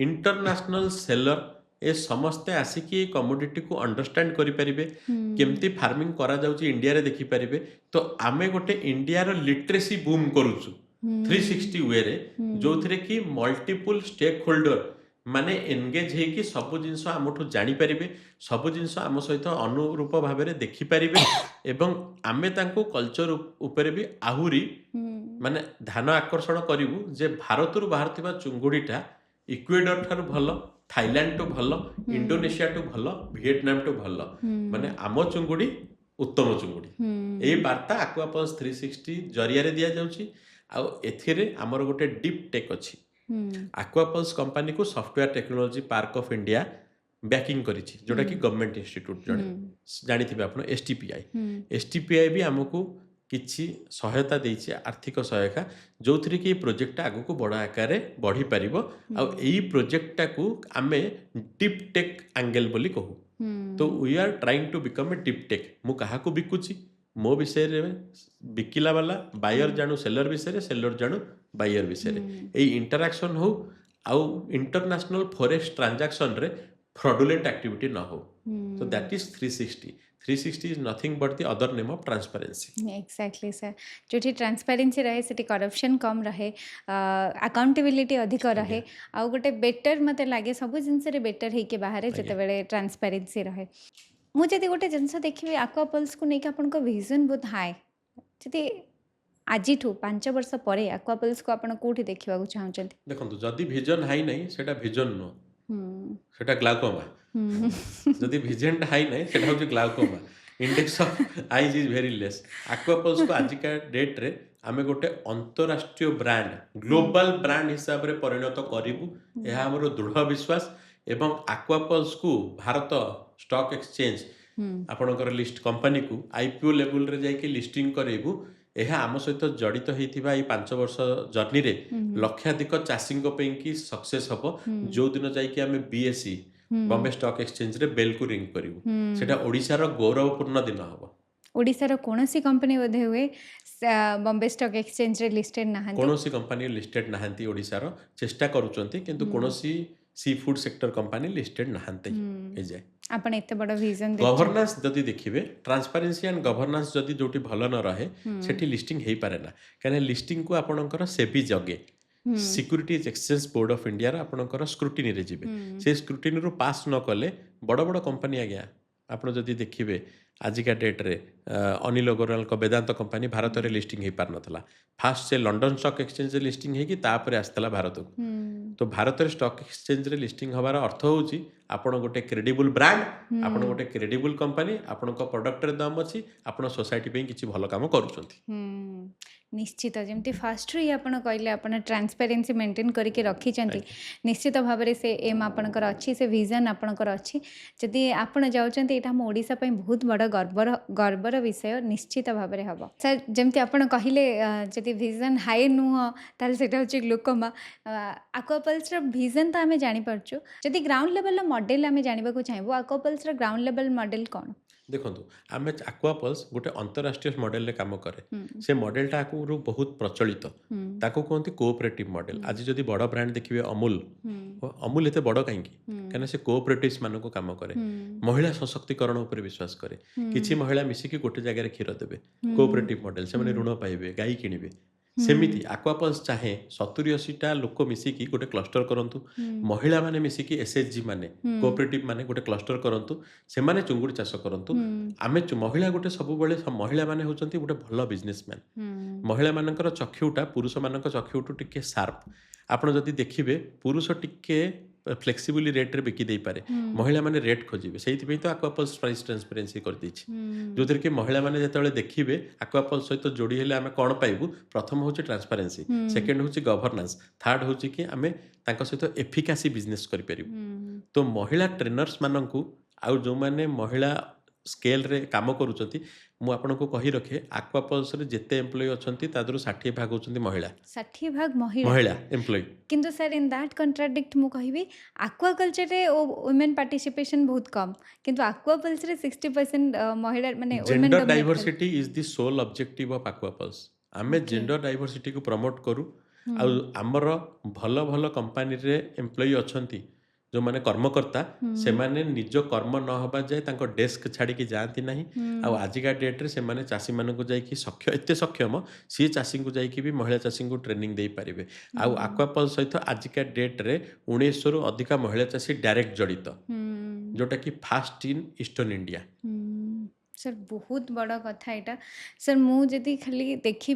इंटरनेशनल सेलर ए समस्ते आसिकी कमोडिटी को अंडरस्टैंड करि परिबे केमती फार्मिंग करा जाउछि इंडिया रे देखि परिबे तो आमे गोटे इंडिया रो लिटरेसी बूम करूछु 360 वे रे जोथरे कि मल्टीपल स्टेक होल्डर माने एंगेज हे कि सब जिंस आमठू जानी परिबे सब जिंस आम सहित अनुरूप भाव में देखि परिबे एवं आमे तांको कल्चर उपरे भी आहुरी माने ध्यान आकर्षण करिवु जे भारत रु बाहर थिबा चुंगुडीटा इक्वेडर ठारू भलो थाईलैंड टू भलो इंडोनेशिया टू भलो वियतनाम टू भलो माने आम चुंगुडी उत्तम चुंगुडी एई वार्ता एक्वापल्स 360 जरिया रे दिया जाउची ଆଉ ଏଥିରେ ଆମର ଗୋଟେ ଡିପ୍ ଟେକ୍ ଅଛି। ହୁଁ ଆକ୍ୱାପଲ୍ସ कंपनी को software technology park of India banking କରିଛି जोटा कि ହୁଁ गवर्नमेंट इंस्टीट्यूट ହୁଁ ଜଣେ ଜାଣିଥିବେ ଆପଣ STPI। ହୁଁ STPI ବି ଆମକୁ କିଛି ସହାୟତା ଦେଇଛି ଆର୍ଥିକ ସହାୟତା ଯୋଉଥିରେ କି ଏଇ ପ୍ରୋଜେକ୍ଟଟା ଆଗକୁ ବଡ଼ ଆକାରରେ ବଢ଼ିପାରିବ ହୁଁ ଆଉ ଏଇ ପ୍ରୋଜେକ୍ଟଟାକୁ ଆମେ ଡିପ୍ ଟେକ୍ ଆଙ୍ଗେଲ ବୋଲି କହୁ। ତ ହୁଁ we are trying to become a deep tech. ମୁଁ କାହାକୁ ବିକୁଛି ମୋ ବିଷୟରେ ବିକିଲା ବାଲା ବାୟର ଜାଣୁ ସେଲର ବିଷୟରେ, ସେଲର ଜାଣୁ ବାୟର ବିଷୟରେ। ହୁଁ ଏଇ ଇଣ୍ଟରାକ୍ସନ୍ ହଉ ଆଉ ଇଣ୍ଟରନ୍ୟାସନାଲ ଫରେକ୍ସ ଟ୍ରାଞ୍ଜାକ୍ସନରେ ଫ୍ରଡୁଲେଣ୍ଟ ଆକ୍ଟିଭିଟି ନ ହଉ। So ହୁଁ that is 360. 360 is nothing but the other name of transparency. Exactly sir जो ट्रांसपेरेन्सी रहे से करप्शन कम रहे अकाउंटेबिलिटी अधिक ଆଜ୍ଞା रहे आउ गोटे बेटर मत लगे सब जिनसे बेटर होके बाहर ଆଜ୍ଞା जिते ट्रांसपेरेन्सी रहे मुझे गोटे जिनस देखिए आक्वापल्स को लेकिन आपण विजन बहुत हाई जी आज 5 वर्ष पर आक्वापल्स को आपण कौटी देखा चाहते ଦେଖନ୍ତୁ ଯଦି ଭିଜନ ହାଇ ନାହିଁ ସେଟା ଭିଜନ ନୁହଁ, हम्म ସେଟା ଗ୍ଲାଉକୋମା। हम्म ଯଦି ଭିଜନଟା ହାଇ ନାହିଁ ସେଟା ହେଉଛି glaucoma. Index of eyes is very less. ଆକ୍ୱାପଲ୍ସକୁ ଆଜିକା ଡେଟ୍ରେ ଆମେ ଗୋଟେ ଅନ୍ତରାଷ୍ଟ୍ରୀୟ ବ୍ରାଣ୍ଡ ଗ୍ଲୋବାଲ ବ୍ରାଣ୍ଡ ହିସାବରେ ପରିଣତ କରିବୁ, ଏହା ଆମର ଦୃଢ଼ ବିଶ୍ୱାସ। ଏବଂ ଆକ୍ୱାପଲ୍ସକୁ ଭାରତ ଷ୍ଟକ୍ ଏକ୍ସଚେଞ୍ଜ ଆପଣଙ୍କର ଲିଷ୍ଟ କମ୍ପାନୀକୁ IPO ଲେବୁଲରେ ଯାଇକି ଲିଷ୍ଟିଂ କରେଇବୁ। ଏହା ଆମ ସହିତ ଜଡ଼ିତ ହେଇଥିବା ଏଇ 5 ବର୍ଷ ଜର୍ଣ୍ଣିରେ ଲକ୍ଷାଧିକ ଚାଷୀଙ୍କ ପାଇଁକି ସକ୍ସେସ୍ ହେବ। ଯେଉଁଦିନ ଯାଇକି ଆମେ BSE ବମ୍ବେ ଷ୍ଟକ୍ ଏକ୍ସଚେଞ୍ଜରେ ବେଲ୍କୁ ରିଙ୍ଗ କରିବୁ, ସେଟା ଓଡ଼ିଶାର ଗୌରବପୂର୍ଣ୍ଣ ଦିନ ହେବ। ओडिशार कौनसी कंपनी बोधे हुए बॉम्बे स्टॉक एक्सचेंज रे लिस्टेड नहांती କୌଣସି କମ୍ପାନୀ ଲିଷ୍ଟେଡ୍ ନାହାନ୍ତି ଓଡ଼ିଶାର, ଚେଷ୍ଟା କରୁଛନ୍ତି କିନ୍ତୁ କୌଣସି sea food sector company listed ନାହାନ୍ତି ଏଯାଏ। आपण एते बड़ विजन देखछन ଗଭର୍ନାନ୍ସ ଯଦି ଦେଖିବେ, ଟ୍ରାନ୍ସପାରେନ୍ସି ଆଣ୍ଡ ଗଭର୍ନାନ୍ସ ଯଦି ଯୋଉଠି ଭଲ ନ ରହେ ସେଠି ଲିଷ୍ଟିଂ ହେଇପାରେ ନା। କାହିଁକିନା ଲିଷ୍ଟିଂକୁ ଆପଣଙ୍କର ସେବି ଜଗେ। ସିକ୍ୟୁରିଟିଜ୍ ଏକ୍ସଚେଞ୍ଜ ବୋର୍ଡ ଅଫ୍ ଇଣ୍ଡିଆର ଆପଣଙ୍କର ସ୍କ୍ରୁଟିନିରେ ଯିବେ। ସେ ସ୍କ୍ରୁଟିନିରୁ ପାସ୍ ନ କଲେ ବଡ଼ ବଡ଼ କମ୍ପାନୀ ଆଜ୍ଞା ଆପଣ ଯଦି ଦେଖିବେ ଆଜିକା ଡେଟ୍ରେ ଅନିଲ ଅଗ୍ରୱାଲଙ୍କ ବେଦାନ୍ତ କମ୍ପାନୀ ଭାରତରେ ଲିଷ୍ଟିଂ ହେଇପାରିନଥିଲା। ଫାଷ୍ଟ ସେ ଲଣ୍ଡନ ଷ୍ଟକ୍ ଏକ୍ସଚେଞ୍ଜରେ ଲିଷ୍ଟିଂ ହେଇକି ତାପରେ ଆସିଥିଲା ଭାରତକୁ। ତ ଭାରତରେ ଷ୍ଟକ୍ ଏକ୍ସଚେଞ୍ଜରେ ଲିଷ୍ଟିଂ ହେବାର ଅର୍ଥ ହେଉଛି ଆପଣ ଗୋଟେ କ୍ରେଡିବୁଲ୍ ବ୍ରାଣ୍ଡ, ଆପଣ ଗୋଟେ କ୍ରେଡିବୁଲ୍ କମ୍ପାନୀ, ଆପଣଙ୍କ ପ୍ରଡକ୍ଟରେ ଦମ୍ ଅଛି, ଆପଣ ସୋସାଇଟି ପାଇଁ କିଛି ଭଲ କାମ କରୁଛନ୍ତି। निश्चित जमती फास्ट ही आप कहले आप ट्रांसपेरेन्सी मेंटेन करके रखिंट ଆଜ୍ଞା निश्चित भाव में से एम आपणकर अच्छी से विजन आपणकर अच्छी जदि आप जाऊँच यहाँ आम ओडिशा बहुत बड़ गर्वर विषय निश्चित भाव में हम सर जमती आप कहले जदि विजन हाई नुह ताल से हूँ ग्लूकोमा आक्वापल्स विजन तो आम जापारचु जदि ग्राउंड लेवल मॉडल आम जानवा चाहबू आक्वापल्स ग्राउंड लेवल मॉडल कौन ଦେଖନ୍ତୁ ଆମେ ଆକ୍ୱାପଲ୍ସ ଗୋଟେ ଅନ୍ତରାଷ୍ଟ୍ରୀୟ ମଡେଲରେ କାମ କରେ। ସେ ମଡେଲଟା ଆଗରୁ ବହୁତ ପ୍ରଚଳିତ, ତାକୁ କୁହନ୍ତି କୋଅପରେଟିଭ ମଡେଲ। ଆଜି ଯଦି ବଡ଼ ବ୍ରାଣ୍ଡ ଦେଖିବେ ଅମୁଲ, ଅମୁଲ ଏତେ ବଡ଼ କାହିଁକି? କାହିଁକିନା ସେ କୋଅପରେଟିଭ୍ସ ମାନଙ୍କୁ କାମ କରେ, ମହିଳା ସଶକ୍ତିକରଣ ଉପରେ ବିଶ୍ୱାସ କରେ। କିଛି ମହିଳା ମିଶିକି ଗୋଟେ ଜାଗାରେ କ୍ଷୀର ଦେବେ, କୋଅପରେଟିଭ ମଡେଲ, ସେମାନେ ଋଣ ପାଇବେ, ଗାଈ କିଣିବେ। ସେମିତି ଆକ୍ୱାପଲ୍ସ ଚାହେଁ 70-80ଟା ଲୋକ ମିଶିକି ଗୋଟେ କ୍ଲଷ୍ଟର କରନ୍ତୁ, ମହିଳାମାନେ ମିଶିକି SHG ମାନେ କୋଅପରେଟିଭ ମାନେ ଗୋଟେ କ୍ଲଷ୍ଟର କରନ୍ତୁ, ସେମାନେ ଚୁଙ୍ଗୁଡ଼ି ଚାଷ କରନ୍ତୁ। ଆମେ ମହିଳା ଗୋଟେ ସବୁବେଳେ ମହିଳାମାନେ ହେଉଛନ୍ତି ଗୋଟେ ଭଲ ବିଜନେସମ୍ୟାନ୍। ମହିଳାମାନଙ୍କର ଚକ୍ଷୁଟା ପୁରୁଷମାନଙ୍କ ଚକ୍ଷୁଠୁ ଟିକେ ସାର୍ପ। ଆପଣ ଯଦି ଦେଖିବେ ପୁରୁଷ ଟିକେ ଫ୍ଲେକ୍ସିବୁଲି ରେଟ୍ରେ ବିକି ଦେଇପାରେ, ମହିଳାମାନେ ରେଟ୍ ଖୋଜିବେ। ସେଇଥିପାଇଁ ତ ଆକ୍ୱାପଲ୍ସ ପ୍ରାଇସ୍ ଟ୍ରାନ୍ସପେରେନ୍ସି କରିଦେଇଛି, ଯେଉଁଥିରେ କି ମହିଳାମାନେ ଯେତେବେଳେ ଦେଖିବେ ଆକ୍ୱାପଲ୍ସ ସହିତ ଯୋଡ଼ି ହେଲେ ଆମେ କ'ଣ ପାଇବୁ। ପ୍ରଥମ ହେଉଛି ଟ୍ରାନ୍ସପାରେନ୍ସି, ସେକେଣ୍ଡ ହେଉଛି ଗଭର୍ନାନ୍ସ, ଥାର୍ଡ ହେଉଛି କି ଆମେ ତାଙ୍କ ସହିତ ଏଫିକାସି ବିଜନେସ୍ କରିପାରିବୁ। ତ ମହିଳା ଟ୍ରେନର୍ସମାନଙ୍କୁ ଆଉ ଯେଉଁମାନେ ମହିଳା ସ୍କେଲରେ କାମ କରୁଛନ୍ତି, ମୁଁ ଆପଣଙ୍କୁ କହି ରଖେ ଆକ୍ୱାପଲ୍ସରେ ଯେତେ ଏମ୍ପ୍ଲୟି ଅଛନ୍ତି ତା ଦେହରୁ 60 ଭାଗ ହେଉଛନ୍ତି ମହିଳା 60 भाग महिला ମହିଳା ଏମ୍ପ୍ଲୟି। किंतु सर इन दैट कंट्राडिक्ट मु कहबी आक्वाकल्चर रे वुमेन पार्टिसिपेशन बहुत कम किंतु आक्वाकल्चर रे 60% महिला माने women gender dominate diversity is the sole objective of Aquapulse. आमे ओके जेंडर डाइवर्सिटी को प्रमोट करू। आउ आमर भल भल कंपनी रे एम्प्लॉई अछंती जो माने कर्मकर्ता, से माने निज कर्म न होबा जाय तांको डेस्क छाड़ी की जाती नहीं। आउ आजिका डेट रे से माने चासी माने को जाय कि एते सक्षम सी चासी को जाय कि भी महिला चासी को ट्रेनिंग दे पारिबे। आउ आक्वापल्स सहित आजिका डेट रे 1900 रु अधिक महिला चासी डायरेक्ट जड़ित, जोटा कि fast in eastern India. Sir बहुत बड़ा कथा यहाँ सर मुझे खाली देखी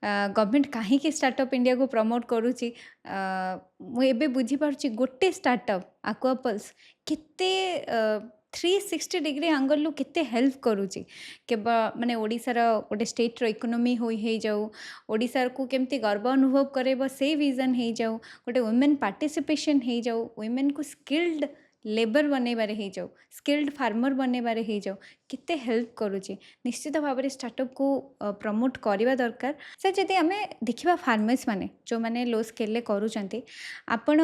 गवर्नमेंट कहीं स्टार्टअप इंडिया को प्रमोट करुच्ची मुझे बुझीपार गोटे स्टार्टअप आक्वापल्स केते 360 डिग्री एंगल केते हेल्प करूची केवल माने ओडिशार गोटे स्टेट्र इकोनोमी हो जाऊ ओडिशार को केमती गर्व अनुभव करेब से विजन हो जाऊ गोटे वुमेन पार्टिसिपेशन हो जाऊ वुमेन को स्किल्ड लेबर बनैबार हो जाऊ स्किल्ड फार्मर बनैबार हो जाऊ केते हेल्प करूची निश्चित भाव में स्टार्टअप को प्रमोट करवा दरकार से जदि आम देखा फार्मर्स माने जो माने लो स्केल करूँ आपण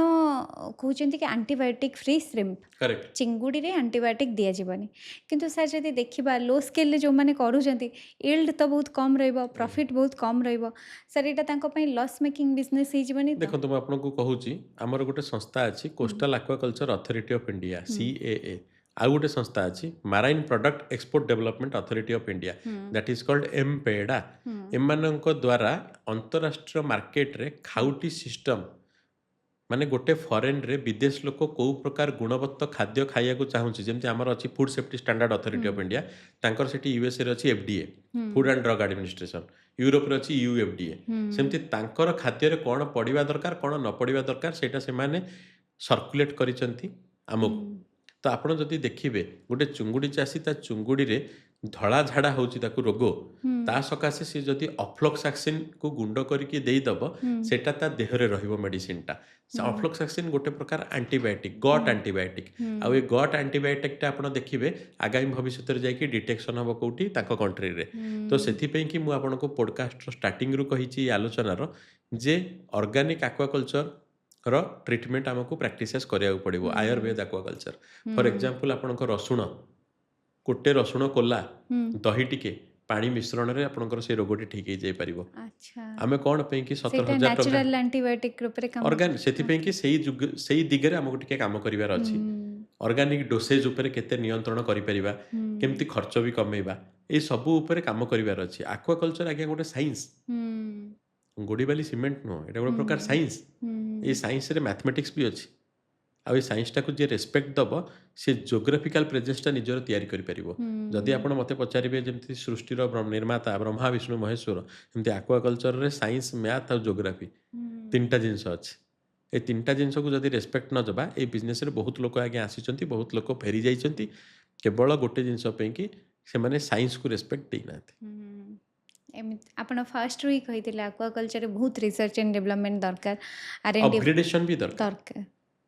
कहते कि आंटीबायोटिक फ्री श्रिम्प करेक्ट चिंगुड़ी रे आंटीबायोटिक दि जाबनी किंतु सर जदि देखा लो स्केल जो मैंने करूँ इल्ड तो बहुत कम रहिबो प्रॉफिट बहुत कम रहिबो सर एटा तांको पई लॉस मेकिंग बिजनेस हो जबनी तो देखो मैं आपको कहूँ आमर गोटे संस्था अच्छी coastal aquaculture authority of India CAA आउ गोटे संस्था अच्छी marine product export development authority of India that is called MPEDA एमानंक द्वारा अंतरराष्ट्रीय मार्केट रे खाउटी सिस्टम माने गोटे फॉरेन रे विदेश लोक को प्रकार गुणवत्ता खाद्य खाइया को चाहूँगी जमी आमर अच्छी food safety standard authority of India तांकर सेठी यूएसए रे अच्छी FDA food and drug administration Europe रे अच्छी UFDA सेमती तांकर खाद्य रे कौन पड़िबा दरकार कौन न पड़िबा दरकार सेटा से माने सर्कुलेट करिसंती आमको तो आपण जदि देखिबे गोटे चुंगुड़ी चाषी ता चुंगुड़ी रे धड़ा झाड़ा होची ताकू रोग ता सकाशे से जदि अफ्लॉक्सासिन को गुंड करके देईदब सेटा ता देहरे रहिबो मेडिसिन टा अफ्लॉक्सासिन गोटे प्रकार एंटीबायोटिक गट एंटीबायोटिक आउ ए गट एंटीबायोटिक टा आपण देखिबे आगामी भविष्य रे जाई डिटेक्शन हबो कोठी ताको कंट्री रे तो सेथि पई कि मु आपनको पॉडकास्ट स्टार्टिंग रु कहिची आलोचनार जे ऑर्गेनिक एक्वाकल्चर रो ट्रीटमेंट आमको प्रैक्टिसेस करिया पड़िबो आयुर्वेद एक्वाकल्चर फॉर एग्जांपल आपनको रसुण गोटे रसुण कोला दही टिके पानी मिश्रण रे आपनकर से रोगटी ठीक हो जाई परिबो अच्छा आमे कोन पे कि 17,000 टका नेचुरल एंटीबायोटिक रूप रे काम ऑर्गेन सेति पे कि सेही दिगरे हमको टिके काम करिवार अछि ऑर्गेनिक डोसेज ऊपर केते नियंत्रण करि परिबा केमती खर्च भी कमेबा ए सब ऊपर काम करिवार अछि एक्वाकल्चर आगे गोटे साइंस गोड़ी वाली सीमेंट नो एटा गोटे प्रकार साइंस ये साइंस रे मैथमेटिक्स भी अछि आ साइंसटा को जे रेस्पेक्ट दब से जोग्राफिकल प्रेजेंसटा निजर तैयारी करिपारिबो जदि आपण मते पचारिबे जेमती सृष्टिर निर्माता ब्रह्मा विष्णु महेश्वर एमती एक्वाकल्चर रे साइंस मैथ और जोग्राफी तीनटा जिनस अछि ए तीनटा जिनस को जदि रेस्पेक्ट न जबा ए बिजनेस रे बहुत लोक आगे आसीचंती बहुत लोक फेरी जाइचंती केवल गोटे जिनस पे कि से माने साइंस को रेस्पेक्ट देई नाथि आपण फर्स्ट रू कहिथिले एक्वाकल्चर बहुत रिसर्च एंड डेवलपमेंट दरकार R&D अपग्रेडेशन भी दरकार दरकार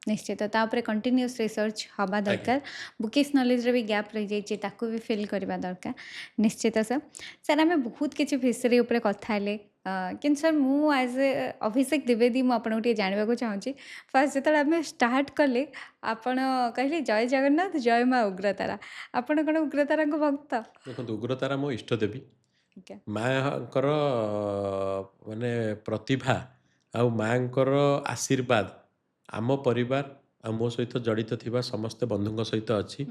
निश्चित तापर कंटिन्यूअस रिसर्च हवा दरकार बुकिश नॉलेज रे भी गैप रह जाइए ताकू भी फिल करवा दरकार निश्चित सर सर आम बहुत किसी फिशरी उपर कथा हेले कि सर मु एज ए अभिषेक द्विवेदी मुझे जानवा चाहूँगी फास्ट जो आम स्टार्ट कले आपण कहले जय जगन्नाथ जय माँ उग्रतारा आपण कौन उग्रतारा भक्त देखो उग्रतारा मो इष्ट देवी माँ माने प्रतिभा आ माँ आशीर्वाद आम परिवार आ मो सहित जड़ित थिबा समस्त बंधुओं सहित अच्छी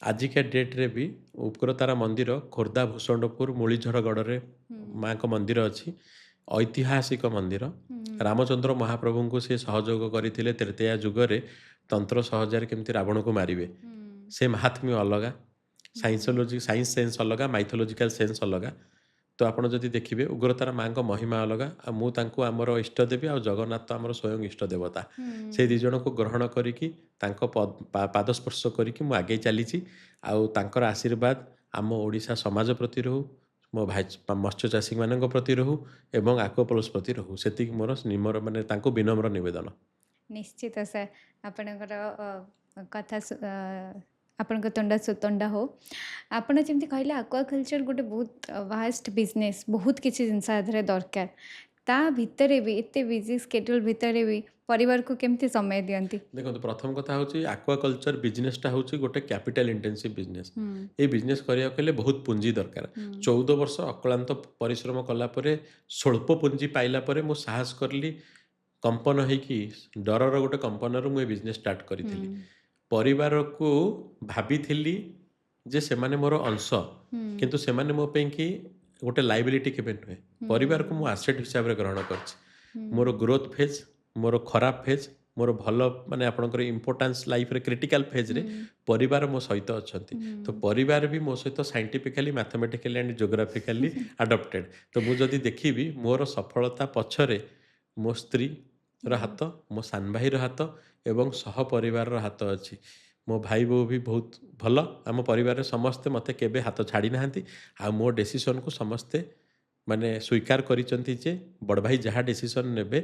आजिका डेट रे भी उग्रतारा मंदिर खोर्धा भूषणपुर मूलीझरगढ़ रे माँ को मंदिर अच्छी ऐतिहासिक मंदिर रामचंद्र महाप्रभु को से सहयोग करते त्रेतया जुगरे तंत्र सहजार केमती रावण को मारे से महात्म्य अलगा साइंस सेन्स अलगा माइथोलॉजिकल सेन्स अलगा तो आपड़ जदि देखिए उग्रतारा माँ को महिमा अलगा आमर इष्ट देवी आ जगन्नाथ तो आमर स्वयं इष्ट देवता से दी जन को ग्रहण करिकी पादस्पर्श करिकी मु आगे चली आउर आशीर्वाद आम ओडिशा समाज प्रति रहू मो भाई मत्स्य चाषी मान प्रति रहू एवं आक्वापोल्स प्रति रहू से मोर निमर माने विनम्र निवेदन निश्चित सर आपणकर कथा आपन तंडा सुतंडा हो आपड़ जमी कहले एक्वाकल्चर गोटे बहुत वास्ट बिजनेस बहुत किसी जिनस दरकार ता भितर भी एत बिजी स्केड्यूल भितर भी परिवार को केमती समय दियंती देखो प्रथम कथा हूँ एक्वाकल्चर बिजनेसटा हूँ गोटे कैपिटल इंटेंसिव बिजनेस ये बिजनेस करने बहुत पुंजी दरकार 14 वर्ष अक्लांत परिश्रम कलापर स्वल्प पुंजी पाइला परे मु साहस करली कंपन होइकी डरर गोटे कंपनर मुझे बिजनेस स्टार्ट करी परिवार को भाभी जे से माने मोर अंश किंतु से माने मो पे कि गोटे लाइबिलिटी केबे नुहे परिवार को मु एसेट हिसाब रे ग्रहण करछि मोर ग्रोथ फेज मोर खराब फेज मोर भल माने आपनकर इंपोर्टेंस लाइफ रे क्रिटिकल फेज रे परिवार मो सहित अछंती तो परिवार भी मो सहित scientifically mathematically and geographically adopted तो मु जदी देखिबी मोर सफलता पछरे मो स्त्री रो हाथ मो सान भाई रो हाथ एवं सह परिवार रो हाथ अछि ମୋ ଭାଇ ବୋଉ ବି ବହୁତ ଭଲ। ଆମ ପରିବାରରେ ସମସ୍ତେ ମୋତେ କେବେ ହାତ ଛାଡ଼ି ନାହାନ୍ତି। ଆଉ ମୋ ଡେସିସନ୍‌କୁ ସମସ୍ତେ ମାନେ ସ୍ୱୀକାର କରିଛନ୍ତି ଯେ ବଡ଼ ଭାଇ ଯାହା ଡେସିସନ୍ ନେବେ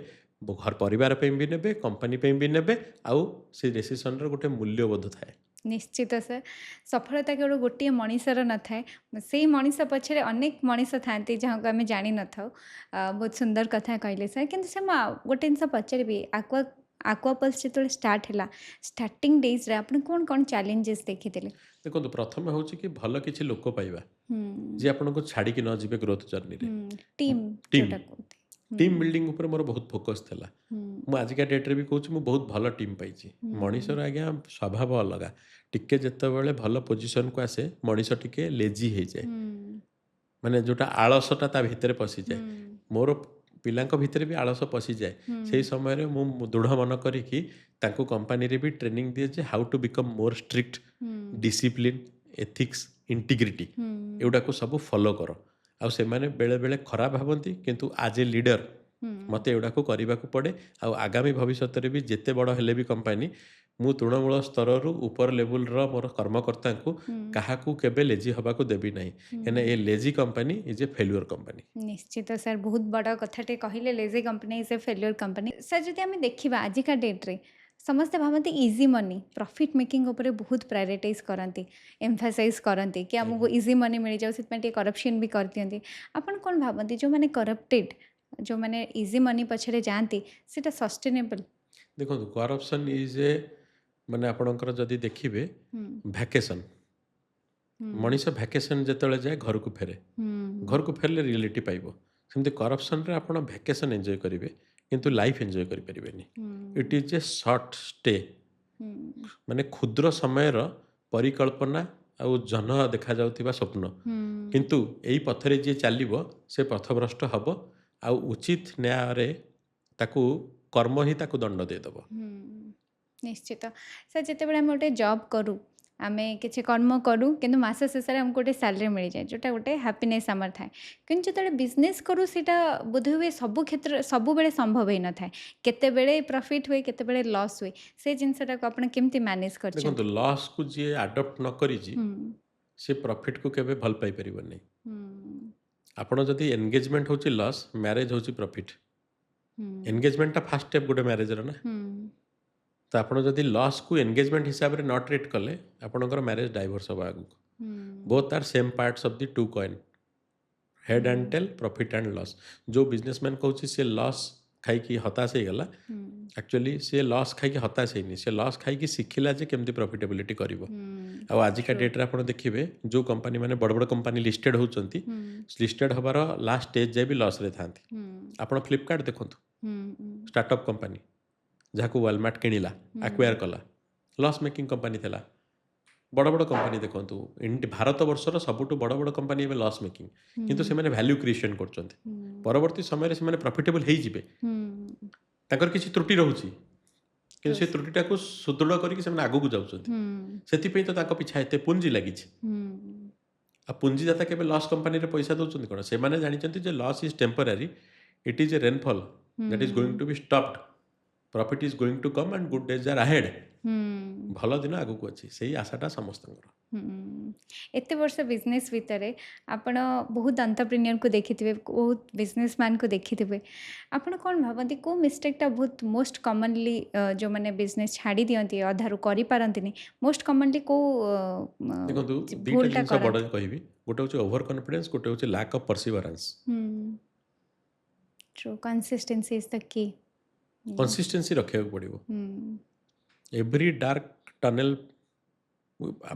ଘର ପରିବାର ପାଇଁ ବି ନେବେ, କମ୍ପାନୀ ପାଇଁ ବି ନେବେ, ଆଉ ସେ ଡେସିସନ୍‌ର ଗୋଟେ ମୂଲ୍ୟବୋଧ ଥାଏ। ନିଶ୍ଚିତ ସାର୍। ସଫଳତା କେବଳ ଗୋଟିଏ ମଣିଷର ନଥାଏ। ସେଇ ମଣିଷ ପଛରେ ଅନେକ ମଣିଷ ଥାଆନ୍ତି ଯାହାକୁ ଆମେ ଜାଣିନଥାଉ। ବହୁତ ସୁନ୍ଦର କଥା କହିଲେ ସାର୍। କିନ୍ତୁ ସାର୍ ମୁଁ ଆଉ ଗୋଟେ ଜିନିଷ ପଚାରିବି, ଆକ୍ୱାପଲ୍ସ ଯେତେବେଳେ ଷ୍ଟାର୍ଟ ହେଲା, ଷ୍ଟାର୍ଟିଂ ଡେଜ୍‌ରେ ଆପଣ କ'ଣ କ'ଣ ଚ୍ୟାଲେଞ୍ଜେସ୍ ଦେଖିଥିଲେ? ଦେଖନ୍ତୁ ପ୍ରଥମେ ହେଉଛି କି ଭଲ କିଛି ଲୋକ ପାଇବା, ହୁଁ, ଯିଏ ଆପଣଙ୍କୁ ଛାଡ଼ିକି ନ ଯିବେ ଗ୍ରୋଥ୍ ଜର୍ଣ୍ଣିରେ। ଟିମ୍ ଟିମ୍ ଯୋଉଟା କୁହନ୍ତି। ଟିମ୍ ବିଲ୍ଡିଂ ଉପରେ ମୋର ବହୁତ ଫୋକସ୍ ଥିଲା। ହୁଁ, ମୁଁ ଆଜିକା ଡେଟ୍‌ରେ ବି କହୁଛି ମୁଁ ବହୁତ ଭଲ ଟିମ୍ ପାଇଛି। ମଣିଷର ଆଜ୍ଞା ସ୍ୱଭାବ ଅଲଗା। ଟିକେ ଯେତେବେଳେ ଭଲ ପୋଜିସନ୍‌କୁ ଆସେ ମଣିଷ ଟିକେ ଲେଜି ହେଇଯାଏ। ହୁଁ, ମାନେ ଯେଉଁଟା ଆଳସଟା ତା ଭିତରେ ପଶିଯାଏ। ହୁଁ, ମୋର ପିଲାଙ୍କ ଭିତରେ ବି ଆଳସ ପଶିଯାଏ। ହୁଁ, ସେଇ ସମୟରେ ମୁଁ ଦୃଢ଼ ମନ କରିକି ତାଙ୍କୁ କମ୍ପାନୀରେ ବି ଟ୍ରେନିଂ ଦିଏ ଯେ how to become more strict, ହୁଁ, ଡିସିପ୍ଲିନ୍, ଏଥିକ୍ସ, ଇଣ୍ଟିଗ୍ରିଟି ହୁଁ, ଏଗୁଡ଼ାକୁ ସବୁ ଫଲୋ କର। ଆଉ ସେମାନେ ବେଳେବେଳେ ଖରାପ ଭାବନ୍ତି କିନ୍ତୁ ଆଜ୍ ଏ ଲିଡର୍ ହୁଁ, ମୋତେ ଏଗୁଡ଼ାକୁ କରିବାକୁ ପଡ଼େ। ଆଉ ଆଗାମୀ ଭବିଷ୍ୟତରେ ବି ଯେତେ ବଡ଼ ହେଲେ ବି କମ୍ପାନୀ, ମୁଁ ତୃଣମୂଳ ସ୍ତରରୁ ଉପର ଲେବୁଲ୍‌ର ମୋର କର୍ମକର୍ତ୍ତାଙ୍କୁ ହୁଁ, କାହାକୁ କେବେ ଲେଜି ହେବାକୁ ଦେବି ନାହିଁ। କାହିଁକିନା a lazy company is a failure company. ନିଶ୍ଚିତ ସାର୍। ବହୁତ ବଡ଼ କଥାଟେ କହିଲେ, lazy company is a failure company. Sir ଯଦି ଆମେ ଦେଖିବା ଆଜିକା ଡେଟ୍‌ରେ ସମସ୍ତେ ଭାବନ୍ତି ଇଜି ମନି, ପ୍ରଫିଟ୍ ମେକିଂ ଉପରେ ବହୁତ ପ୍ରାୟୋରିଟାଇଜ୍ କରନ୍ତି, ଏମ୍ଫାସାଇଜ୍ କରନ୍ତି କି ଆମକୁ ଆଜ୍ଞା। ଇଜି ମନି ମିଳିଯାଉ, ସେଥିପାଇଁ ଟିକେ କରପ୍ସନ୍ ବି କରିଦିଅନ୍ତି। ଆପଣ କ'ଣ ଭାବନ୍ତି ଯେଉଁମାନେ କରପ୍ଟେଡ୍, ଯେଉଁମାନେ ଇଜି ମନି ପଛରେ ଯାଆନ୍ତି, ସେଇଟା ସଷ୍ଟେନେବଲ୍? ଦେଖନ୍ତୁ କରପ୍ସନ୍ ଇଜ୍ ଏ ମାନେ ଆପଣଙ୍କର ଯଦି ଦେଖିବେ ହୁଁ, ଭ୍ୟାକେସନ୍। ହୁଁ, ମଣିଷ ଭ୍ୟାକେସନ୍ ଯେତେବେଳେ ଯାଏ ଘରକୁ ଫେରେ। ହୁଁ, ଘରକୁ ଫେରିଲେ ରିଏଲିଟି ପାଇବ। ସେମିତି କରପ୍ସନ୍‌ରେ ଆପଣ ଭ୍ୟାକେସନ୍ ଏନ୍ଜୟ କରିବେ କିନ୍ତୁ ଲାଇଫ୍ ଏନ୍ଜୟ କରିପାରିବେନି। ଇଟ୍ ହୁଁ, ଇଜ୍ ଏ ସର୍ଟ ଷ୍ଟେ। ହୁଁ, ମାନେ କ୍ଷୁଦ୍ର ସମୟର ପରିକଳ୍ପନା ଆଉ ଜହ୍ନ ଦେଖାଯାଉଥିବା ସ୍ୱପ୍ନ। ହୁଁ, କିନ୍ତୁ ଏଇ ପଥରେ ଯିଏ ଚାଲିବ ସେ ପଥଭ୍ରଷ୍ଟ ହେବ। ଆଉ ଉଚିତ ନ୍ୟାୟରେ ତାକୁ କର୍ମ ହିଁ ତାକୁ ଦଣ୍ଡ ଦେଇଦେବ। ହୁଁ, ନିଶ୍ଚିତ। ସାର୍ ଯେତେବେଳେ ଆମେ ଗୋଟେ ଜବ୍ କରୁ, ଆମେ କିଛି କର୍ମ କରୁ କିନ୍ତୁ ମାସ ଶେଷରେ ଆମକୁ ଗୋଟେ ସାଲେରୀ ମିଳିଯାଏ, ଯେଉଁଟା ଗୋଟେ ହ୍ୟାପିନେସ୍ ଆମର ଥାଏ। କିନ୍ତୁ ଯେତେବେଳେ ବିଜନେସ୍ କରୁ ସେଇଟା ବୋଧହୁଏ ସବୁ କ୍ଷେତ୍ର ସବୁବେଳେ ସମ୍ଭବ ହେଇନଥାଏ। କେତେବେଳେ ପ୍ରଫିଟ୍ ହୁଏ, କେତେବେଳେ ଲସ୍ ହୁଏ। ସେ ଜିନିଷଟାକୁ ଆପଣ କେମିତି ମ୍ୟାନେଜ୍ ଦେଖନ୍ତୁ କରିଛନ୍ତି? ଲସ୍‌କୁ ଯିଏ ଆଡପ୍ଟ ନ କରିଛି ହୁଁ, ସେ ପ୍ରଫିଟ୍‌କୁ କେବେ ଭଲ ପାଇପାରିବନି। ହୁଁ, ଆପଣ ଯଦି ଏନଗେଜମେଣ୍ଟ ହେଉଛି ଲସ୍, ମ୍ୟାରେଜ୍ ହେଉଛି ପ୍ରଫିଟ୍। ହୁଁ, ଏନଗେଜମେଣ୍ଟଟା ଫାଷ୍ଟ ଷ୍ଟେପ୍ ଗୋଟେ ମ୍ୟାରେଜର ନା। ହୁଁ, ତ ଆପଣ ଯଦି ଲସ୍‌କୁ ଏନଗେଜମେଣ୍ଟ ହିସାବରେ ନ ଟ୍ରିଟ୍ କଲେ ଆପଣଙ୍କର ମ୍ୟାରେଜ୍ ଡାଇଭର୍ସ ହେବ ଆଗକୁ। ହୁଁ, both are same parts of the two coin, head and ହୁଁ, ଟେଲ୍, ପ୍ରଫିଟ୍ ଆଣ୍ଡ ଲସ୍। ଯେଉଁ ବିଜନେସମ୍ୟାନ୍ କହୁଛି ସେ ଲସ୍ ଖାଇକି ହତାଶ ହେଇଗଲା, ହୁଁ, ଆକ୍ଚୁଆଲି ସେ ଲସ୍ ଖାଇକି ହତାଶ ହେଇନି, ସେ ଲସ୍ ଖାଇକି ଶିଖିଲା ଯେ କେମିତି ପ୍ରଫିଟେବିଲିଟି କରିବ। ହୁଁ, ଆଉ ଆଜିକା ଟ୍ରୁ, ଡେଟ୍‌ରେ ଆପଣ ଦେଖିବେ ଯେଉଁ କମ୍ପାନୀ ମାନେ ବଡ଼ ବଡ଼ କମ୍ପାନୀ ଲିଷ୍ଟେଡ୍ ହେଉଛନ୍ତି, ହୁଁ, ଲିଷ୍ଟେଡ୍ ହେବାର ଲାଷ୍ଟ ଷ୍ଟେଜ୍ ଯାଏ ବି ଲସ୍‌ରେ ଥାଆନ୍ତି। ହୁଁ, ଆପଣ ଫ୍ଲିପକାର୍ଟ ଦେଖନ୍ତୁ, ହୁଁ, ହୁଁ, ଷ୍ଟାର୍ଟଅପ୍ କମ୍ପାନୀ ଯାହାକୁ ୱାଲମାର୍ଟ କିଣିଲା, ଆକ୍ୱାୟାର ହୁଁ, କଲା, ଲସ୍ ମେକିଂ କମ୍ପାନୀ ଥିଲା। ବଡ଼ ବଡ଼ କମ୍ପାନୀ ଦେଖନ୍ତୁ, ଭାରତବର୍ଷର ସବୁଠୁ ବଡ଼ ବଡ଼ କମ୍ପାନୀ ଏବେ ଲସ୍ ମେକିଂ, କିନ୍ତୁ ହୁଁ, ସେମାନେ ଭ୍ୟାଲ୍ୟୁ କ୍ରିଏସନ୍ କରୁଛନ୍ତି। ହୁଁ, ପରବର୍ତ୍ତୀ ସମୟରେ ସେମାନେ ପ୍ରଫିଟେବଲ୍ ହେଇଯିବେ। ହୁଁ, ତାଙ୍କର କିଛି ତ୍ରୁଟି ରହୁଛି କିନ୍ତୁ ଟ୍ରୁ, ସେ ତ୍ରୁଟିଟାକୁ ସୁଦୃଢ଼ କରିକି ସେମାନେ ଆଗକୁ ଯାଉଛନ୍ତି। ହୁଁ, ସେଥିପାଇଁ ତ ତାଙ୍କ ପିଛା ଏତେ ପୁଞ୍ଜି ଲାଗିଛି। ହୁଁ, ଆଉ ପୁଞ୍ଜିଦାତା କେବେ ଲସ୍ କମ୍ପାନୀରେ ପଇସା ଦେଉଛନ୍ତି କ'ଣ? ସେମାନେ ଜାଣିଛନ୍ତି ଯେ loss is temporary, it is a rainfall that is going ହୁଁ, to be stopped, profit is going to come and good days are ahead. ହୁଁ, ଭଲ ଦିନ ଆଗକୁ ଅଛି, ସେଇ ଆଶାଟା ସମସ୍ତଙ୍କର। ହୁଁ। ଏତେ ବର୍ଷ ବିଜନେସ୍ ଭିତରେ ଆପଣ ବହୁତ ଏଣ୍ଟରପ୍ରେନ୍ୟୁରକୁ ଦେଖିଥିବେ, ବହୁତ ବିଜନେସମ୍ୟାନକୁ ଦେଖିଥିବେ। ଆପଣ କ'ଣ ଭାବନ୍ତି କେଉଁ ମିଷ୍ଟେକ୍‌ଟା ବହୁତ ମୋଷ୍ଟ କମନଲି ଯେଉଁମାନେ ବିଜନେସ୍ ଛାଡ଼ି ଦିଅନ୍ତି, ଅଧାରୁ କରିପାରନ୍ତିନି, ମୋଷ୍ଟ କମନଲି କେଉଁ ଦେଖନ୍ତୁ ଦୁଇଟା ଭୁଲଟା ଜିନିଷ ବଡ଼ କରନ୍ତି? କହିବି, ଗୋଟେ ହେଉଛି ଓଭର କନଫିଡେନ୍ସ, ଗୋଟେ ହେଉଛି ଲ୍ୟାକ୍ ଅଫ୍ ପରସିଭରାନ୍ସ। ହୁଁ, ଟ୍ରୁ, କନସିଷ୍ଟେନ୍ସି ଇଜ୍ ଦ କି। ହୁଁ, କନସିଷ୍ଟେନ୍ସି ରଖିବାକୁ ପଡ଼ିବ। ହୁଁ, ଏଭ୍ରି ଡାର୍କ ଟନେଲ୍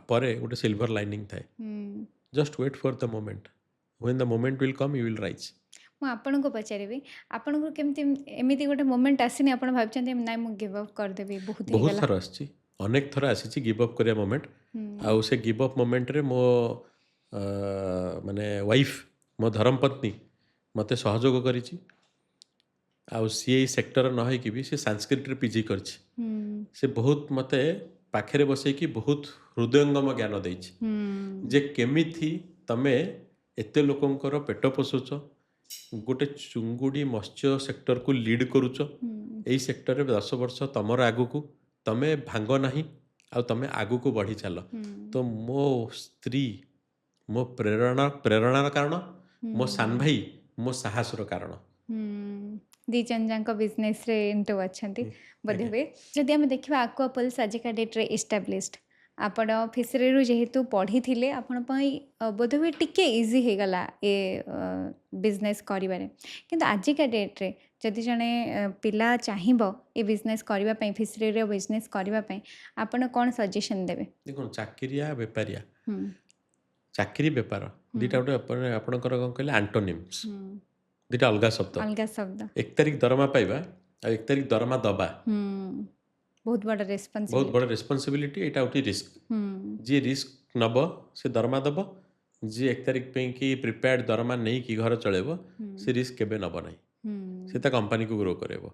ପରେ ଗୋଟେ ସିଲଭର ଲାଇନିଂ ଥାଏ। ହୁଁ। Just wait for the moment, when the moment will come you will rise. ମୁଁ ଆପଣଙ୍କୁ ପଚାରିବି, ଆପଣଙ୍କୁ କେମିତି ଏମିତି ଗୋଟେ ମୋମେଣ୍ଟ ଆସିନି ଆପଣ ଭାବିଛନ୍ତି ନାଇଁ ମୁଁ ଗିଭ୍ ଅପ୍ କରିଦେବି, ବହୁତ ବହୁତ ହେଇଗଲା? ଥର ଆସିଛି, ଅନେକ ଥର ଆସିଛି ଗିଭ୍ ଅପ୍ କରିବା ମୋମେଣ୍ଟ। ହୁଁ, ଆଉ ସେ ଗିଭ୍ ଅପ୍ ମୋମେଣ୍ଟରେ ମୋ ମାନେ ୱାଇଫ୍, ମୋ ଧର୍ମପତ୍ନୀ ମୋତେ ସହଯୋଗ କରିଛି। ଆଉ ସିଏ ଏଇ ସେକ୍ଟର ନ ହେଇକି ବି ସେ ସାଂସ୍କ୍ରିଟରେ ପିଜି କରିଛି। ହୁଁ, ସେ ବହୁତ ମୋତେ ପାଖରେ ବସେଇକି ବହୁତ ହୃଦୟଙ୍ଗମ ଜ୍ଞାନ ଦେଇଛି ହୁଁ, ଯେ କେମିତି ତମେ ଏତେ ଲୋକଙ୍କର ପେଟ ପୋଷୁଛ, ଗୋଟେ ଚୁଙ୍ଗୁଡ଼ି ମତ୍ସ୍ୟ ସେକ୍ଟରକୁ ଲିଡ୍ କରୁଛ, ହୁଁ, ଏଇ ସେକ୍ଟରରେ 10 ବର୍ଷ ତମର ଆଗକୁ, ତମେ ଭାଙ୍ଗ ନାହିଁ ଆଉ ତମେ ଆଗକୁ ବଢ଼ି ଚାଲ। ହୁଁ ତ ମୋ ସ୍ତ୍ରୀ ମୋ ପ୍ରେରଣାର କାରଣ, ମୋ ସାନ ହୁଁ ଭାଇ ମୋ ସାହସର କାରଣ। ହୁଁ ଦି ଜଣ ଯାକ ବିଜନେସରେ ଇଣ୍ଟୁ ଅଛନ୍ତି ବୋଧେ ଆଜ୍ଞା ହୁଏ। ଯଦି ଆମେ ଦେଖିବା ଆକ୍ୱାପଲ୍ସ ଆଜିକା ଡେଟ୍ରେ ଏଷ୍ଟାବ୍ଲିଶ୍ଡ, ଆପଣ ଫିସରୀରୁ ଯେହେତୁ ପଢ଼ିଥିଲେ ଆପଣ ପାଇଁ ବୋଧହୁଏ ଟିକେ ଇଜି ହେଇଗଲା ଏ ବିଜନେସ୍ କରିବାରେ। କିନ୍ତୁ ଆଜିକା ଡେଟ୍ରେ ଯଦି ଜଣେ ପିଲା ଚାହିଁବ ଏ ବିଜନେସ୍ କରିବା ପାଇଁ, ଫିସରୀର ବିଜନେସ୍ କରିବା ପାଇଁ, ଆପଣ କ'ଣ ସଜେସନ୍ ଦେବେ? ଦେଖନ୍ତୁ, ଚାକିରିଆ ବେପାରିଆ, ହୁଁ ଚାକିରି ବେପାର ହୁଁ ଦୁଇଟା ଗୋଟେ ଆପଣଙ୍କର କ'ଣ କହିଲେ ଆଣ୍ଟୋନିମ୍ସ, ହୁଁ ଦୁଇଟା ଅଲଗା ଶବ୍ଦ। ଅଲଗା ଶବ୍ଦ। 1 ତାରିଖ ଦରମା ପାଇବା ଆଉ 1 ତାରିଖ ଦରମା ଦବା ହୁଁ ବହୁତ ବଡ଼ ବହୁତ ରେସ୍ପନ୍ସିବିଲିଟି। ବଡ଼ ରେସ୍ପନ୍ସିବିଲିଟି। ଏଇଟା ଗୋଟେ ରିସ୍କ। ହୁଁ ଯିଏ ରିସ୍କ ନେବ ସେ ଦରମା ଦେବ। ଯିଏ 1 ତାରିଖ ପାଇଁକି ପ୍ରିପେୟାର୍ଡ ଦରମା ନେଇକି ଘର ଚଳେଇବ ହୁଁ ସେ ରିସ୍କ କେବେ ନେବ ନାହିଁ। ହୁଁ ସେ ତା କମ୍ପାନୀକୁ ଗ୍ରୋ କରେଇବ।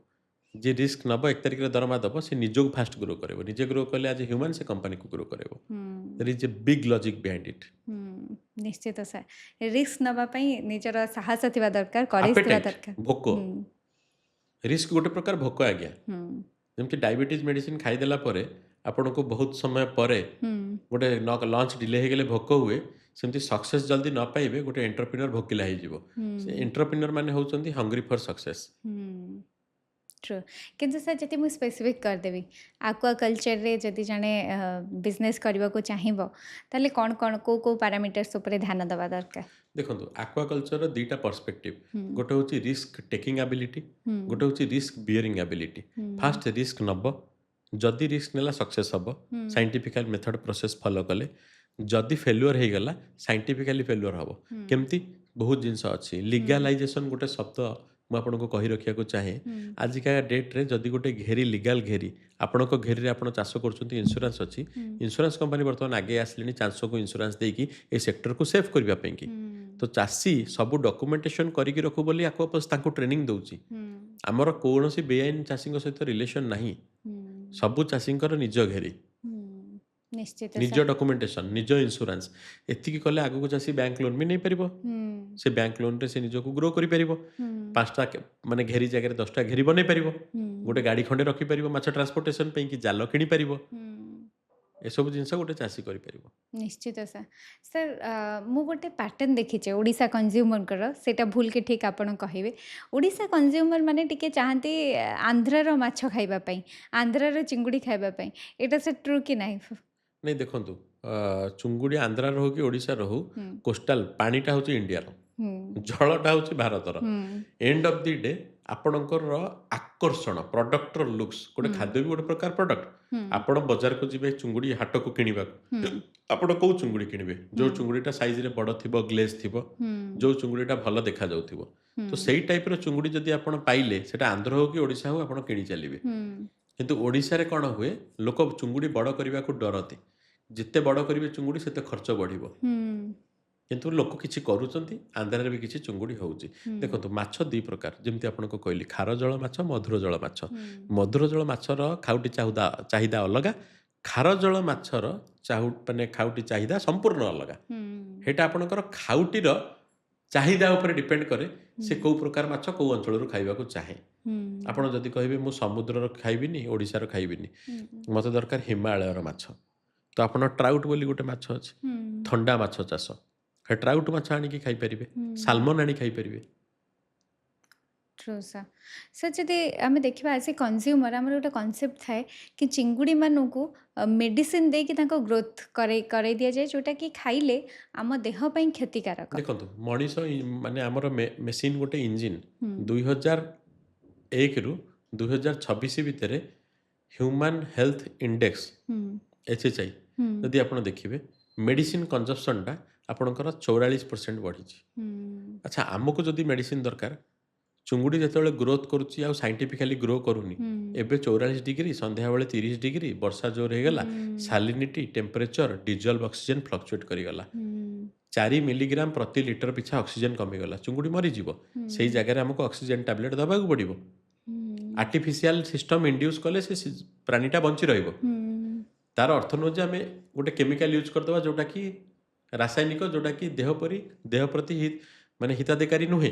ଯିଏ ରିସ୍କ ନେବ 1 ତାରିଖରେ ଦରମା ଦେବ, ସେ ନିଜକୁ ଫାଷ୍ଟ ଗ୍ରୋ କରେଇବ। ନିଜେ ଗ୍ରୋ କଲେ ଆଜ ହ୍ୟୁମାନ୍ ସେ କମ୍ପାନୀକୁ ଗ୍ରୋ କରେଇବ। ହୁଁ there is a big logic behind it. ନିଶ୍ଚିତ ସାର୍, ରିସ୍କ ନେବା ପାଇଁ ନିଜର ସାହସ ଥିବା ଦରକାର, କରେଜ ଥିବା ଆପେଟାଇଟ୍, ଦରକାର। ଭୋକ। ହୁଁ ରିସ୍କ ଗୋଟେ ପ୍ରକାର ଭୋକ ଆଜ୍ଞା। ହୁଁ ଯେମିତି ଡାଇବେଟିସ୍ ମେଡ଼ିସିନ ଖାଇଦେଲା ପରେ ଆପଣଙ୍କୁ ବହୁତ ସମୟ ପରେ ହୁଁ ଗୋଟେ ଲଞ୍ଚ ଡିଲେ ହେଇଗଲେ ଭୋକ ହୁଏ, ସେମିତି ସକ୍ସେସ୍ ଜଲ୍ଦି ନ ପାଇବେ ଗୋଟେ ଏଣ୍ଟରପ୍ରିନର ଭୋକିଲା ହେଇଯିବ। ସେ ଏଣ୍ଟରପ୍ରିନର ମାନେ ହେଉଛନ୍ତି ହଙ୍ଗରି ଫର୍ ସକ୍ସେସ୍। ट्रू। କିନ୍ତୁ ସାର୍ ଯଦି ମୁଁ ସ୍ପେସିଫିକ୍ କରିଦେବି, ଆକ୍ୱାକଲଚରରେ ଯଦି ଜଣେ ବିଜନେସ୍ କରିବାକୁ ଚାହିଁବ ତାହେଲେ କ'ଣ କ'ଣ କେଉଁ ପାରାମିଟର୍ସ ଉପରେ ଧ୍ୟାନ ଦେବା ଦରକାର? ଦେଖନ୍ତୁ, ଆକ୍ୱାକଲଚରର ଦୁଇଟା ପର୍ସପେକ୍ଟିଭ। ହୁଁ ଗୋଟେ ହେଉଛି ରିସ୍କ ଟେକିଂ ଆବିଲିଟି, ହୁଁ ଗୋଟେ ହେଉଛି ରିସ୍କ ବିୟରିଂ ଆବିଲିଟି। ହୁଁ ଫାଷ୍ଟ ରିସ୍କ ନେବ, ଯଦି ରିସ୍କ ନେଲା ସକ୍ସେସ୍ ହେବ, ହୁଁ ସାଇଣ୍ଟିଫିକାଲ ମେଥଡ଼ ପ୍ରୋସେସ୍ ଫଲୋ କଲେ। ଯଦି ଫେଲୁଅର ହେଇଗଲା ସାଇଣ୍ଟିଫିକାଲି ଫେଲୁଅର ହେବ। ହୁଁ କେମିତି? ବହୁତ ଜିନିଷ ଅଛି। ଲିଗାଲାଇଜେସନ୍ ଗୋଟେ ଶବ୍ଦ ମୁଁ ଆପଣଙ୍କୁ କହି ରଖିବାକୁ ଚାହେଁ। ହୁଁ ଆଜିକା ଡେଟ୍ରେ ଯଦି ଗୋଟେ ଘେରି ଲିଗାଲ ଘେରି, ଆପଣଙ୍କ ଘେରିରେ ଆପଣ ଚାଷ କରୁଛନ୍ତି, ଇନ୍ସୁରାନ୍ସ ଅଛି, ହୁଁ ଇନ୍ସୁରାନ୍ସ କମ୍ପାନୀ ବର୍ତ୍ତମାନ ଆଗେଇ ଆସିଲେଣି ଚାଷକୁ ଇନ୍ସୁରାନ୍ସ ଦେଇକି ଏ ସେକ୍ଟରକୁ ସେଭ୍ କରିବା ପାଇଁକି। ହୁଁ ତ ଚାଷୀ ସବୁ ଡକୁମେଣ୍ଟେସନ୍ କରିକି ରଖୁ ବୋଲି ଆକ୍ୱାପଲ୍ସ ତାଙ୍କୁ ଟ୍ରେନିଂ ଦେଉଛି। ହୁଁ ଆମର କୌଣସି ବେଆଇନ ଚାଷୀଙ୍କ ସହିତ ରିଲେସନ୍ ନାହିଁ। ହୁଁ ସବୁ ଚାଷୀଙ୍କର ନିଜ ଘେରି, ହୁଁ ନିଶ୍ଚିତ ନିଜ ସାର୍। ଡକୁମେଣ୍ଟେସନ୍, ନିଜ ଇନ୍ସୁରାନ୍ସ। ଏତିକି କଲେ ଆଗକୁ ଚାଷୀ ବ୍ୟାଙ୍କ ଲୋନ୍ ବି ନେଇପାରିବ। ହୁଁ ସେ ବ୍ୟାଙ୍କ ଲୋନ୍ରେ ସେ ନିଜକୁ ଗ୍ରୋ କରିପାରିବ। ହୁଁ 5ଟା ମାନେ ଘେରି ଜାଗାରେ 10ଟା ଘେରି ବନେଇ ପାରିବ। ହୁଁ ଗୋଟେ ଗାଡ଼ି ଖଣ୍ଡେ ରଖିପାରିବ ମାଛ ଟ୍ରାନ୍ସପୋର୍ଟେସନ୍ ପାଇଁକି, ଜାଲ କିଣିପାରିବ। ହୁଁ ଏସବୁ ଜିନିଷ ଗୋଟେ ଚାଷୀ କରିପାରିବ। ନିଶ୍ଚିତ ସାର୍। ସାର୍ ମୁଁ ଗୋଟେ ପ୍ୟାଟର୍ନ ଦେଖିଛି ଓଡ଼ିଶା କନଜ୍ୟୁମରଙ୍କର, ସେଇଟା ଭୁଲ କି ଠିକ୍ ଆପଣ କହିବେ। ଓଡ଼ିଶା କନଜ୍ୟୁମର ମାନେ ଟିକେ ଚାହାନ୍ତି ଆନ୍ଧ୍ରର ମାଛ ଖାଇବା ପାଇଁ, ଆନ୍ଧ୍ରର ଚିଙ୍ଗୁଡ଼ି ଖାଇବା ପାଇଁ। ଏଇଟା ସାର୍ ଟ୍ରୁ କି ନାହିଁ? ନାଇଁ ଦେଖନ୍ତୁ, ଚୁଙ୍ଗୁଡ଼ି ଆନ୍ଧ୍ରାର ହଉ କି ଓଡ଼ିଶାର ହଉ, ହୁଁ କୋଷ୍ଟାଲ ପାଣିଟା ହେଉଛି ଇଣ୍ଡିଆର, ହୁଁ ଜଳଟା ହେଉଛି ଭାରତର। ହୁଁ ଏଣ୍ଡ ଅଫ୍ ଦି ଡେ ଆପଣଙ୍କର ଆକର୍ଷଣ, ପ୍ରଡକ୍ଟର ଲୁକ୍ସ, ଗୋଟେ ହୁଁ ଖାଦ୍ୟ ବି ଗୋଟେ ପ୍ରକାର ପ୍ରଡକ୍ଟ। ହୁଁ ଆପଣ ବଜାରକୁ ଯିବେ ଚୁଙ୍ଗୁଡ଼ି ହାଟକୁ କିଣିବାକୁ, ହୁଁ ଆପଣ କେଉଁ ଚୁଙ୍ଗୁଡ଼ି କିଣିବେ? ଯେଉଁ ହୁଁ ଚୁଙ୍ଗୁଡ଼ିଟା ସାଇଜରେ ବଡ଼ ଥିବ, ଗ୍ଲେଜ୍ ଥିବ, ହୁଁ ଯେଉଁ ଚୁଙ୍ଗୁଡ଼ିଟା ଭଲ ଦେଖାଯାଉଥିବ। ତ ସେଇ ଟାଇପ୍ର ଚୁଙ୍ଗୁଡ଼ି ଯଦି ଆପଣ ପାଇଲେ, ସେଇଟା ଆନ୍ଧ୍ର ହଉ କି ଓଡ଼ିଶା ହଉ, ଆପଣ କିଣି ଚାଲିବେ। ହୁଁ କିନ୍ତୁ ଓଡ଼ିଶାରେ କ'ଣ ହୁଏ, ଲୋକ ଚୁଙ୍ଗୁଡ଼ି ବଡ଼ କରିବାକୁ ଡରନ୍ତି। ଯେତେ ବଡ଼ କରିବେ ଚୁଙ୍ଗୁଡ଼ି ସେତେ ଖର୍ଚ୍ଚ ବଢ଼ିବ। ହୁଁ କିନ୍ତୁ ଲୋକ କିଛି କରୁଛନ୍ତି, ଆନ୍ଧ୍ରାରେ ବି କିଛି ଚୁଙ୍ଗୁଡ଼ି ହେଉଛି। ଦେଖନ୍ତୁ, ମାଛ ଦୁଇ ପ୍ରକାର, ଯେମିତି ଆପଣଙ୍କୁ କହିଲି, ଖାର ଜଳ ମାଛ, ମଧୁର ଜଳ ମାଛ। ମଧୁର ଜଳ ମାଛର ଖାଉଟି ଚାହିଦା ଅଲଗା, ଖାର ଜଳ ମାଛର ମାନେ ଖାଉଟି ଚାହିଦା ସମ୍ପୂର୍ଣ୍ଣ ଅଲଗା। ସେଇଟା ଆପଣଙ୍କର ଖାଉଟିର ଚାହିଦା ଉପରେ ଡିପେଣ୍ଡ କରେ, ସେ କେଉଁ ପ୍ରକାର ମାଛ କେଉଁ ଅଞ୍ଚଳରୁ ଖାଇବାକୁ ଚାହେଁ। ଆପଣ ଯଦି କହିବେ ମୁଁ ସମୁଦ୍ରର ଖାଇବିନି, ଓଡ଼ିଶାର ଖାଇବିନି, ମୋତେ ଦରକାର ହିମାଳୟର ମାଛ, ତ ଆପଣ ଟ୍ରାଉଟ୍ ବୋଲି ଗୋଟେ ମାଛ ଅଛି, ଥଣ୍ଡା ମାଛ ଚାଷ, ସେ ଟ୍ରାଉଟ୍ ମାଛ ଆଣିକି ଖାଇପାରିବେ, ସାଲମନ୍ ଆଣି ଖାଇପାରିବେ। True sir. ସାର୍ ଯଦି ଆମେ ଦେଖିବା ଆଜ୍ ଏ କନଜ୍ୟୁମର, ଆମର ଗୋଟେ କନସେପ୍ଟ ଥାଏ କି ଚିଙ୍ଗୁଡ଼ିମାନଙ୍କୁ ମେଡ଼ିସିନ ଦେଇକି ତାଙ୍କ ଗ୍ରୋଥ କରେଇ ଦିଆଯାଏ, ଯେଉଁଟାକି ଖାଇଲେ ଆମ ଦେହ ପାଇଁ କ୍ଷତିକାରକ। ଦେଖନ୍ତୁ, ମଣିଷ ମାନେ ଆମର ମେସିନ୍ ଗୋଟେ ଇଞ୍ଜିନ୍। ହୁଁ 2001ରୁ 2026 ଭିତରେ ହ୍ୟୁମାନ୍ ହେଲ୍ଥ ଇଣ୍ଡେକ୍ସ ହୁଁ HHI ହୁଁ ଯଦି ଆପଣ ଦେଖିବେ, ମେଡ଼ିସିନ କନଜପସନ୍ଟା ଆପଣଙ୍କର 44% ବଢ଼ିଛି। ହୁଁ ଆଚ୍ଛା, ଆମକୁ ଯଦି ମେଡ଼ିସିନ ଦରକାର, ଚୁଙ୍ଗୁଡ଼ି ଯେତେବେଳେ ଗ୍ରୋଥ୍ କରୁଛି ଆଉ ସାଇଣ୍ଟିଫିକାଲି ଗ୍ରୋ କରୁନି, ହୁଁ ଏବେ 44 ଡିଗ୍ରୀ, ସନ୍ଧ୍ୟାବେଳେ 30 ଡିଗ୍ରୀ, ବର୍ଷା ଜୋର ହେଇଗଲା, ସାଲିନିଟି, ଟେମ୍ପରେଚର, ଡିଜଲ୍ଭ ଅକ୍ସିଜେନ୍ ଫ୍ଲକ୍ଚୁଏଟ୍ କରିଗଲା, 4 ମିଲିଗ୍ରାମ ପ୍ରତି ଲିଟର ପିଛା ଅକ୍ସିଜେନ୍ କମିଗଲା, ଚୁଙ୍ଗୁଡ଼ି ମରିଯିବ। ସେଇ ଜାଗାରେ ଆମକୁ ଅକ୍ସିଜେନ୍ ଟ୍ୟାବଲେଟ୍ ଦେବାକୁ ପଡ଼ିବ। ଆର୍ଟିଫିସିଆଲ ସିଷ୍ଟମ୍ ଇଣ୍ଡ୍ୟୁସ୍ କଲେ ସେ ପ୍ରାଣୀଟା ବଞ୍ଚି ରହିବ। ତାର ଅର୍ଥ ନୁହେଁ ଯେ ଆମେ ଗୋଟେ କେମିକାଲ ୟୁଜ୍ କରିଦେବା ଯେଉଁଟାକି ରାସାୟନିକ, ଯେଉଁଟାକି ଦେହ ପ୍ରତି ମାନେ ହିତାଧିକାରୀ ନୁହେଁ।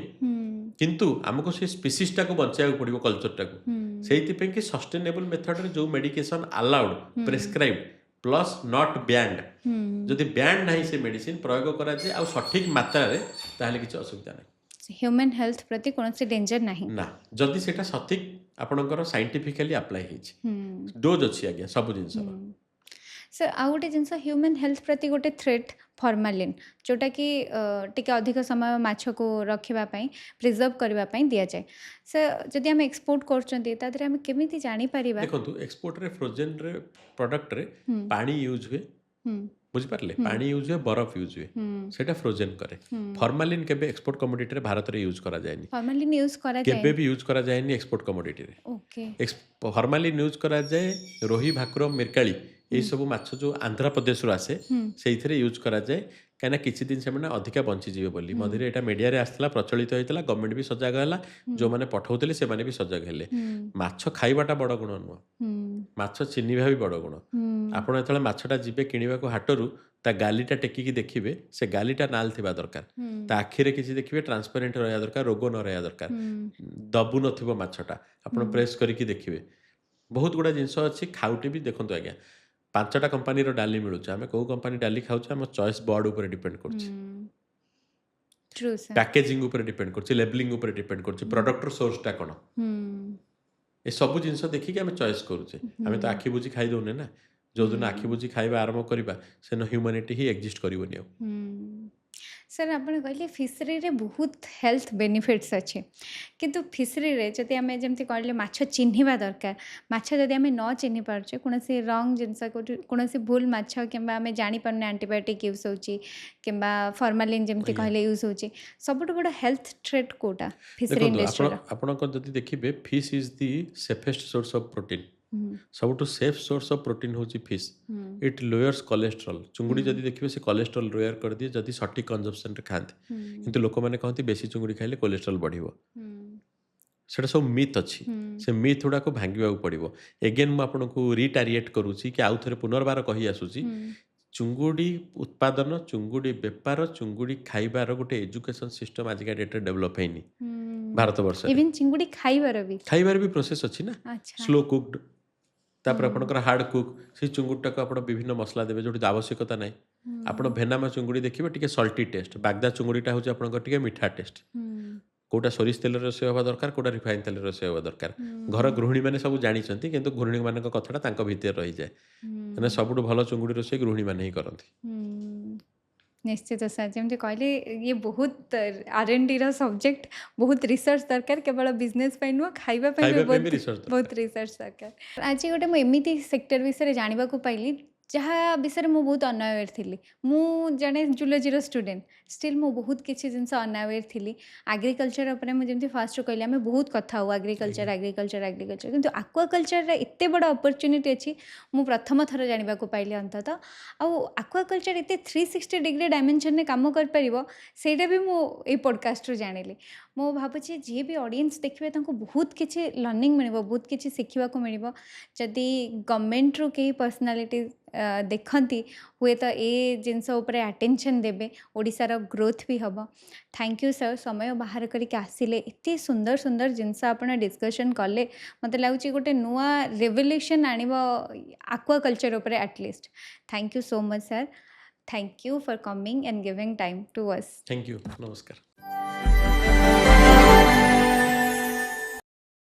କିନ୍ତୁ ଆମକୁ ସେ ସ୍ପିସିସ୍ଟାକୁ ବଞ୍ଚାଇବାକୁ ପଡ଼ିବ, କଲଚରଟାକୁ। ସେଇଥିପାଇଁ କି ସଷ୍ଟେନେବଲ୍ ମେଥଡ଼ରେ ଯେଉଁ medication allowed, prescribe, plus not banned hmm जदि ब्यान्ड नाही से मेडिसिन प्रयोग कराए आ सठिक मात्रा ताहले किसी असुविधा नहीं ह्यूमन हेल्थ प्रति कौन डेंजर नहीं ना जदि सेटा सठिक आपणकर साइंटिफिकली अप्लाई होइछि हम्म डोज अच्छी आज्ञा सब जिनसर हम्म सर आउ गोटे जिनस ह्यूमन हेल्थ प्रति गोटे थ्रेट फॉर्मालिन जोटा कि टिके अधिक समय माछ को रखापी प्रिजर्व करने दि जाए सर जदि आम एक्सपोर्ट कर आम केमी जापर देखो एक्सपोर्ट रे फ्रोजेन रे प्रोडक्ट रे पानी यूज हुए बुझिपारे पानी यूज हुए बरफ यूज हुए सेटा फ्रोजेन करे फॉर्मालिन केबे एक्सपोर्ट कमोडिटी रे भारत रे यूज करा जायनी फॉर्मालिन यूज करा केबे भी यूज करा जायनी एक्सपोर्ट कमोडिटी रे ओके फॉर्मालिन यूज करा जाए रोही भाकुर मिरकाली ये सब माछ जो आंध्र प्रदेश रू आसे से यूज करा जाए कहीं किसी दिन से अधिका बंचीजे बोली मझे यहाँ मीडिया रे आसला प्रचलित होता गवर्नमेंट भी सजग है जो मैंने पठाऊले से भी सजग हेले माछ खाइबाटा बड़ गुण नुह माछ चिन्हिबा भी बड़ गुण आपण जो माछटा जीवे किणवा हाटरू ता गालीटा टेकिकी देखिए से गालीटा नाल थिबा दरकार ता आखिरे किसी देखिए ट्रांसपेरेंट रहा दरकार रोग न रहा दरकार दबु नथिबो माछटा आपण प्रेस करके देखिए बहुत गुड़ा जिनस अच्छी खाउटी भी देखो आज्ञा 5टा कंपनी डाली मिलूँ आम कौ कंपनी डाली खाऊे आम चॉइस बोर्ड उपर डिपेंड कर ट्रू सर पैकेजिंग उपर डिपेंड कर लेबलिंग उपर डिपेंड कर प्रोडक्टर सोर्सटा कौन ये सब जिनस देखिए आम चॉइस करुचे आम तो आखि बुझी खाई दौने ना जो दिन आखि बुझी खाଇବା आरंभ करवा से ह्यूमानिटी ही एक्जिस्ट करनी सर आप कहले फिशरी रे बहुत हेल्थ बेनिफिट्स अच्छे किंतु फिशरी रे जदि आम जमी कहले माछ चिन्हिबा दरकार माछ जदि आम न चिन्हि पार्चे कौन रंग जिनस कौन भूल माछ कि आम जापारे आंटीबायोटिक यूज होची किंबा फॉर्मालिन जमी कहले यूज होची सबुठ बड़ हेल्थ थ्रेट कोटा फिशरी इंडस्ट्री आपण जदि देखिए fish is the safest source of protein सबुठ सेफ सोर्स ऑफ प्रोटीन होची फिश इट लोयर्स कोलेस्ट्रॉल चुंगुड़ी जदि देखिए से कोलेस्ट्रॉल लोयर कर दिए जदि सठिक कंजप्शन रे खाते किंतु लोक मैंने कहते बेसी चुंगुड़ी खाइले कोलेस्ट्रॉल बढ़िबो सेटा सब मिथ अच्छी से मिथ गुड़ा को भांगा पड़ो एगेन मुझे आपको रिटारिएट करुच्ची कि आउ थे पुनर्बार कही आसूची चुंगुड़ी उत्पादन चुंगुड़ी बेपार चुंगुड़ी खाइबार गोटे एजुकेशन सिस्टम आजिका डेट डेभलप हैनी भारत वर्ष इवन चिंगुड़ी खाइबार भी प्रोसेस अच्छी ना स्लो कुक्ड तापर आपनकर हार्ड कुक से चुंगुड़टा को आप विभिन्न मसला देवे जो आवश्यकता ना आप भेनामा चुंगुड़ी देखिए टी सल्टी टेस्ट बागदा चुंगुड़ीटा हूँ आपंकर मीठा टेस्ट कोटा सोरिष तेल रोषे हवा दरकार कोटा रिफाइन तेल रोषे हवा दरकार घर गृहिणी मैंने सब जानते किंतु गृहिणी मान कथाटा भितर रही जाए मैंने सबुठ भल चुंगुड़ी रोषे गृहिणी मैंने ही करती निश्चित सर जमी कहले ये बहुत R&D सब्जेक्ट बहुत रिसर्च दरकार केवल बिजनेस नुह खाइबा बहुत रिसर्च दरकार आज गोटे मुझे सेक्टर विषय जानवा पाइली जहाँ विषय में बहुत अनअवेयर थी मु जड़े जूलोजी स्टूडेंट स्टिल मु बहुत किसी जिन अनअवेयर थी एग्रीकल्चर मुझे फास्ट कहली आम बहुत कथा हो एग्रीकल्चर एग्रीकल्चर एग्रीकल्चर किंतु आक्वाकल्चर एत बड़ अपरच्युनिटी अच्छी मु प्रथम थर जानवा पाइली अंततः आक्वाकल्चर एत 360 डिग्री डायमेंशन में कम कर भी मुझे पॉडकास्ट जानिली मु भावुँ जी भी ऑडियंस देखिए बहुत किसी लर्निंग मिल बहुत किसी शिखा मिल जदि गवर्नमेंट रू कई पर्सनालिटी देखती हुए तो ये जिनस अटेंशन देवे ओडिशार ग्रोथ भी हम थैंक यू सर समय बाहर करके आसिले एत सुंदर सुंदर जिनस आप डिस्कशन कले मत लगुच गोटे नुआ रेवोल्यूशन आनिब आक्वाकल्चर उपर at least thank you so much sir thank you for coming and giving time to us thank you नमस्कार।